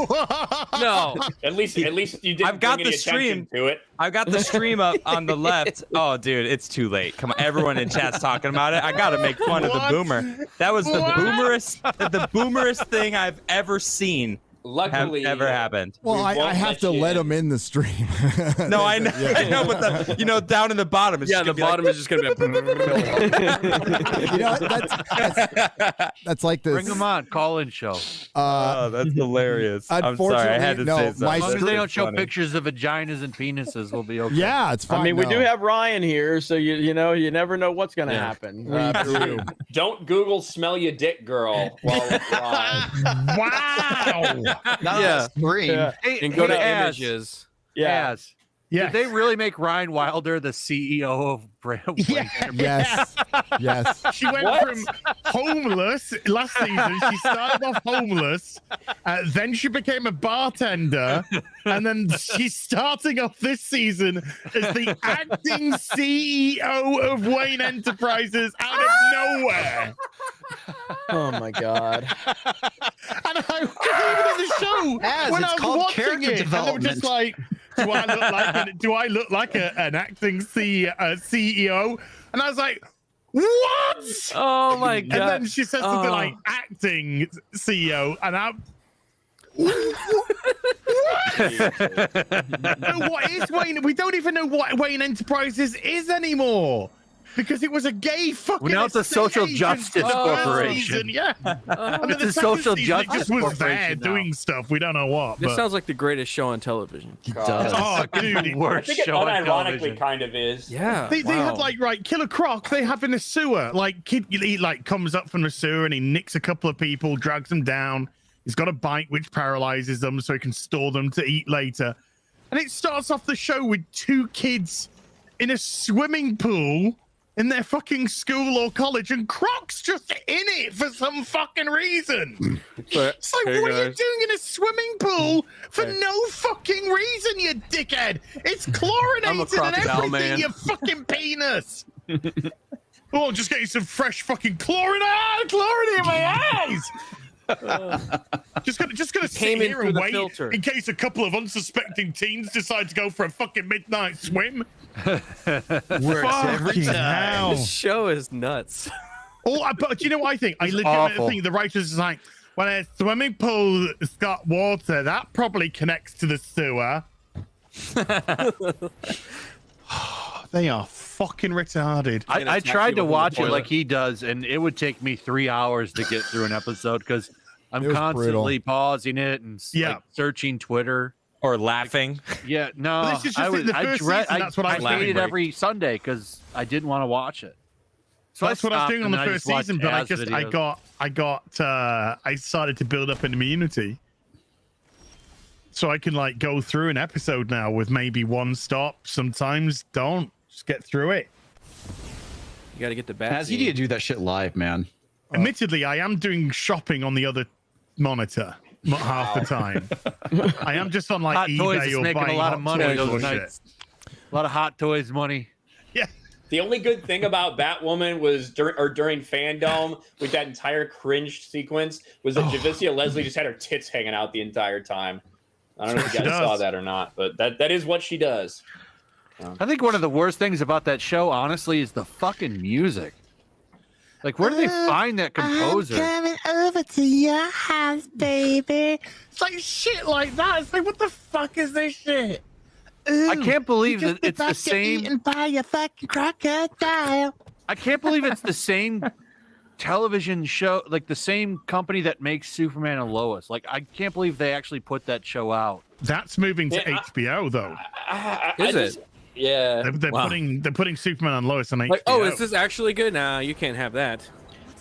No. At least you didn't I've got bring the any stream attention to it. I've got the stream up on the left. Oh, dude, it's too late. Come on, everyone in chat's talking about it. I gotta make fun of the boomer. That was the boomerest thing I've ever seen. Luckily, ever happened. Well, I have to let him in the stream. No, I know, I know, but down in the bottom. It's The bottom is just gonna be. That's like this. Bring them on. Call-in show. Oh, that's hilarious. I'm sorry. I had to say something. As long as they don't show funny. pictures of vaginas and penises, we'll be okay. Yeah, it's fine. I mean, we do have Ryan here, so you never know what's gonna happen. Don't Google "smell your dick, girl" while it's live. Wow. Yeah. Hey, And go to Az, images. Az, Yes. Did they really make Ryan Wilder the CEO of Brawl? Yes. Yes. She went from homeless last season. She started off homeless. Then she became a bartender. And then she's starting off this season as the acting CEO of Wayne Enterprises out of nowhere. Oh my God. And I was even at the show Az, when it's I was called watching character it, and they were just development. like, do I look like an acting CEO? And I was like, what? Oh my God. And then she said something like acting CEO, and I'm. No, what is Wayne? We don't even know what Wayne Enterprises is anymore. Because it was a gay fucking. Well, now it's a estate social agent justice for the first corporation. season, yeah. And then It's the a social second season, it justice just was there corporation now. doing stuff. We don't know what. This But... sounds like the greatest show on television. Oh, dude. I Worst think it show on unironically television. kind of is. Yeah. They had like Killer Croc. They have in the sewer. Like he like comes up from the sewer and he nicks a couple of people, drags them down. He's got a bite which paralyzes them, so he can store them to eat later. And it starts off the show with 2 kids in a swimming pool in their fucking school or college, and Croc's just in it for some fucking reason. It's like, Hey, what are you guys. doing in a swimming pool for no fucking reason, you dickhead? It's chlorinated and crocodile everything, man. you fucking penis. Oh, just getting some fresh fucking chlorine in my eyes. Just gonna sit Came in here through and the wait filter. in case a couple of unsuspecting teens decide to go for a fucking midnight swim. Works every Fucking time. hell. This show is nuts. But do you know what I think? I legitimately awful. think the writers is like, well, a swimming pool has got water. That probably connects to the sewer. They are fucking retarded. I tried to watch it like he does, and it would take me 3 hours to get through an episode because I'm It was constantly pausing it and Yeah. searching Twitter. Or laughing. Yeah, no, But this is just the first season, that's what I was hated doing. every Sunday because I didn't want to watch it. So That's what I was stopped, doing on and the then first just season, watched but Az videos. I started to build up an immunity. So I can like go through an episode now with maybe one stop. Sometimes don't. Just get through it. You got to get the bat. As you need to do that shit live, man. Admittedly, I am doing shopping on the other monitor half the time. I am just on like Hot Toys eBay is or making buying a lot of money Hot Toys those or nights. A lot of Hot Toys money. Yeah. The only good thing about Batwoman was during Fandom with that entire cringe sequence was that Javicia Leslie just had her tits hanging out the entire time. I don't know if you guys saw that or not, but that is what she does. I think one of the worst things about that show, honestly, is the fucking music. Like, where do they find that composer? I'm coming over to your house, baby. It's like shit like that. It's like, what the fuck is this shit? Ooh, I can't believe you that it's the just about to get same. eaten by a fucking crocodile. I can't believe it's the same television show, like the same company that makes Superman and Lois. Like, I can't believe they actually put that show out. That's moving to HBO though. Is it? Yeah. They're putting Superman and Lois on HBO. Like, oh, is this actually good? Nah, you can't have that.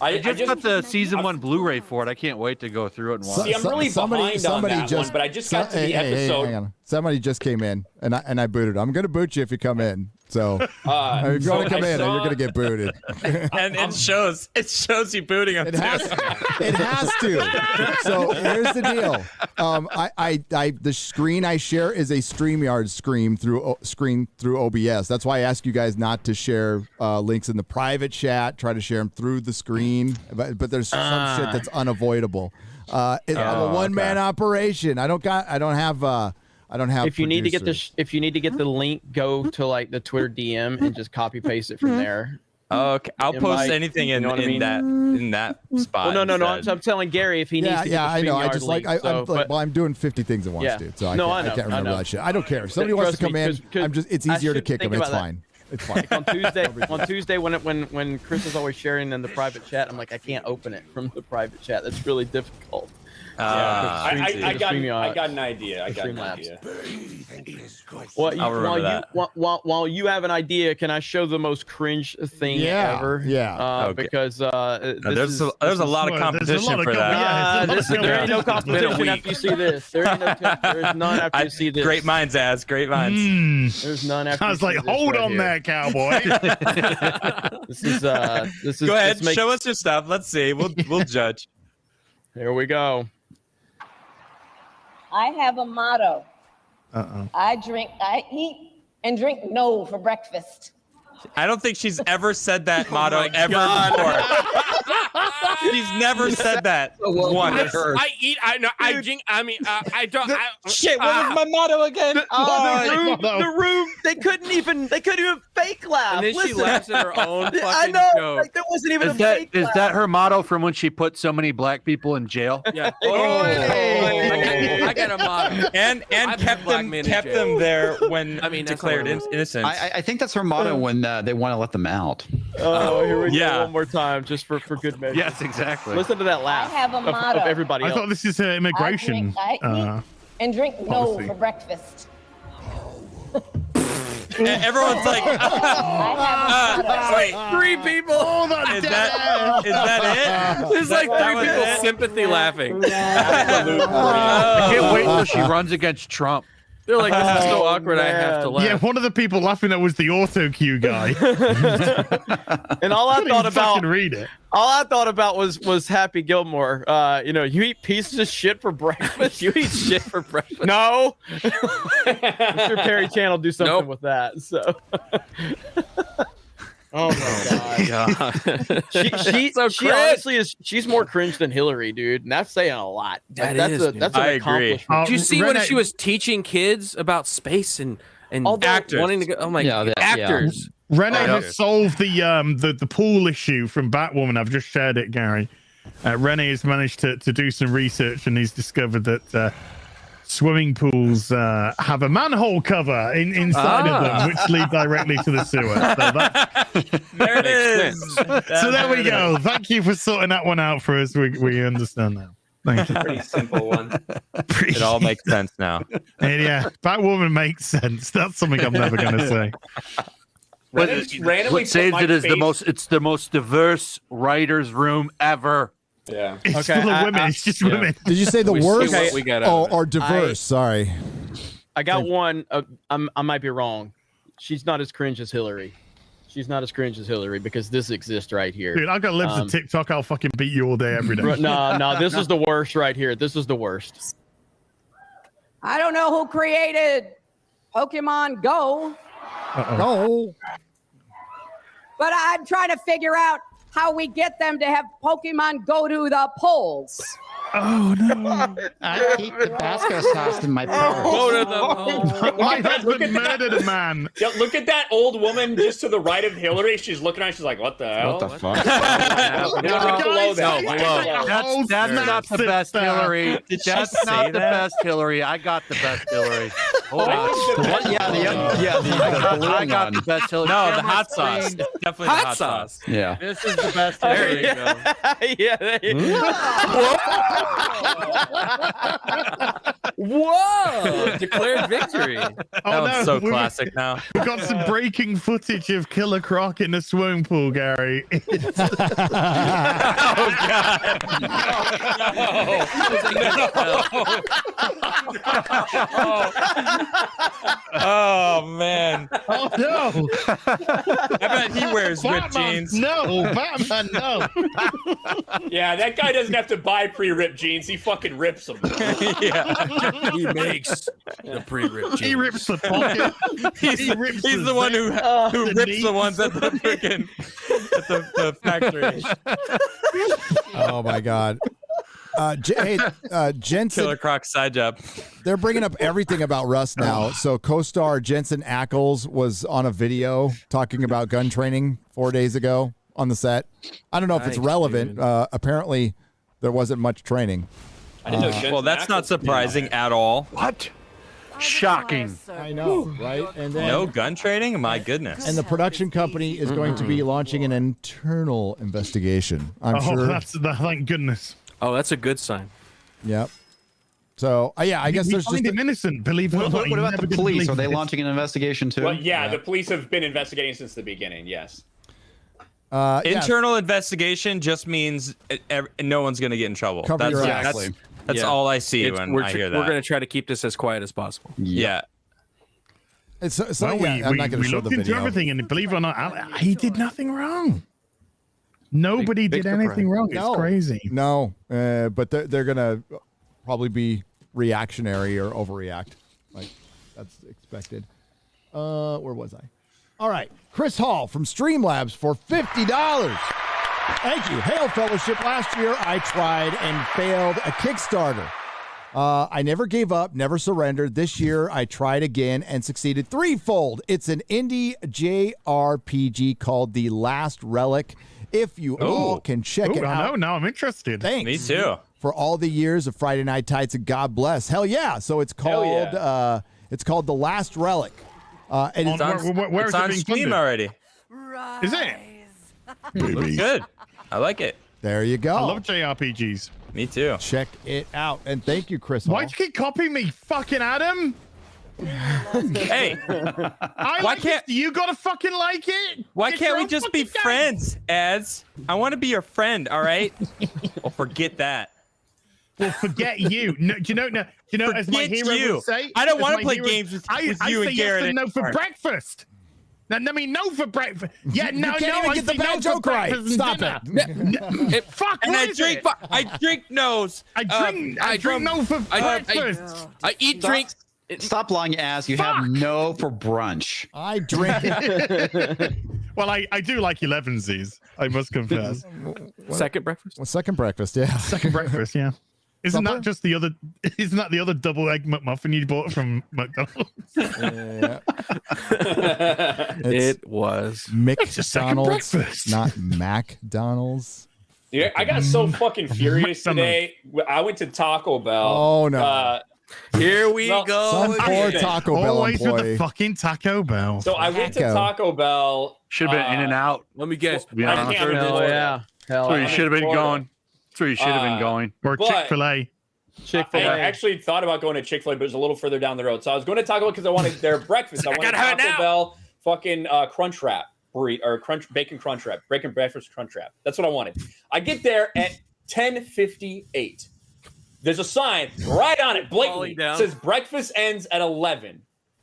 I just got the season 1 Blu-ray for it. I can't wait to go through it and watch. See, I'm really behind on that one, but I just got to the episode. Hang on. Somebody just came in, and I booted. I'm gonna boot you if you come in. So if you want to come in, you're gonna get booted. And it shows you booting him. It has to. So here's the deal. The screen I share is a StreamYard screen through OBS. That's why I ask you guys not to share links in the private chat. Try to share them through the screen. But there's some shit that's unavoidable. I'm a one-man operation. I don't have. If you need to get the link, go to like the Twitter DM and just copy paste it from there. Okay, I'll post anything in that spot. Well, no. I'm telling Gary if he needs to. Yeah, I know. I just link, I'm doing 50 things at once, dude. So I can't remember that shit. I don't care. If somebody wants to come in, it's easier to kick them. It's fine. It's fine. Like on Tuesday when Chris is always sharing in the private chat, I'm like, I can't open it from the private chat. That's really difficult. I got an idea. While you have an idea, can I show the most cringe thing ever? Yeah. Because there's a lot of competition for that. There ain't no competition after you see this. There's none after you see this. Great minds, Az. Great minds. There's none after. I was like, hold on there, cowboy. This is. Go ahead, show us your stuff. Let's see. We'll judge. Here we go. I have a motto. I eat and drink no for breakfast. I don't think she's ever said that motto ever before. She's never said that once. I eat. I drink. I mean, I don't. Shit! What was my motto again? The room. They couldn't even fake laugh. And then she laughs at her own fucking I know. joke. Like, there wasn't even a Is fake that laugh. her motto from when she put so many black people in jail? Yeah. Oh. I got a motto. And kept them there when declared innocent. I think that's her motto when they want to let them out. Oh, here we go one more time, just for good measure. Yes, exactly. Listen to that laugh. I have a motto. Of everybody else. I thought this is immigration. I eat and drink no policy. for breakfast. Everyone's like, wait, 3 people. Hold on, is that it? There's like 3 people sympathy laughing. I can't wait till she runs against Trump. They're like, this is so awkward. I have to laugh. Yeah, one of the people laughing that was the auto cue guy. And all I thought about read it. All I thought about was Happy Gilmore. You eat pieces of shit for breakfast. You eat shit for breakfast. No. I'm sure Perry Chan will do something with that. So. Oh my god. She honestly is. She's more cringe than Hillary, dude, and that's saying a lot. That's an accomplishment. Did you see when she was teaching kids about space and actors wanting to go? Oh my god, actors. Renee has solved the pool issue from Batwoman. I've just shared it, Gary. Renee has managed to do some research, and he's discovered that swimming pools have a manhole cover inside of them, which lead directly to the sewer. So there it is. So there we go. Thank you for sorting that one out for us. We understand now. Thank you. Pretty simple one. It all makes sense now. And yeah, Batwoman makes sense. That's something I'm never going to say. What saves it is it's the most diverse writers' room ever. Yeah. It's full of women. It's just women. Did you say the worst? Okay. Or diverse? Sorry. I got one. I might be wrong. She's not as cringe as Hillary. She's not as cringe as Hillary because this exists right here. Dude, I've got lips of TikTok. I'll fucking beat you all day, every day. No, this is the worst right here. This is the worst. I don't know who created Pokemon Go, No. but I'm trying to figure out how we get them to have Pokemon go to the polls. Oh no! I keep Tabasco sauce in my purse. My husband murdered a man. Yeah, look at that old woman just to the right of Hillary. She's looking at. She's like, "What the hell? What the fuck? Below that. That's not the best Hillary. That's not the best Hillary. I got the best Hillary. Hold on. I got the best Hillary. No, the hot sauce. Definitely the hot sauce. Yeah. This is the best Hillary. Yeah. There you go. Whoa! Declared victory. That one's so classic now. We got some breaking footage of Killer Croc in a swimming pool, Gary. Oh God! Oh man! Oh no! I bet he wears ripped jeans. No, Batman, no. Yeah, that guy doesn't have to buy pre-ripped jeans. He fucking rips them. Yeah, He makes the pre-ripped jeans. He rips the pocket. he's the one who rips the ones at the freaking the factory. Oh my God. Jensen, Killer Croc side job. they're bringing up everything about Russ now. So co-star Jensen Ackles was on a video talking about gun training 4 days ago on the set. I don't know if it's relevant. Apparently, there wasn't much training. I didn't know Jensen Well, that's not surprising at all. What? Shocking. I know, right? And then, No gun training? My goodness. and the production company is going to be launching an internal investigation. I'm sure. Thank goodness. Oh, that's a good sign. Yep. So, yeah, I guess we there's find just him innocent. Believe it or not. What You about never the did police? believe Are they this. launching an investigation too? Well, yeah, the police have been investigating since the beginning. Yes. Internal investigation just means no one's going to get in trouble. Cover your ass. That's all I see when I hear that. We're going to try to keep this as quiet as possible. Yeah. It's, Well, yeah, I'm not going to we show looked the into video. everything, and believe it or not, he did nothing wrong. Nobody did anything wrong. It's crazy. No, but they're going to probably be reactionary or overreact. Like, that's expected. Where was I? All right. Chris Hall from Streamlabs for $50. Thank you. Hail Fellowship. Last year, I tried and failed a Kickstarter. I never gave up, never surrendered. This year, I tried again and succeeded threefold. It's an indie JRPG called The Last Relic. If you all can check it out. Now I'm interested. Thanks. Me too. For all the years of Friday Night Tights and God bless. Hell yeah. So it's called The Last Relic. And It's Where is on it being Steam funded? already. Is it? Looks good. I like it. There you go. I love JRPGs. Me too. Check it out. And thank you, Chris Hall. Why'd you keep copying me, fucking Adam? Hey, Why can't you gotta fucking like it? why It's can't your we own just be fucking game. friends, Ads? I want to be your friend, all right? Well, forget that. Well, forget you. No, do you know, as my Forget hero you. would say. I don't as want my to play hero- games with I you say and yes Garrett. and no for anymore. breakfast. Now, let me know for breakfast. Yeah, You no, can't no, even I get the say bad no for joke right. breakfast and Stop dinner. Fuck, And what I is drink. it? I drink nose. I drink no for breakfast. I eat drinks. Stop lying, ass. You have no for brunch. I drink it. Well, I do like 11sies, I must confess. Second breakfast? Well, second breakfast, yeah. Second breakfast, yeah. Isn't Supper? that just the other? Isn't that the other double egg McMuffin you bought from McDonald's? Yeah. It was. It's a second McDonald's, breakfast. not McDonald's. Yeah, I got so fucking furious today. I went to Taco Bell. Oh, no. Here we Well, go. Some poor again. Taco Bell Always with the employee. fucking Taco Bell. So I went to Taco. Taco Bell. Should have been In and Out. Let me guess. Yeah, I think I'm in Hell Florida. yeah. Hell That's where you yeah. should have been Florida. going. That's where you should have been going. Or But- Chick-fil-A. I actually thought about going to Chick-fil-A, but it was a little further down the road. So I was going to Taco Bell because I wanted their breakfast. I wanted gotta have it Taco now. Bell fucking crunch wrap burrito or bacon crunch wrap, bacon breakfast crunch wrap. That's what I wanted. I get there at 10:58. There's a sign right on it, blatantly Falling down. says breakfast ends at 11.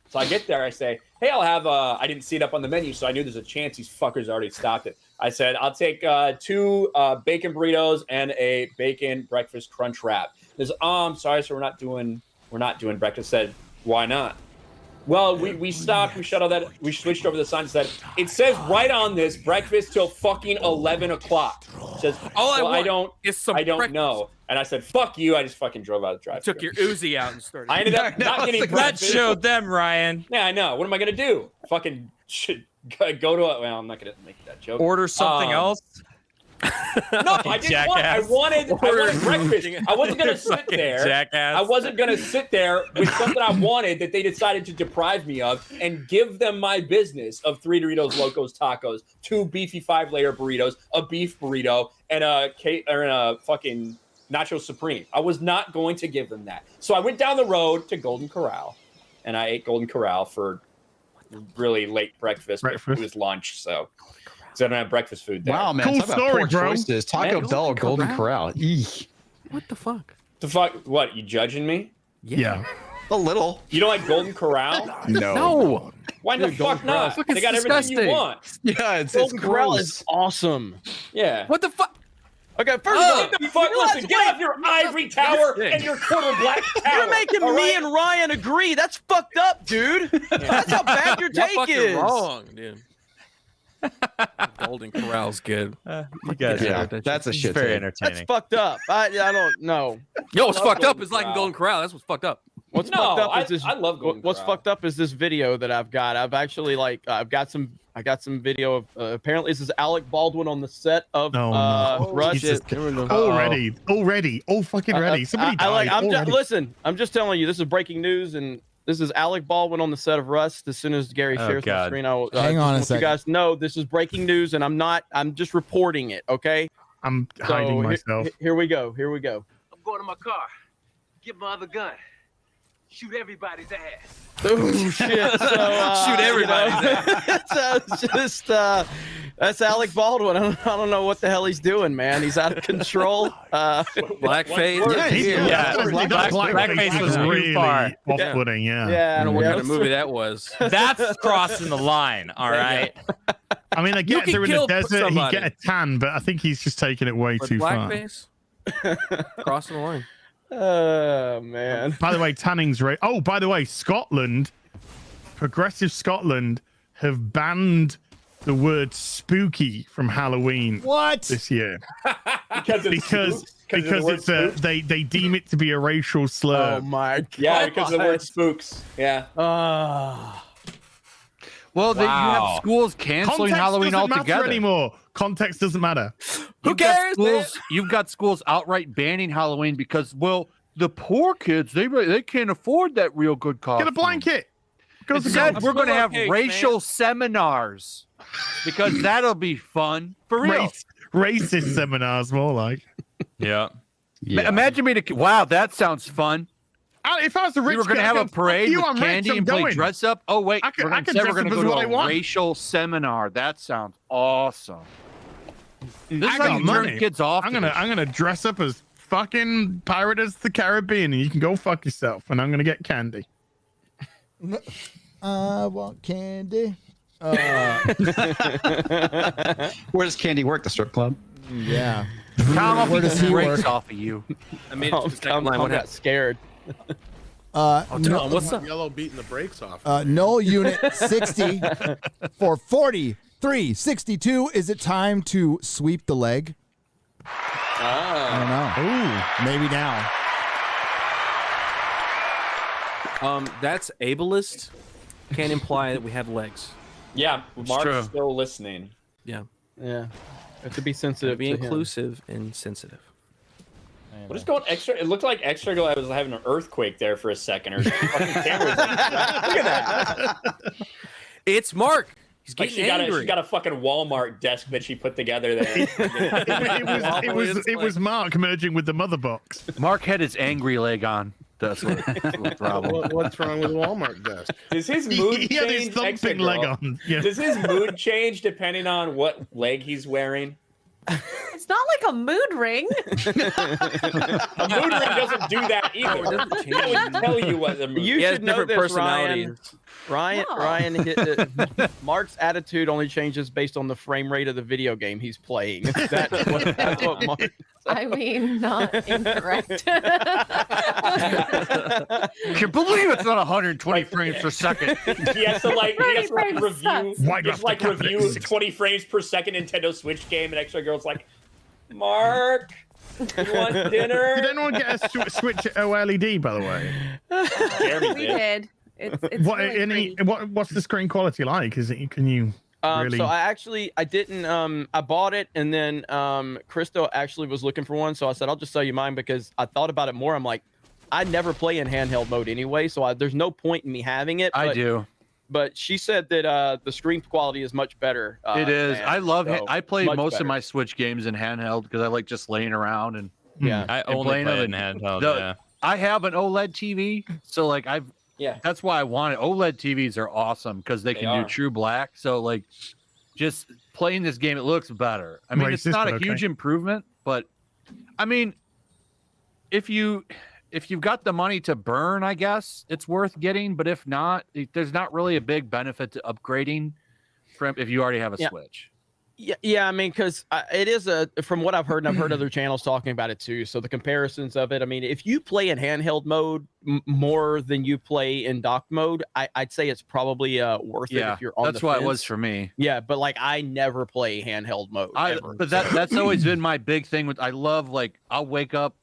So I get there. I say, hey, I'll have I didn't see it up on the menu, so I knew there's a chance these fuckers already stocked it. I said, I'll take 2 bacon burritos and a bacon breakfast crunch wrap. He says, I'm sorry, so we're not doing breakfast. I said, why not? Well, we stopped. We shut all that. We switched over the sign and said, it says right on this breakfast till fucking 11 o'clock. It says, I don't know. And I said, fuck you. I just fucking drove out of the drive. Took your Uzi out and started. I ended up not getting breakfast. That showed them, Ryan. Yeah, I know. What am I gonna do? Fucking should go to it. Well, I'm not gonna make that joke. Order something else. No, I didn't want. I wanted breakfast. I wasn't gonna sit there. Jackass. I wasn't gonna sit there with something I wanted that they decided to deprive me of and give them my business of 3 Doritos Locos Tacos, 2 beefy 5-layer burritos, a beef burrito, and a fucking Nacho Supreme. I was not going to give them that. So I went down the road to Golden Corral, and I ate Golden Corral for really late breakfast. It was lunch, so I don't have breakfast food there. Wow, man. Cool story, bro. Choices. Taco Bell or Golden Corral. Eek. What the fuck? The fuck? What? You judging me? Yeah. A little. You don't like Golden Corral? No. Why the fuck not? They got everything you want. Yeah, it's Golden Corral gross. is awesome. Yeah. What the fuck? Okay, first of all, Get the fuck, listen, get off your ivory tower and your quarter black tower. You're making me and Ryan agree. That's fucked up, dude. That's how bad your take is. Wrong, dude. Golden Corral's good. You guys, that's a shit. Very take. entertaining. That's fucked up. I don't know. Yo, what's fucked up is liking Golden Corral. That's what's fucked up. What's fucked up is this. I love Golden What's Corral. fucked up is this video that I've got. I've actually I got some video of apparently this is Alec Baldwin on the set of Rush. Already, fucking ready. Somebody died. Listen, I'm just telling you, this is breaking news, and this is Alec Baldwin on the set of Rust. As soon as Gary shares the screen, I will hang on a second. You guys know this is breaking news, and I'm just reporting it. Okay. I'm hiding myself. Here we go. I'm going to my car. Get my other gun. Shoot everybody's ass. Oh shit! So, shoot everybody's ass. So it's just that's Alec Baldwin. I don't know what the hell he's doing, man. He's out of control. Blackface. Blackface was really far. Off-putting. I don't know what kind of movie that was. That's crossing the line. All right. I mean, I get they're in the desert. He get a tan, but I think he's just taking it way too far. Blackface. Crossing the line. Oh man! By the way, tanning's right. Oh, by the way, Scotland, progressive Scotland, have banned the word "spooky" from Halloween. What this year? because it's they deem it to be a racial slur. Oh my god! Yeah, because of the word "spooks." Yeah. Well, you have schools canceling Context Halloween doesn't altogether matter anymore. Context doesn't matter. Who cares? You've got schools outright banning Halloween because, well, the poor kids they can't afford that real good costume. Get a blanket. Instead, we're going to have racial seminars because that'll be fun for real. Racist seminars, more like. Yeah. Imagine me to. Wow, that sounds fun. If I was a rich we were going to have a parade with candy and play dress up. Oh wait, we're going to go to a racial seminar. That sounds awesome. This is how you turn kids off. I'm gonna dress up as fucking Pirates of the Caribbean, and you can go fuck yourself. And I'm gonna get candy. I want candy. Where does Candy work? The strip club? Yeah. Tom, where does he work? Off of you. I made it to the second line. I got scared. Tom, what's up? Yellow beating the brakes off. Null unit 60 for 43.62. Is it time to sweep the leg? I don't know. Maybe now. That's ableist. Can't imply that we have legs. Yeah, Mark's still listening. Yeah. Yeah. Have to be sensitive. Be inclusive and sensitive. What is going extra? It looked like extra. I was having an earthquake there for a second. Or fucking cameras. Look at that. It's Mark. He's Like getting angry. she got a fucking Walmart desk that she put together there. it was Mark merging with the mother box. Mark had his angry leg on. That's what the problem. What's wrong with the Walmart desk? Does his mood He had his change? thumping leg on. Yeah. Does his mood change depending on what leg he's wearing? It's not like a mood ring. A mood ring doesn't do that either. It would tell you what the mood. You should know this, Ryan. Mark's attitude only changes based on the frame rate of the video game he's playing. That's what Mark. I mean, not incorrect. Can you believe it's not 120 frames per second? He has to review 20 frames per second Nintendo Switch game, and Extra Girl's like, Mark, you want dinner? Did anyone get a Switch OLED, by the way? Jeremy We did. It's What, really pretty. what's the screen quality like? Can you really? So I didn't I bought it, and then Crystal actually was looking for one, so I said I'll just sell you mine because I thought about it more. I'm like, I never play in handheld mode anyway, so there's no point in me having it. I do. But she said that the screen quality is much better. It is. I love it. I play most better. of my Switch games in handheld because I like just laying around and I only play it in handheld. Yeah. I have an OLED TV, so like that's why I want it. OLED TVs are awesome because they can do true black. So like, just playing this game, it looks better. I mean, it's not a huge improvement, but I mean, if you've got the money to burn, I guess it's worth getting. But if not, there's not really a big benefit to upgrading from if you already have a Switch. Yeah, I mean, because it is from what I've heard, and I've heard other channels talking about it too. So the comparisons of it, I mean, if you play in handheld mode more than you play in dock mode, I'd say it's probably worth it if you're on that's the why fence. it was for me. Yeah, but like I never play handheld mode. But that's always been my big thing. I love like I wake up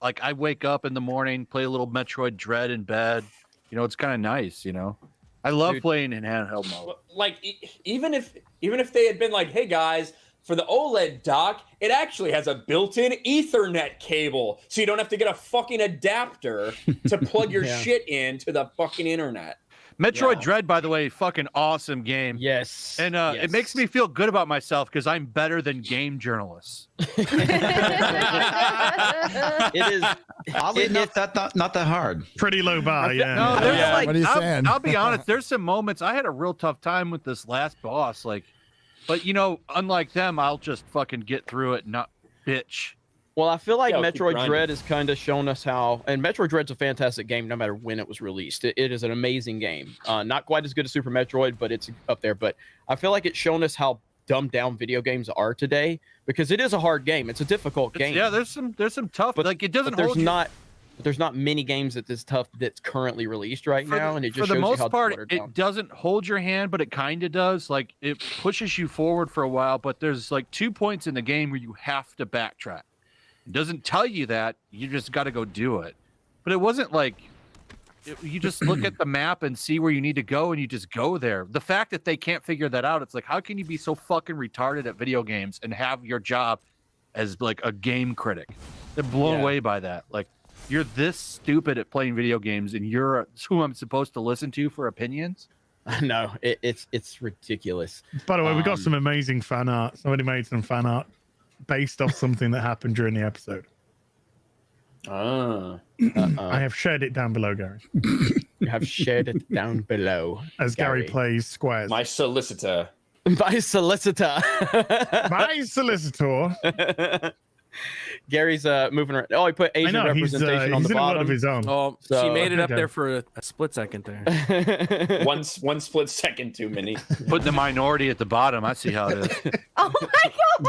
in the morning, play a little Metroid Dread in bed. You know, it's kind of nice. You know, I love playing in handheld mode. Like even if they had been like, hey guys, for the OLED dock, it actually has a built-in Ethernet cable, so you don't have to get a fucking adapter to plug your shit into the fucking internet. Metroid Dread, by the way, fucking awesome game. Yes. And it makes me feel good about myself because I'm better than game journalists. It is oddly enough not that hard. Pretty low bar, yeah. No, What are you saying? I'll be honest. There's some moments I had a real tough time with this last boss. But you know, unlike them, I'll just fucking get through it and not bitch. Well, I feel like Metroid Dread has kind of shown us how, and Metroid Dread's a fantastic game no matter when it was released. It is an amazing game. Not quite as good as Super Metroid, but it's up there. But I feel like it's shown us how dumbed down video games are today because it is a hard game. It's a difficult game. Yeah, there's some tough, but like it doesn't. There's not many games that's tough that's currently released right now, and it just for the shows most you how part watered down. it doesn't hold your hand, but it kind of does. Like it pushes you forward for a while, but there's like 2 points in the game where you have to backtrack. It doesn't tell you that, you just got to go do it. But it wasn't like you just look at the map and see where you need to go and you just go there. The fact that they can't figure that out, it's like, how can you be so fucking retarded at video games and have your job as like a game critic? They're blown away by that. Like, you're this stupid at playing video games and you're who I'm supposed to listen to for opinions? No, it's ridiculous. By the way, we got some amazing fan art. Somebody made some fan art based off something that happened during the episode. I have shared it down below, Gary. You have shared it down below. As Gary plays squares. My solicitor. My solicitor. My solicitor. Gary's moving around. Oh, he put Asian representation on the bottom. Of his own. Oh, so, she made it up there for a split second there. one split second too many. Put the minority at the bottom. I see how it is. Oh my god!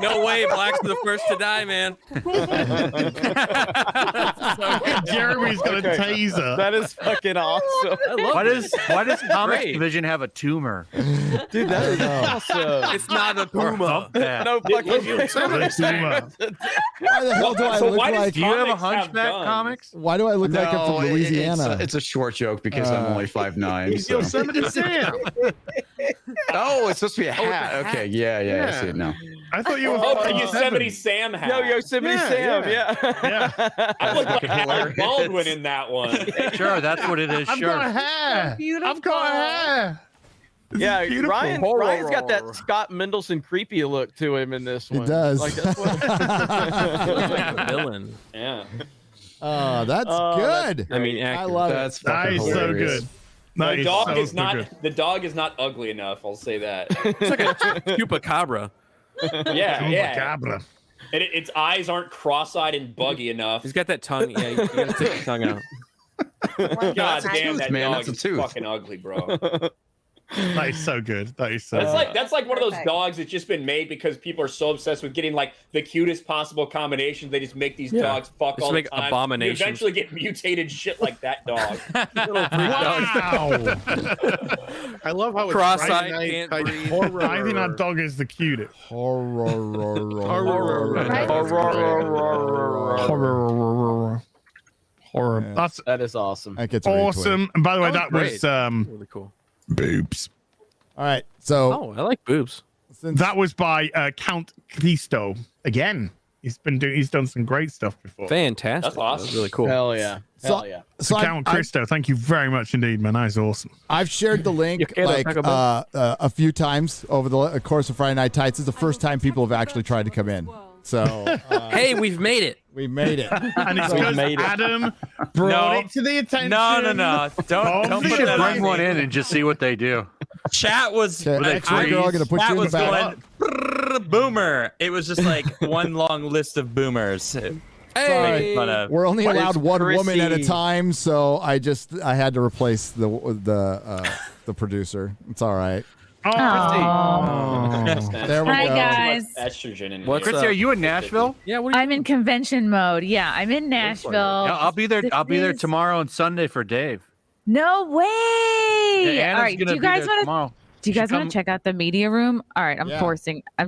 No way, blacks are the first to die, man. Jeremy's got a taser. That is fucking awesome. Why does Comics Division have a tumor? Dude, that is awesome. It's not a puma. No fucking Why the hell do I look like? Do you have a Hunchback Comics? Why do I look like I'm from Louisiana? It's a short joke because I'm only 5'9". So. Yosemite Sam. Oh, it's supposed to be a hat. Okay, yeah, I see it now. I thought you were the Yosemite Sam hat. No, Yosemite Sam, yeah. I look like Alec Baldwin in that one. Sure, that's what it is. I've got hair. I've got hair. Yeah, Ryan's got that Scott Mendelsohn creepy look to him in this one. He does. Like, that's what like a villain. Yeah. Oh, that's good. I mean, I love it. That's fucking so hilarious. good. That The dog so is not good. the dog is not ugly enough. I'll say that. It's like a chupacabra. yeah. And its eyes aren't cross-eyed and buggy enough. He's got that tongue. Yeah, you gotta stick your tongue out. God damn, that man, dog that's is a tooth. fucking ugly, bro. That is so good. That is so. That's like one of those dogs that's just been made because people are so obsessed with getting like the cutest possible combinations. They just make these dogs fuck all the make time. abominations. You eventually get mutated shit like that dog. Wow. I love how it's Cross-eyed, Friday can't night breathe. horror. I think that dog is the cutest. Horror. That is awesome. That gets Awesome. And by the way, that great. was Really cool. boobs. All right, so Oh, I like boobs. That was by Count Cristo. Again, he's done some great stuff before. Fantastic. That's awesome. That's really cool. Hell yeah. Hell yeah. So Count Cristo, thank you very much indeed, man. That is awesome. I've shared the link Okay, like talk about a few times over the course of Friday Night Tights. This is the first time people have actually tried to come in. So Hey, we've made it. we made it. And it's We because made it. Adam brought it to the attention. No. Don't of put the that bring one elite. in and just see what they do. Chat was Okay, my girl, gonna put chat you in the was back. going "Brrr, boomer. It was just like one long list of boomers. Sorry. Making fun of. We're only What allowed is one woman at a Chrissy? time, so I had to replace the producer. It's all right. There we Hi, go. guys. Estrogen in What's Chrissy, are you in Nashville? Yeah, what are you I'm in convention mode. Yeah, I'm in Nashville. Yeah, I'll be there. I'll be there This is- tomorrow and Sunday for Dave. No way! Yeah, All right, do you guys want to? tomorrow? Do you guys want come- to check out the media room? All right, I'm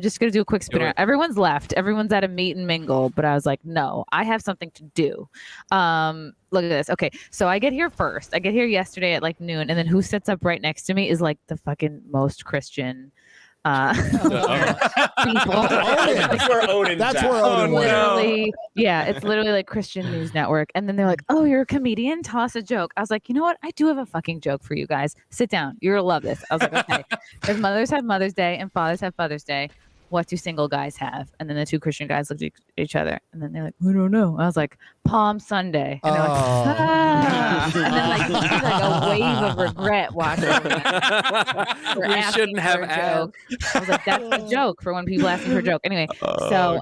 just gonna do a quick spinner. Everyone's left. Everyone's at a meet and mingle, but I was like, no, I have something to do. Look at this. Okay, so I get here first. I get here yesterday at like noon, and then who sits up right next to me is like the fucking most Christian people. That's where Odin's That's at. where Odin went. Literally, yeah, it's literally like Christian News Network. And then they're like, "Oh, you're a comedian? Tell us a joke." I was like, "You know what? I do have a fucking joke for you guys. Sit down. You're gonna love this." I was like, "Okay." Because mothers have Mother's Day and fathers have Father's Day. What do single guys have? And then the two Christian guys looked at each other, and then they're like, "We don't know." I was like, "Palm Sunday." And they're like, "Ah." And then like you see like a wave of regret watching. We shouldn't have a joke. I was like, "That's the joke for when people ask me for a joke." Anyway, so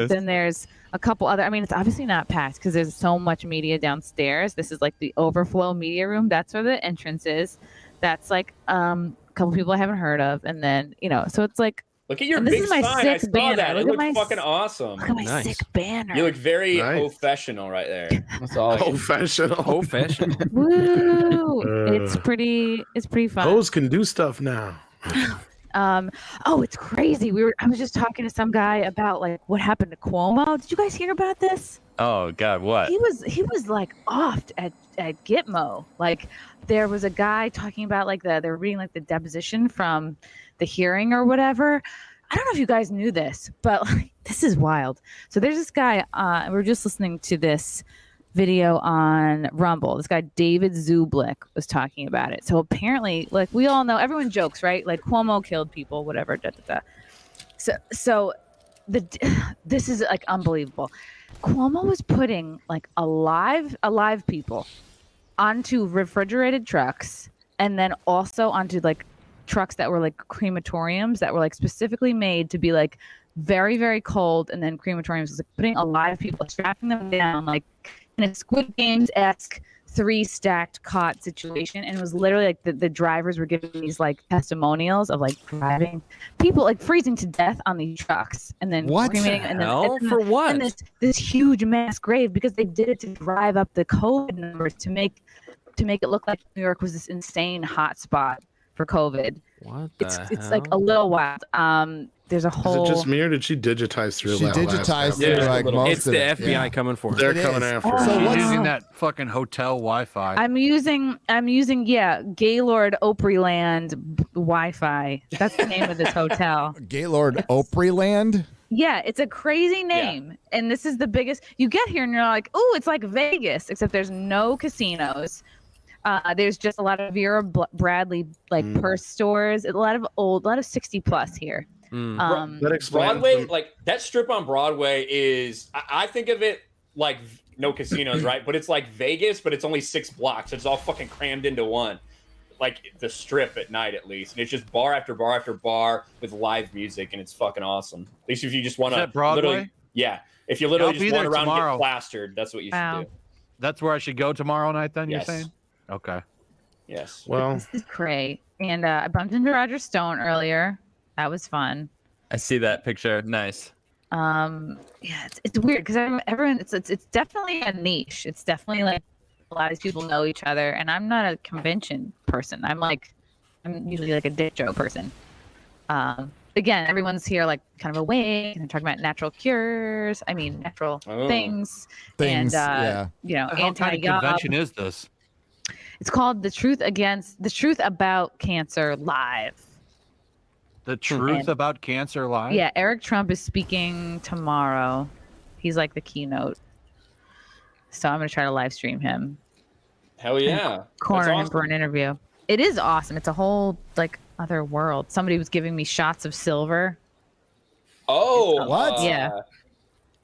then there's a couple other. I mean, it's obviously not packed because there's so much media downstairs. This is like the overflow media room. That's where the entrance is. That's like a couple people I haven't heard of, and then so it's like. Look at your And this big is my sign. I sick saw banner. that. It Look at looks my fucking awesome. Look at my sick banner. You look very Nice. professional right there. That's all. Professional. Professional. Woo! It's pretty fun. Hoes can do stuff now. Oh, it's crazy. I was just talking to some guy about like what happened to Cuomo. Did you guys hear about this? Oh God, what? He was like offed at Gitmo. Like there was a guy talking about like they're reading like the deposition from the hearing or whatever. I don't know if you guys knew this, but like, this is wild. So there's this guy. We were just listening to this video on Rumble. This guy David Zublik was talking about it. So apparently, like we all know, everyone jokes, right? Like Cuomo killed people, whatever. Da, da, da. So this is like unbelievable. Cuomo was putting like alive people onto refrigerated trucks, and then also onto like trucks that were like crematoriums that were like specifically made to be like very, very cold, and then crematoriums was like putting alive people, strapping them down like in a Squid Games-esque 3-stacked cot situation. And it was literally like the drivers were giving these like testimonials of like driving people like freezing to death on these trucks, and then cremating, and then for what? And this huge mass grave, because they did it to drive up the COVID numbers to make it look like New York was this insane hotspot for COVID. What it's like a little wild. There's a whole. Is it just me or did she digitize through? She that digitized last through half? like most It's of the it. FBI Yeah. coming for They're it. coming after Oh. her. So She's using that fucking hotel Wi-Fi. I'm using Gaylord Opryland Wi-Fi. That's the name of this hotel. Gaylord Opryland. Yeah, it's a crazy name, and this is the biggest. You get here and you're like, oh, it's like Vegas, except there's no casinos. There's just a lot of Vera Bradley like purse stores, a lot of 60 plus here. That explains Broadway, them. like that strip on Broadway is, I think of it like no casinos, right? But it's like Vegas, but it's only 6 blocks. It's all fucking crammed into one. like the Strip at night at least, and it's just bar after bar after bar with live music, and it's fucking awesome. At least if you just want to Broadway? Yeah, if you literally just want around and tomorrow. get plastered, that's what you should do. That's where I should go tomorrow night. Then Yes. you're saying? Okay. Yes. Well, This is great. And I bumped into Roger Stone earlier. That was fun. I see that picture. Nice. Yeah, it's weird because everyone. It's definitely a niche. It's definitely like a lot of people know each other, and I'm not a convention person. I'm usually like a dick joke person. Again, everyone's here like kind of awake and they're talking about natural cures. I mean, natural things. And yeah. you know, What kind of convention is this? It's called the Truth About Cancer Live. The Truth About Cancer Live? Yeah, Eric Trump is speaking tomorrow. He's like the keynote. So I'm going to try to live stream him. Hell yeah. Corner That's him for an interview. It is awesome. It's a whole like other world. Somebody was giving me shots of silver. Oh, what? Yeah.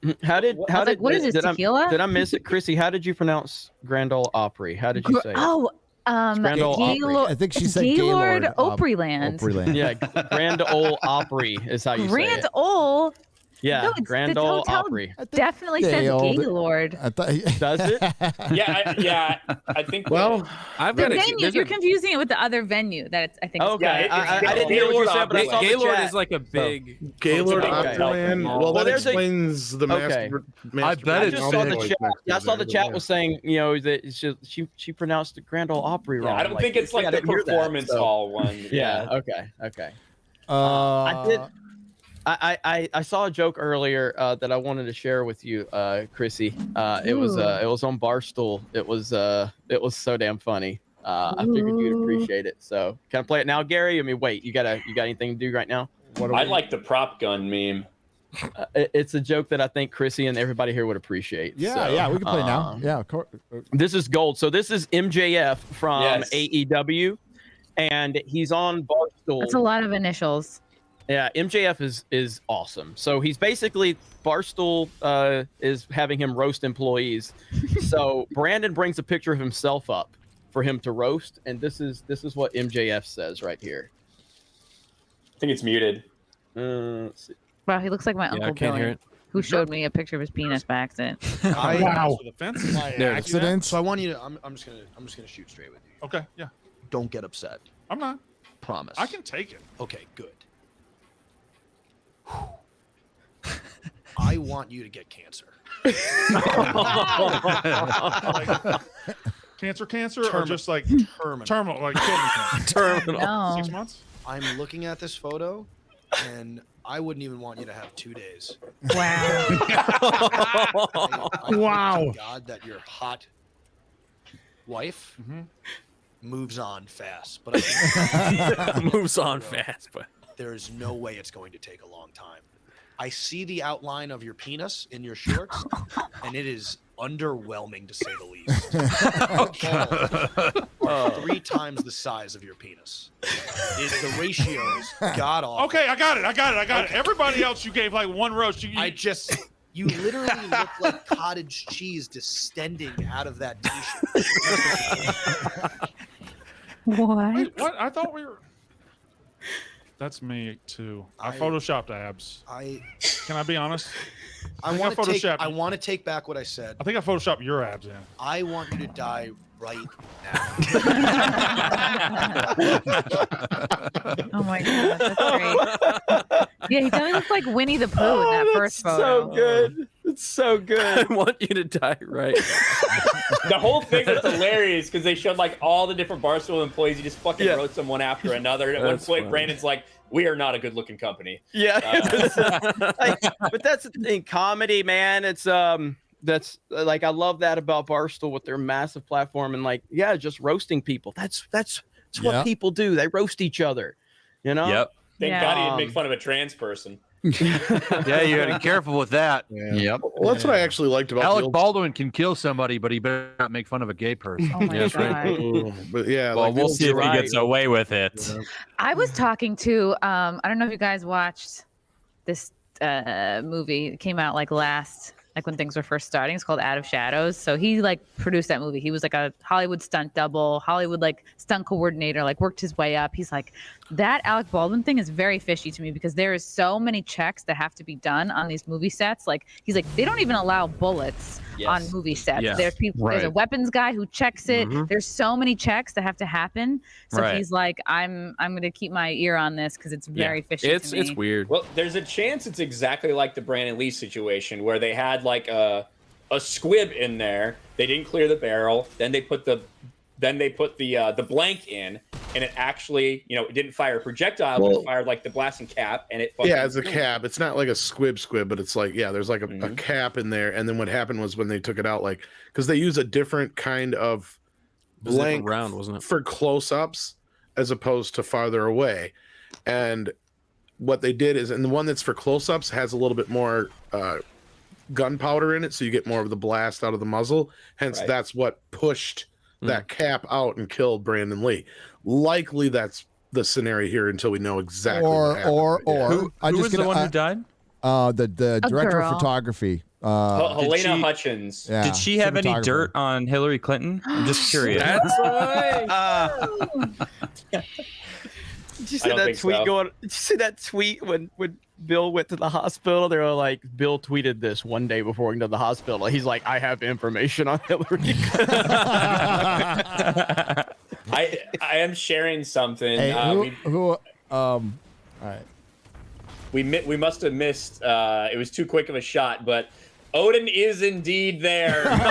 What is this, tequila? Did I miss it, Chrissy? How did you pronounce Grand Ole Opry? How did you say it? Grand Ole Opry. I think she said Gaylord Gaylord Opryland. Opryland. Yeah, Grand Ole Opry is how you say Grand it. Ole. Yeah, No, Grand the Ole hotel Opry. definitely says Gaylord. Does it? Yeah, I think. Well, I've The got venue, you're confusing it with the other venue that I think. Okay, Yeah, I didn't hear what you said, but I saw the Gaylord chat. is like a big Gaylord Okay. Opryland. Well, that there's a- explains the Okay. I bet I it's just saw the big. chat. Yeah, I saw the chat was saying, you know, that she pronounced the Grand Ole Opry wrong. I don't think it's like I the didn't hear that, performance so- hall one. Yeah. Okay. I did. I saw a joke earlier that I wanted to share with you, Chrissy. It was on Barstool. It was so damn funny. I figured you'd appreciate it. So can I play it now, Gary? I mean, wait, you got anything to do right now? I like the prop gun meme. It's a joke that I think Chrissy and everybody here would appreciate. Yeah, we can play now. Yeah, of course. This is gold. So this is MJF from AEW, and he's on Barstool. That's a lot of initials. Yeah, MJF is awesome. So he's basically Barstool is having him roast employees. So Brandon brings a picture of himself up for him to roast, and this is what MJF says right here. I think it's muted. Let's see. Wow, he looks like my uncle I can't hear Billy, it. who showed me a picture of his penis by accident. Wow. For the fence by There it is. accident. So I want you to. I'm just gonna shoot straight with you. Okay, yeah. Don't get upset. I'm not. Promise. I can take it. Okay, good. I want you to get cancer. Cancer, or just like terminal, like kidney cancer. Terminal. No. 6 months. I'm looking at this photo, and I wouldn't even want you to have 2 days. Wow. I Wow. hope to God, that your hot wife moves on fast, but moves on fast, but there is no way it's going to take a long time. I see the outline of your penis in your shorts, and it is underwhelming to say the least. Your balls are 3 times the size of your penis. The ratio is god awful. Okay, I got it. Everybody else, you gave like one roast. You literally look like cottage cheese distending out of that t-shirt. What? Wait, what? I thought we were. That's me too. I photoshopped abs. Can I be honest? I want to take back what I said. I think I photoshopped your abs in. I want you to die right now. Oh my god, that's great. Yeah, he definitely looks like Winnie the Pooh in that first photo. So good. It's so good. I want you to die right. The whole thing was hilarious because they showed like all the different Barstool employees. You just fucking wrote them one after another. And at one point, Brandon's like, "We are not a good-looking company." Yeah, but that's the thing. Comedy, man. It's that's like I love that about Barstool with their massive platform and like just roasting people. That's what people do. They roast each other. You know. Yep. Thank God he didn't make fun of a trans person. Yeah, you gotta be careful with that. Yeah. Yep. Well, that's what I actually liked about Alec Baldwin can kill somebody, but he better not make fun of a gay person. Oh my That's god. right. But yeah, Well, like, we'll see if he gets away with it. I was talking to I don't know if you guys watched this movie. It came out like last like when things were first starting. It's called Out of Shadows. So he like produced that movie. He was like a Hollywood stunt double, Hollywood like stunt coordinator, like worked his way up. He's like, that Alec Baldwin thing is very fishy to me because there is so many checks that have to be done on these movie sets. Like he's like, they don't even allow bullets on movie sets. Yeah. There's people, there's a weapons guy who checks it. There's so many checks that have to happen. So he's like, I'm gonna keep my ear on this because it's very fishy. It's weird. Well, there's a chance it's exactly like the Brandon Lee situation where they had like a squib in there. They didn't clear the barrel. Then they put the blank in, and it actually, it didn't fire a projectile, but it fired like the blasting cap, and it. Yeah, it's a cap. It's not like a squib, but it's like there's like a cap in there. And then what happened was when they took it out, like because they use a different kind of blank round, wasn't it, for close-ups as opposed to farther away, and what they did is, and the one that's for close-ups has a little bit more gunpowder in it, so you get more of the blast out of the muzzle. Hence, that's what pushed that cap out and killed Brandon Lee. Likely, that's the scenario here until we know exactly. What happened. Who was the one who died? The director of photography. Helena Hutchins. Yeah, did she have any dirt on Hillary Clinton? I'm just curious. That's right. Did you see that tweet Did you see that tweet when Bill went to the hospital? They were like, Bill tweeted this one day before going to the hospital. He's like, I have information on Hillary. I am sharing something. Hey, all right. We must have missed. It was too quick of a shot, but Odin is indeed there. That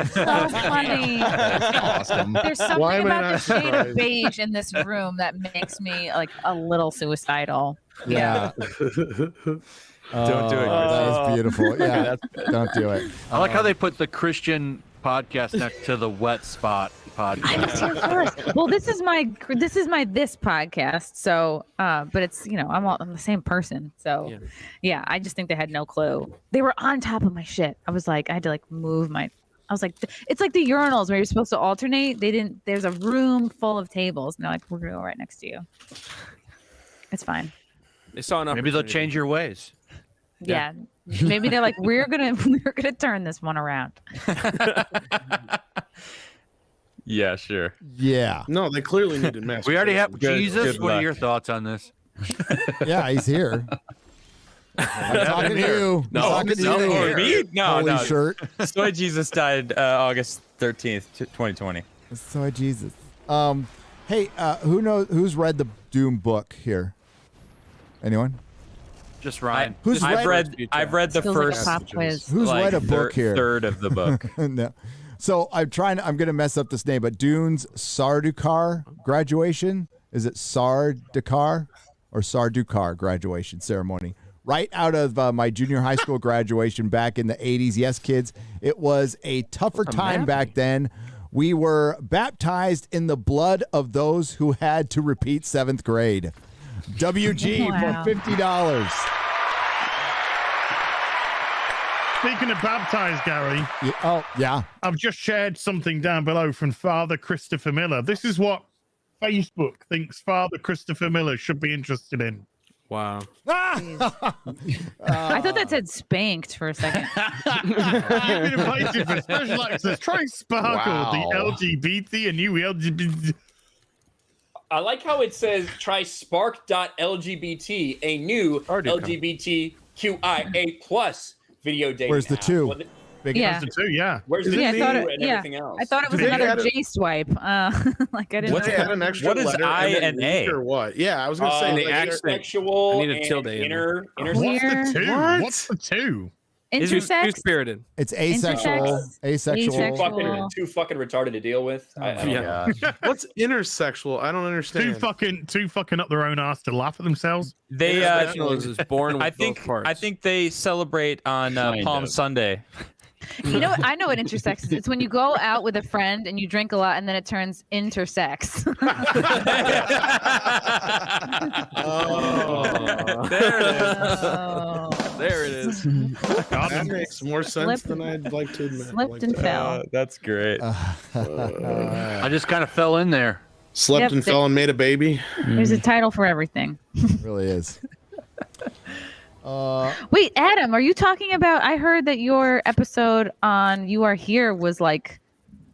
is so funny. Awesome. There's something about the shade of beige in this room that makes me like a little suicidal. Yeah. Don't do it. That is beautiful. Yeah, don't do it. I like how they put the Christian podcast next to the wet spot podcast. I was here first. Well, this is my podcast. So, but it's I'm the same person. So, yeah, I just think they had no clue. They were on top of my shit. I was like, I had to like move my. I was like, it's like the urinals where you're supposed to alternate. They didn't. There's a room full of tables. And they're like, we're gonna go right next to you. It's fine. They saw enough. Maybe they'll change your ways. Yeah. Maybe they're like, we're gonna turn this one around. Yeah, sure. Yeah. No, they clearly needed mass. We already have Jesus. What are your thoughts on this? Yeah, he's here. I'm talking to you. No, me? No, Holy shirt. Soy Jesus died August 13th, 2020. Soy Jesus. Hey, who's read the Doom book here? Anyone? Just Ryan. I've read the first. Who's read a book here? Third of the book. No. So I'm going to mess up this name, but Dune's Sardukar graduation. Is it Sardukar or Sardukar graduation ceremony? Right out of my junior high school graduation back in the 80s. Yes, kids, it was a tougher time back then. We were baptized in the blood of those who had to repeat 7th grade. WG for $50. Speaking of baptized, Gary. Yeah. I've just shared something down below from Father Christopher Miller. This is what Facebook thinks Father Christopher Miller should be interested in. Wow. I thought that said spanked for a second. You've been invited for special access. Try Sparkle, the LGBT, a new LGBT. I like how it says try spark.lgbt, a new LGBTQIA plus video dating Where's the app. two? Well, Yeah. There's the two, yeah. Where's the I new thought and everything else? I thought it was another J swipe. Like I didn't. What's know. An extra what is letter I and A? or what? Yeah, I was going to say the asexual I need a tilde and in there. What's the two? What? What's the two? Intersex. Two-spirited. It's asexual. Asexual. Too fucking retarded to deal with. I don't know. What's intersexual? I don't understand. Two fucking up their own ass to laugh at themselves. They is born with I think they celebrate on Palm Sunday. You know what? I know what intersex is. It's when you go out with a friend and you drink a lot and then it turns intersex. There it is. There it is. That makes more sense than I'd like to admit. Slipped and fell. That's great. I just kind of fell in there. Slept and fell and made a baby. There's a title for everything. It really is. Wait, Adam, are you talking about? I heard that your episode on You Are Here was like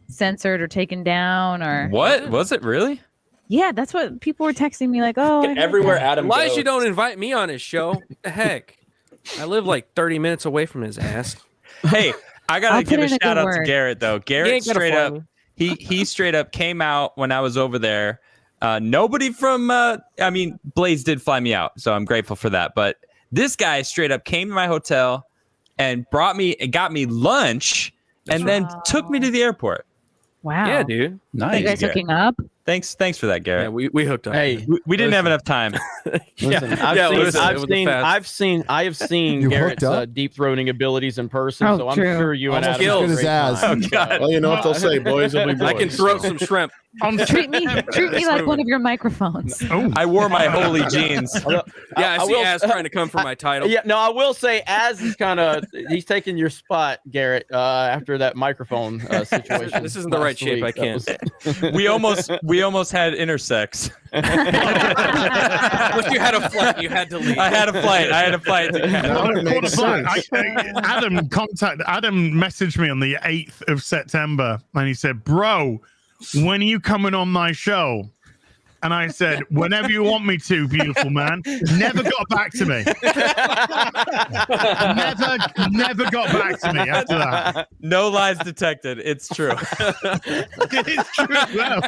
censored or taken down, or What was it really? Yeah, that's what people were texting me like. Oh, everywhere Adam Elijah goes. don't invite me on his show. The heck, I live like 30 minutes away from his ass. Hey, I gotta I'll give put a in a shout good out to word. Garrett though. He Garrett ain't gonna straight fly up, me. he straight up came out when I was over there. Nobody from, I mean, Blaze did fly me out, so I'm grateful for that. But this guy straight up came to my hotel and got me lunch, and then took me to the airport. Wow. Yeah, dude. Nice. You guys hooking up? Thanks for that, Garrett. Yeah, we hooked up. Hey, we didn't have enough time. Listen, I've seen You Garrett's hooked up? deep throating abilities in person, Oh, so I'm true. sure you and Almost Adam as good had a as great Az. time. Oh, God. Well, you know what they'll say, boys will be boys. I can throw some shrimp. Treat me like one of your microphones. I wore my holy jeans. Yeah, I see will- Az trying to come for my title. Yeah, no, I will say Az is kind of he's taking your spot, Garrett, after that microphone situation. This isn't the right last shape. week. I That can't. We almost had intersex. But you had a flight. You had to leave. I had a flight. Adam messaged me on the 8th of September and he said, "Bro, when are you coming on my show?" And I said, "Whenever you want me to, beautiful man." Never got back to me. never got back to me after that. No lies detected. It's true. It's true. Well,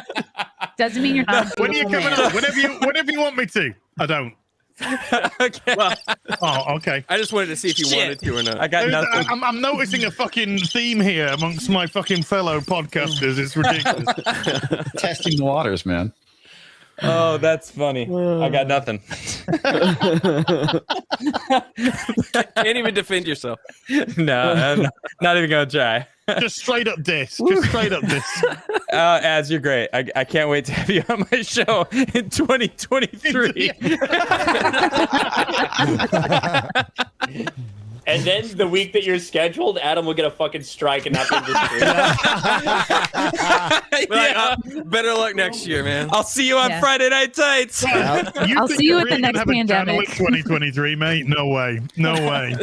Doesn't mean you're not. when are you coming on? Whenever you want me to. I don't. Okay. Well, Oh, okay. I just wanted to see if you wanted to or not. I got nothing. I'm noticing a fucking theme here amongst my fucking fellow podcasters. It's ridiculous. Testing the waters, man. Oh, that's funny. I got nothing. Can't even defend yourself. No, I'm not even gonna try. Just straight up diss. Just straight up diss. Az, you're great. I can't wait to have you on my show in 2023. And then the week that you're scheduled, Adam will get a fucking strike and not be in the stream. Better luck next year, man. I'll see you on Yeah. Friday Night Tights. I'll see you at the next pandemic. 2023, mate. No way. No way.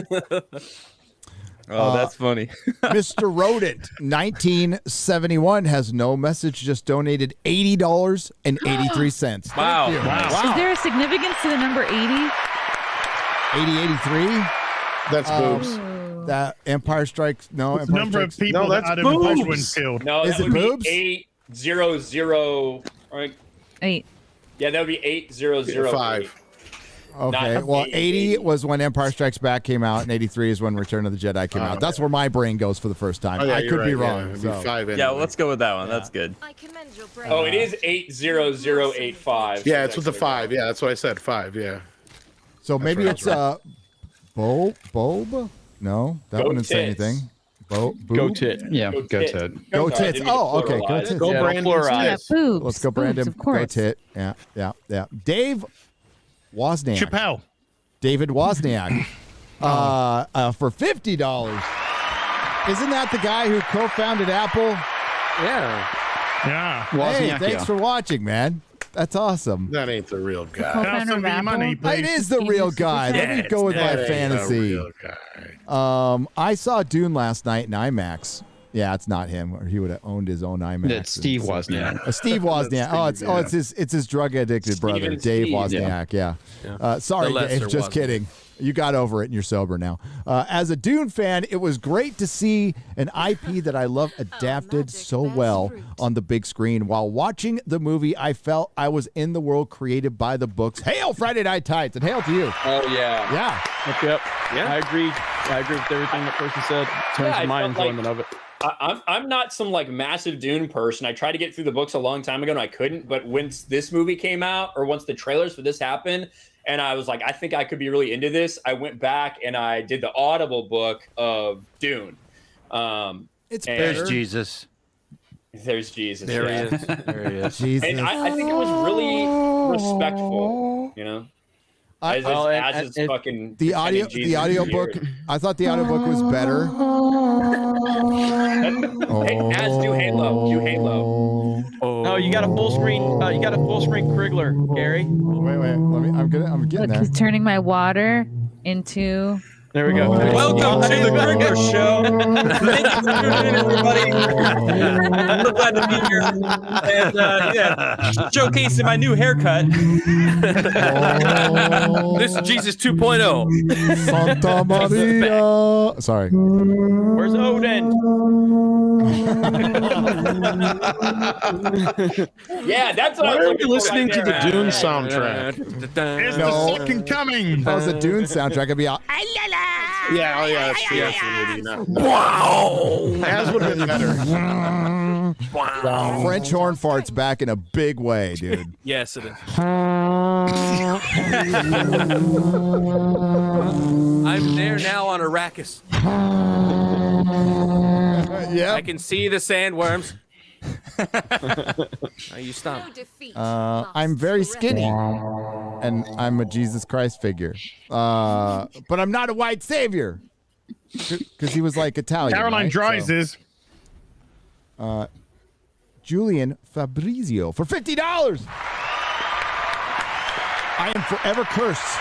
Oh, that's funny. Mr. Rodent 1971 has no message, just donated $80.83. Wow. Is there a significance to the number 80? 8083? That's boobs. That Empire Strikes. No, It's the Empire number of Strikes. people No, that that's Adam boobs. Edwin killed. No, Is that it would boobs? be 800. Right? 8. Yeah, that would be 8005. 5. Okay, Not well, 80. 80 was when Empire Strikes Back came out, and 83 is when Return of the Jedi came out. That's where my brain goes for the first time. Oh, yeah, I you're could right, be yeah. wrong. It'd so. be 5 Yeah, anyway. let's go with that one. That's good. Oh, it is 80085. Yeah, it's with the 5. Yeah, that's what I said. 5. Yeah. So maybe what I it's Bulb? No, that Go wouldn't say tits. anything. Go tit. Yeah, Go go tit. Ted. Go Sorry, I tits. didn't mean to Oh, okay. Go pluralize. tits. Go Yeah, Brandon. pluralize. Yeah, boobs. Let's go, Boobs, Brandon. of Go course. tit. Yeah. Dave Wozniak. Chappelle. David Wozniak. For $50. Isn't that the guy who co-founded Apple? Yeah. Yeah. Hey, Wozniak, thanks yeah. for watching, man. That's awesome. That ain't the real guy. Can I have some of your money, please? It is the real guy. Let me go with my That ain't fantasy. the real guy. I saw Dune last night in IMAX. Yeah, it's not him, or he would have owned his own IMAX. That's Steve Wozniak. Steve Wozniak. It's his drug addicted brother, Steven Dave Steve. Wozniak. Yeah. Sorry, The lesser Dave. Just Wozniak. kidding. You got over it and you're sober now. As a Dune fan, it was great to see an IP that I love adapted so well on the big screen. While watching the movie, I felt I was in the world created by the books. Hail Friday Night Tights, and hail to you. Oh, yeah. Yeah. Yep. Yeah. I agree with everything that person said in terms Yeah, of my I felt like- enjoyment of it. I'm not some like massive Dune person. I tried to get through the books a long time ago and I couldn't. But once this movie came out, or once the trailers for this happened, and I was like, I think I could be really into this, I went back and I did the Audible book of Dune. It's There's better. Jesus. There's Jesus. There he yeah. is. There he is. Jesus. And I think it was really respectful, you know? As is fucking the audiobook. I thought the audiobook was better. Hey, as do Halo. Do Halo. No, you got a full screen. You got a full screen Krigler, Gary. Wait. I'm getting Look, there. he's turning my water into. There we go. Welcome to the Krigler Show. Thank you for tuning in, everybody. So glad to be here. And showcasing my new haircut. This is Jesus 2.0. Santa Maria. Sorry. Where's Odin? Yeah, that's what Why I was are we looking for listening right to the there. Dune soundtrack? It's No. the second coming. If that was a Dune soundtrack, I'd be all. Yeah, oh yeah, that's true. That's maybe not. Wow. As would have been better. French horn farts back in a big way, dude. Yes, it is. I'm there now on Arrakis. Yeah. I can see the sandworms. Now you stop. I'm very skinny, and I'm a Jesus Christ figure. But I'm not a white savior, because he was like Italian. Caroline right? Dries is. Julian Fabrizio for $50. I am forever cursed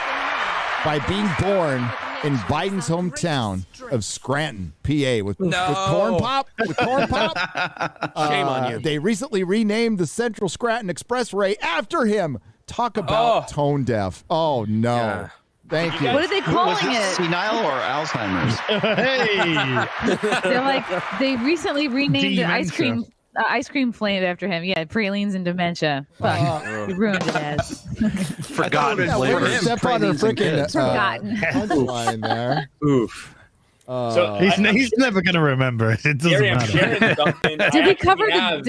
by being born in Biden's hometown of Scranton, PA, with corn pop. With corn pop. Shame on you. They recently renamed the Central Scranton Expressway after him. Talk about tone deaf. Oh no. Yeah. Thank you. What are they calling it? Senile or Alzheimer's? Hey. They're like they recently renamed the Dementia. ice cream flame after him. Yeah, pralines and dementia. Fuck, you ruined it as. Forgotten Yeah, we're gonna flavors. step on her freaking Forgotten. punchline there. Oof. So He's never going to remember it. It doesn't Gary, I'm matter. sharing something. Did we cover have,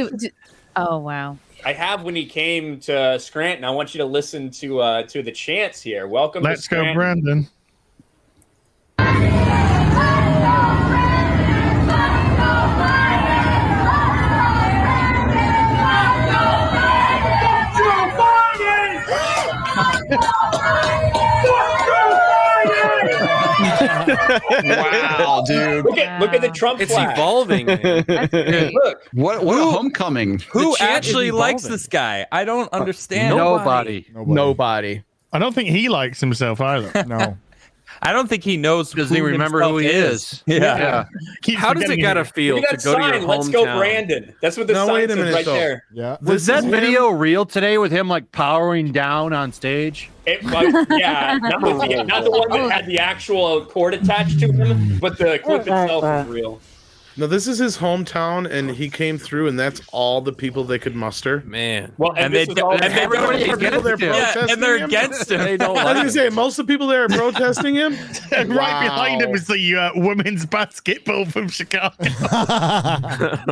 oh wow. I have when he came to Scranton. I want you to listen to the chants here. Welcome to Let's go, Scranton. Brandon. Wow, dude. Look at the Trump It's flag. evolving. Look. What a homecoming. Who chant actually is likes evolving. this guy? I don't understand. Nobody. I don't think he likes himself either. No. I don't think he knows. Doesn't he remember who he is? Yeah. Keeps How does it forgetting gotta it. feel Look to at that go to your sign. hometown? Let's go, Brandon. That's what the No, sign wait a says minute, right though. there. Yeah. Was that video real today with him like powering down on stage? It was, yeah, not the one that had the actual cord attached to him, but the clip itself was real. No, this is his hometown, and he came through, and that's all the people they could muster. Man. Well, and they this is all and they Everybody really people there against him. Yeah, protesting and they're him? against him. They don't I was like gonna him. say most of the people there are protesting him. And right behind him Wow. is the women's basketball from Chicago.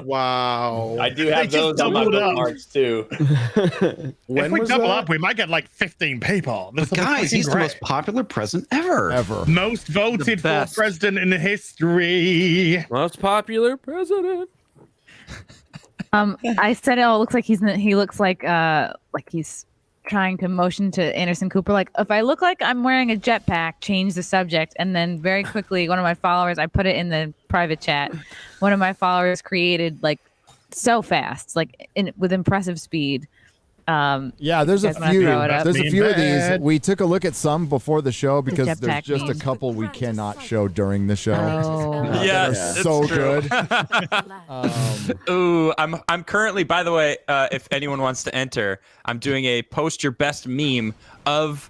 Wow. I do They have just those on my doubled up. bookmarks too. If we was double that? up, we might get like 15 people. This But will be guys, fucking he's the great. most popular president ever. Most voted for best. president in history. Most popular president. I said, oh, it looks like he looks like he's trying to motion to Anderson Cooper, like, if I look like I'm wearing a jetpack, change the subject. And then very quickly, one of my followers, I put it in the private chat. One of my followers created like so fast, like with impressive speed. Yeah, there's a guys wanna few. throw it up? There's a few of these. bad. We took a look at some before the show because there's jetpack just a memes. couple we cannot show during the show. Oh. They're Yes, so it's true. good. Ooh, I'm currently, by the way, if anyone wants to enter, I'm doing a post your best meme of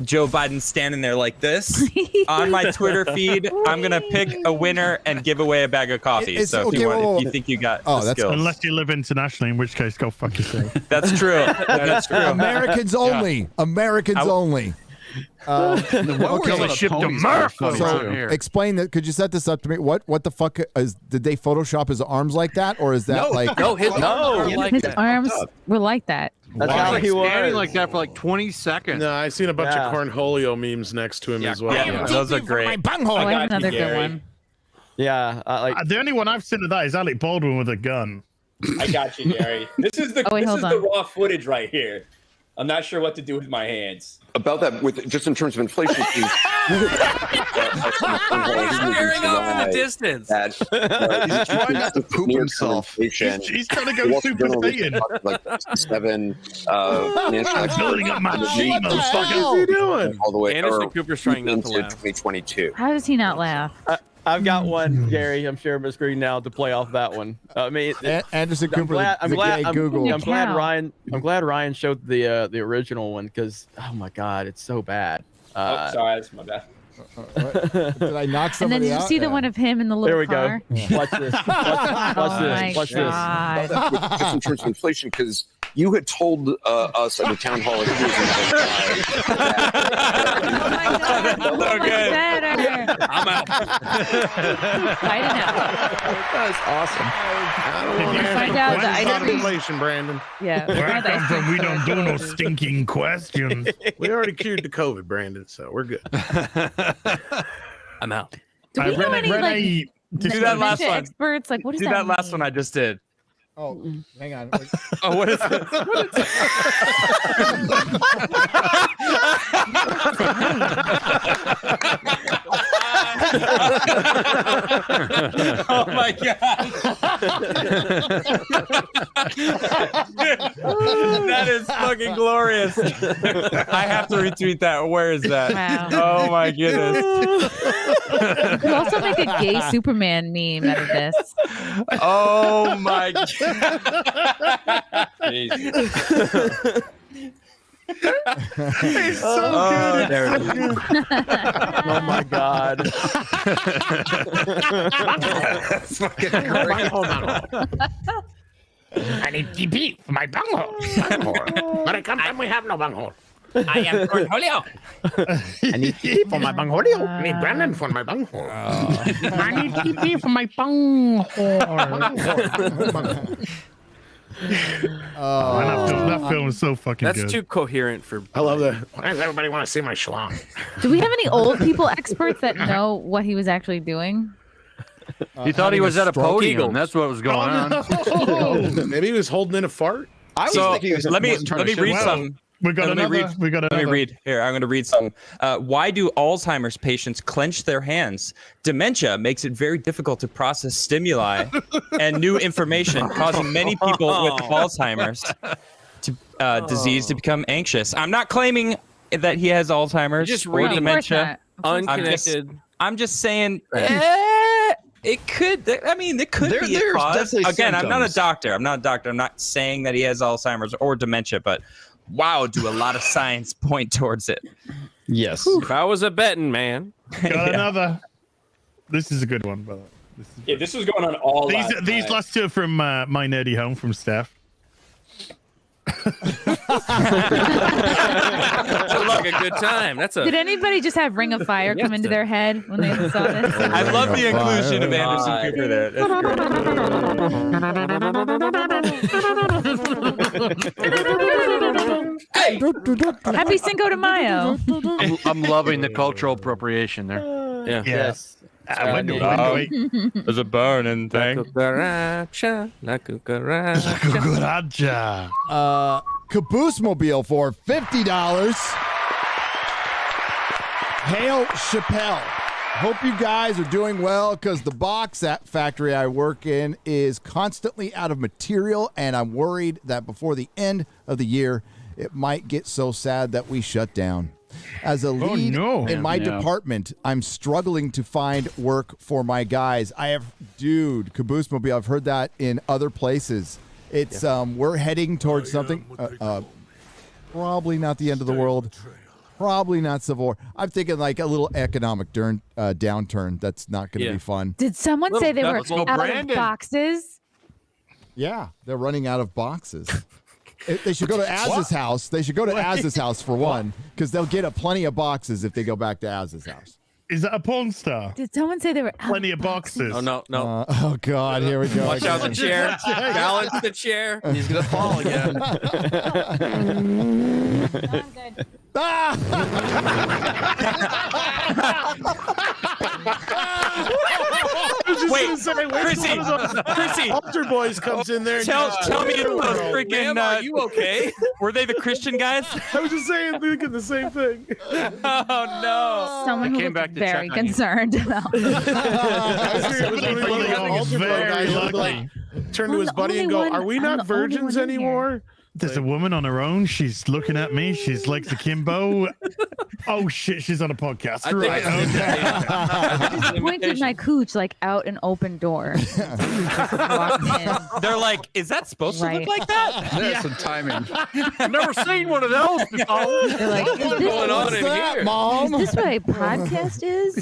Joe Biden standing there like this on my Twitter feed. I'm gonna pick a winner and give away a bag of coffee. It's- So if okay, you want, well, if you think you got oh, the that's- skills, Unless you live internationally, in which case, go fuck yourself. that's true. That's true. Americans only. Americans only. Okay, ship to America. So explain that. Could you set this up to me? What the fuck is? Did they Photoshop his arms like that, or is that like? No, his arms were like that. That's Wow. how Like he standing was. like that for like 20 seconds. No, I've seen a bunch Yeah. of Cornholio memes next to him as well. Yeah, those are great. Oh, I have another good Gary. one. Yeah, like The only one I've seen of that is Alec Baldwin with a gun. I got you, Gary. This is the Oh, wait, this hold is on. the raw footage right here. I'm not sure what to do with my hands. About that, with just in terms of inflation, He's staring off in the distance. He's trying not to poop himself. He's trying to go Super Saiyan. Like 7 building up my Gmail. What is he doing? All the way Anderson Cooper's trying not to laugh. 2022. How does he not laugh? I've got one, Gary. I'm sharing my screen now to play off that one. I mean, Anderson Cooper. I'm glad Google. I'm glad Ryan showed the original one because oh my god, it's so bad. Oh, sorry, that's my bad. Did I knock somebody out? And then you see the one of him in the little There we car. go. Watch this. Watch this. Just in terms of inflation, because you had told us at the town hall at I'm out. I don't know. That's awesome. Find out the ice cream. Inflation, Brandon. Yeah. Where I come from, we don't do no stinking questions. We already cured the COVID, Brandon, so we're good. I'm out. Do we know any like do that last one. experts? Like, what does do that last one I just did. Oh, hang on. Oh, what is it? Oh my god! That is fucking glorious. I have to retweet that. Where is that? Wow. Oh my goodness. You could also make a gay Superman meme out of this. Oh my god. It's so good. There it is. Oh my god. That's fucking great. I need TP for my bunghole. But I can't find we have no bunghole. I am Cornholio. I need TP for my bungholio. I need Brandon for my bunghole. I need TP for my bunghole. That film is so fucking good. That's too coherent for. I love that. Why does everybody want to see my schlong? Do we have any old people experts that know what he was actually doing? He thought he was at a podium. That's what was going on. Maybe he was holding in a fart. I was thinking he was let me trying to read show some. We got Let another. me read. Here, I'm going to read some. Why do Alzheimer's patients clench their hands? Dementia makes it very difficult to process stimuli and new information, causing many people with Alzheimer's disease to become anxious. I'm not claiming that he has Alzheimer's Just or dementia. Unconnected. I'm just saying. It could. I mean, it could be a cause. Again, I'm not a doctor. I'm not saying that he has Alzheimer's or dementia, but wow, do a lot of science point towards it. Yes. If I was a betting man. Got another. This is a good one, brother. This was going on all These last two are from my nerdy home from Steph. Look, a good time. Did anybody just have Ring of Fire come into their head when they saw this? I love the inclusion of Anderson Cooper there. Hey! Happy Cinco de Mayo. I'm loving the cultural appropriation there. Yeah. Yes. There's a burning thing. La cucaracha. Caboose Mobile for $50. Hail Chappelle. Hope you guys are doing well because the box at factory I work in is constantly out of material, and I'm worried that before the end of the year, it might get so sad that we shut down. As a lead in my department, I'm struggling to find work for my guys. Caboose Mobile, I've heard that in other places. It's we're heading towards something. Probably not the end of the world. Probably not Civil War. I'm thinking like a little economic downturn. That's not going to be fun. Did someone say they were out of boxes? Yeah, they're running out of boxes. They should go to Az's house. They should go to Az's house for one, because they'll get plenty of boxes if they go back to Az's house. Is that a porn star? Did someone say they were out Plenty of boxes. Oh, no. Oh, God. Here we go. Watch out the chair. Balance the chair. He's going to fall again. Chrissy, Altar Boys comes in there. Tell me if those freaking. Are you okay? Were they the Christian guys? I was just saying, thinking the same thing. Oh no! Someone I came looked back to very check on you. concerned about. Very lucky. Turn to his buddy and go, "Are we not virgins anymore?" There's a woman on her own. She's looking at me. She's like the Kimbo. Oh shit, she's on a podcast. Right. I just pointed my cooch like out an open door. They're like, is that supposed to look like that? There's some timing. I've never seen one of those before. They're like, What's going on in here? Mom? Is this what a podcast is?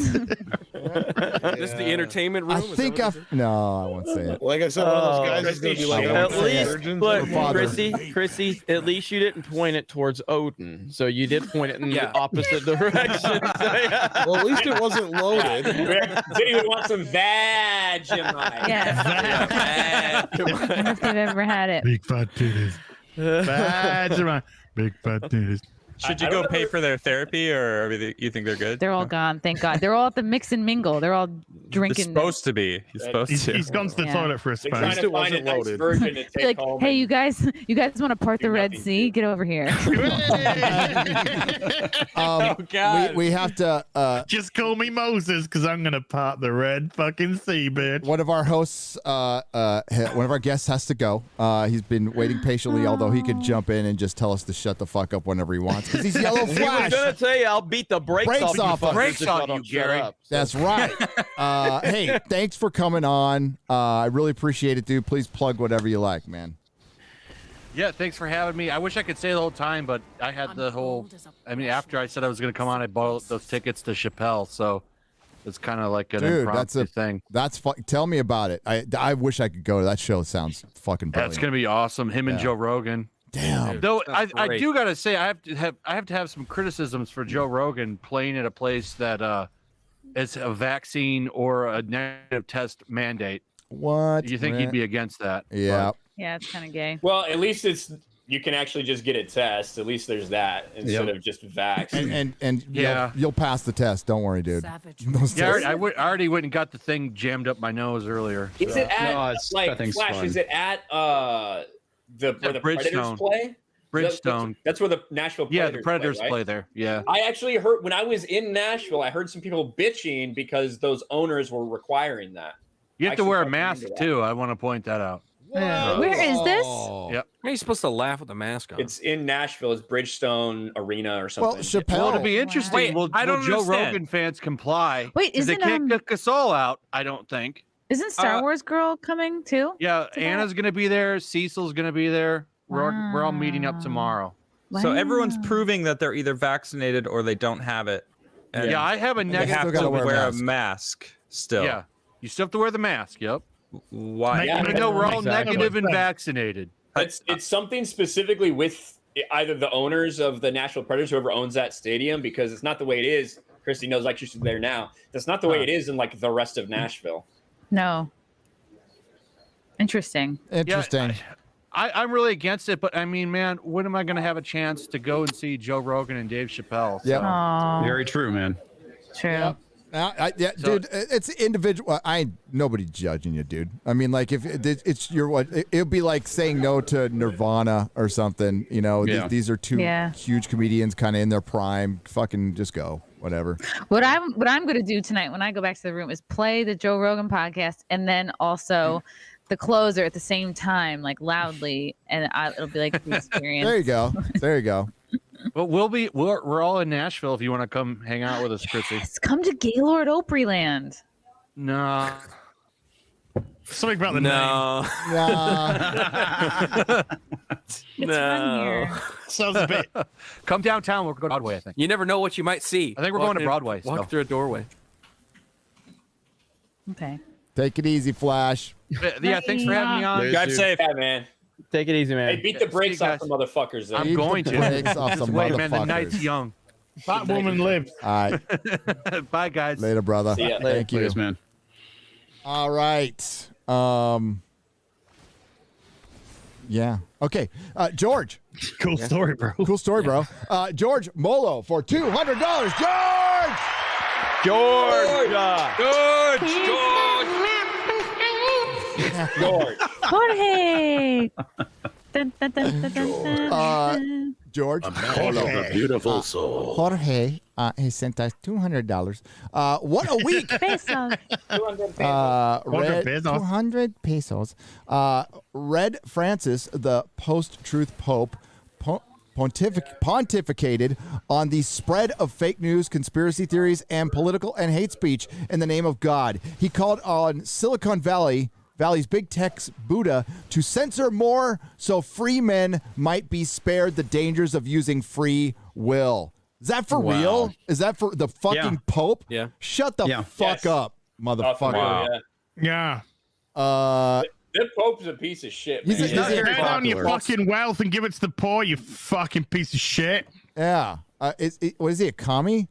This is the entertainment room. I think no, I won't say it. Like I said, one of those guys is going to be like, at least, virgins. look, Father. Chrissy, at least you didn't point it towards Odin, so you did point it in the opposite direction. Well, at least it wasn't loaded. Did you want some Vegemite? Yeah. I wonder if they've ever had it. Big fat titties. Big fat titties. Should you go pay for their therapy, or you think they're good? They're all gone, thank God. They're all at the mix and mingle. They're all drinking. He's supposed to be. He's supposed to. He's gone to the toilet for a They're space. trying to find a nice virgin to take Like, home. hey, and- you guys want to part the Red Sea? Get over here. God. We have to just call me Moses because I'm gonna part the Red fucking Sea, bitch. one of our hosts, one of our guests has to go. He's been waiting patiently, although he could jump in and just tell us to shut the fuck up whenever he wants because he's Yellow He Flash. was gonna tell you I'll beat the brakes off you. Brakes if I on don't you, shut Gary. up. That's right. Hey, thanks for coming on. I really appreciate it, dude. Please plug whatever you like, man. Yeah, thanks for having me. I wish I could stay the whole time, but I had the whole. I mean, after I said I was going to come on, I bought those tickets to Chappelle, so it's kind of like an Dude, impromptu that's a thing. That's fun. Tell me about it. I wish I could go to that show. It sounds fucking brilliant. That's going to be awesome. Him and Yeah. Joe Rogan. Damn. Though I great. do gotta say I have to have some criticisms for Joe Rogan playing at a place that is a vaccine or a negative test mandate. What? You think he'd be against that? Yeah. Yeah, it's kind of gay. Well, at least you can actually just get a test. At least there's that instead of just vax. And Yeah. you'll pass the test. Don't worry, dude. Those Yeah, tests- I already went and got the thing jammed up my nose earlier. Is so. it at No, it's- like that thing's Flash? fun. Is it at where the Predators Bridgestone. play? Bridgestone. That's where the Nashville Yeah, Predators the Predators right? play there. Yeah. I actually heard when I was in Nashville, I heard some people bitching because those owners were requiring that. You have to Actually wear a fucking mask into that. too. I want to point that out. Where is this? Yep. How are you supposed to laugh with a mask on? It's in Nashville. It's Bridgestone Arena or something. Well, Chappelle. Well, it'll be interesting. Wait, will I don't Joe understand. Rogan fans comply? Wait, 'Cause they isn't can't kick us all out? I don't think. Isn't Star Wars Girl coming too? Yeah, that? Anna's gonna be there. Cecil's gonna be there. We're all meeting up tomorrow. So everyone's Wow. proving that they're either vaccinated or they don't have it. And Yeah, I have a they negative. have gotta to wear wear a a mask still. Yeah, you still have to wear the mask. Yep. Why? Yeah, I know we're all Exactly. negative and vaccinated. It's something specifically with either the owners of the Nashville Predators, whoever owns that stadium, because it's not the way it is. Christy knows, like she's there now. That's not the way it is in like the rest of Nashville. No. Interesting. Interesting. I'm really against it, but I mean, man, when am I going to have a chance to go and see Joe Rogan and Dave Chappelle? Yep. Aw, Very true, man. true. Yeah, So- dude, it's individual. I ain't nobody judging you, dude. I mean, like if it's your what, it'd be like saying no to Nirvana or something. You know, Yeah. these are two Yeah. huge comedians, kind of in their prime. Fucking just go, whatever. What I'm going to do tonight when I go back to the room is play the Joe Rogan podcast and then also the closer at the same time, like loudly, and it'll be like the experience. There you go. There you go. Well, we're all in Nashville if you want to come hang out with us, Chrissy. Yes, come to Gaylord Opryland. No. Something about the no. It's fun here. name. Sounds a bit. Come downtown. We're going to Broadway, I think. You never know what you might see. I think we're Walk going to in- Broadway, Walk so. through a doorway. Okay. Take it easy, Flash. Yeah, thanks for having me on. Drive safe. Yeah, man. Take it easy, man. Hey, beat the brakes See you off the motherfuckers. Though. I'm Beat the going to. brakes off some Wait, man, the night's motherfuckers. young. That woman lives. All right, Bye, guys. later, brother. See ya. Thank you. Please, man. All right. Yeah. Okay. George. Cool story, bro. Cool story, bro. George Molo for $200. George. George. George. George. Jorge. Dun, dun, dun, dun, dun, dun. George. A beautiful soul. Jorge, he sent us $200. What a week! Pesos. 200 pesos. Red Francis, the post-truth pope, pontificated on the spread of fake news, conspiracy theories, and political and hate speech in the name of God. He called on Silicon Valley's big tech's Buddha to censor more so free men might be spared the dangers of using free will. Is that for real? Is that for the fucking Pope? Yeah. Shut the fuck up, motherfucker. Yeah. The Pope's a piece of shit, man. Turn down your fucking wealth and give it to the poor, you fucking piece of shit. Yeah. What is he, a commie?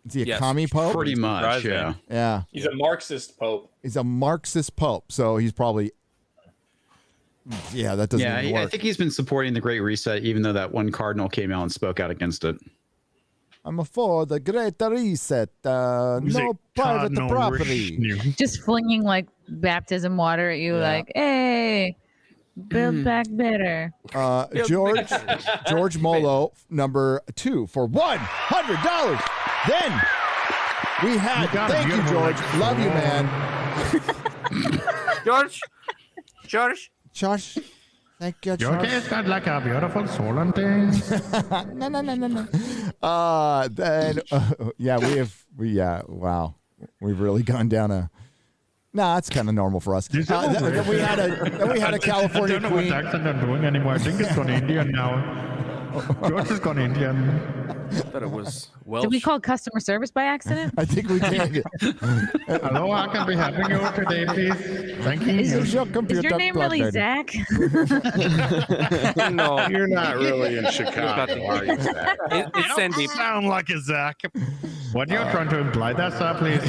Is he a commie Pope? Pretty much, yeah. Yeah. He's a Marxist Pope. He's a Marxist Pope, so he's probably... Yeah, that doesn't even work. I think he's been supporting the Great Reset, even though that one cardinal came out and spoke out against it. I'm for the Great Reset. No private property. Just flinging like baptism water at you, like, hey, build back better. George Molo, number 2 for $100. Then we had, thank you, George. Love you, man. George. Thank you, Your George. kid's got like a beautiful soul and things. No. Then, wow. We've really gone down a... Nah, that's kind of normal for us. Then we had a California I don't know queen. what accent I'm doing anymore. I think it's gone Indian now. George has gone Indian. I thought it was Welsh. Did we call customer service by accident? I think we did. Hello, how can we help you today, please? Thank you. Is your name really Zach? No, you're not really in Chicago, are you, Zach? It's Sandeep. You sound like a Zach. What are you trying to imply that, sir, please?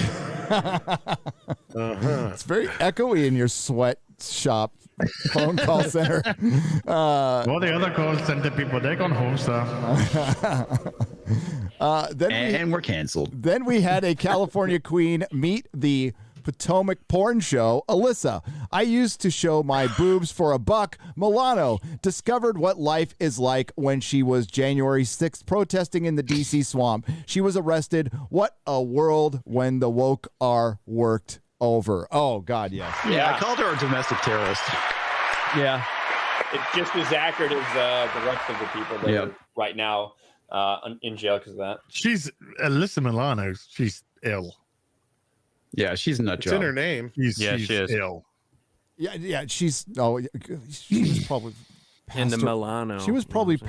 It's very echoey in your sweatshop phone call center. Well, the other call center people, they're gone home, sir. And we're canceled. Then we had a California queen meet the Potomac porn show, Alyssa. I used to show my boobs for $1. Milano discovered what life is like when she was January 6th protesting in the D.C. swamp. She was arrested. What a world when the woke are worked over. Oh, God, yes. Yeah, I called her a domestic terrorist. Yeah. It's just as accurate as the rest of the people that are right now in jail because of that. She's Alyssa Milano. She's ill. Yeah, she's a nut job. It's in her name. She's ill. Yeah, she's... Oh, she was probably... In the Milano. She was probably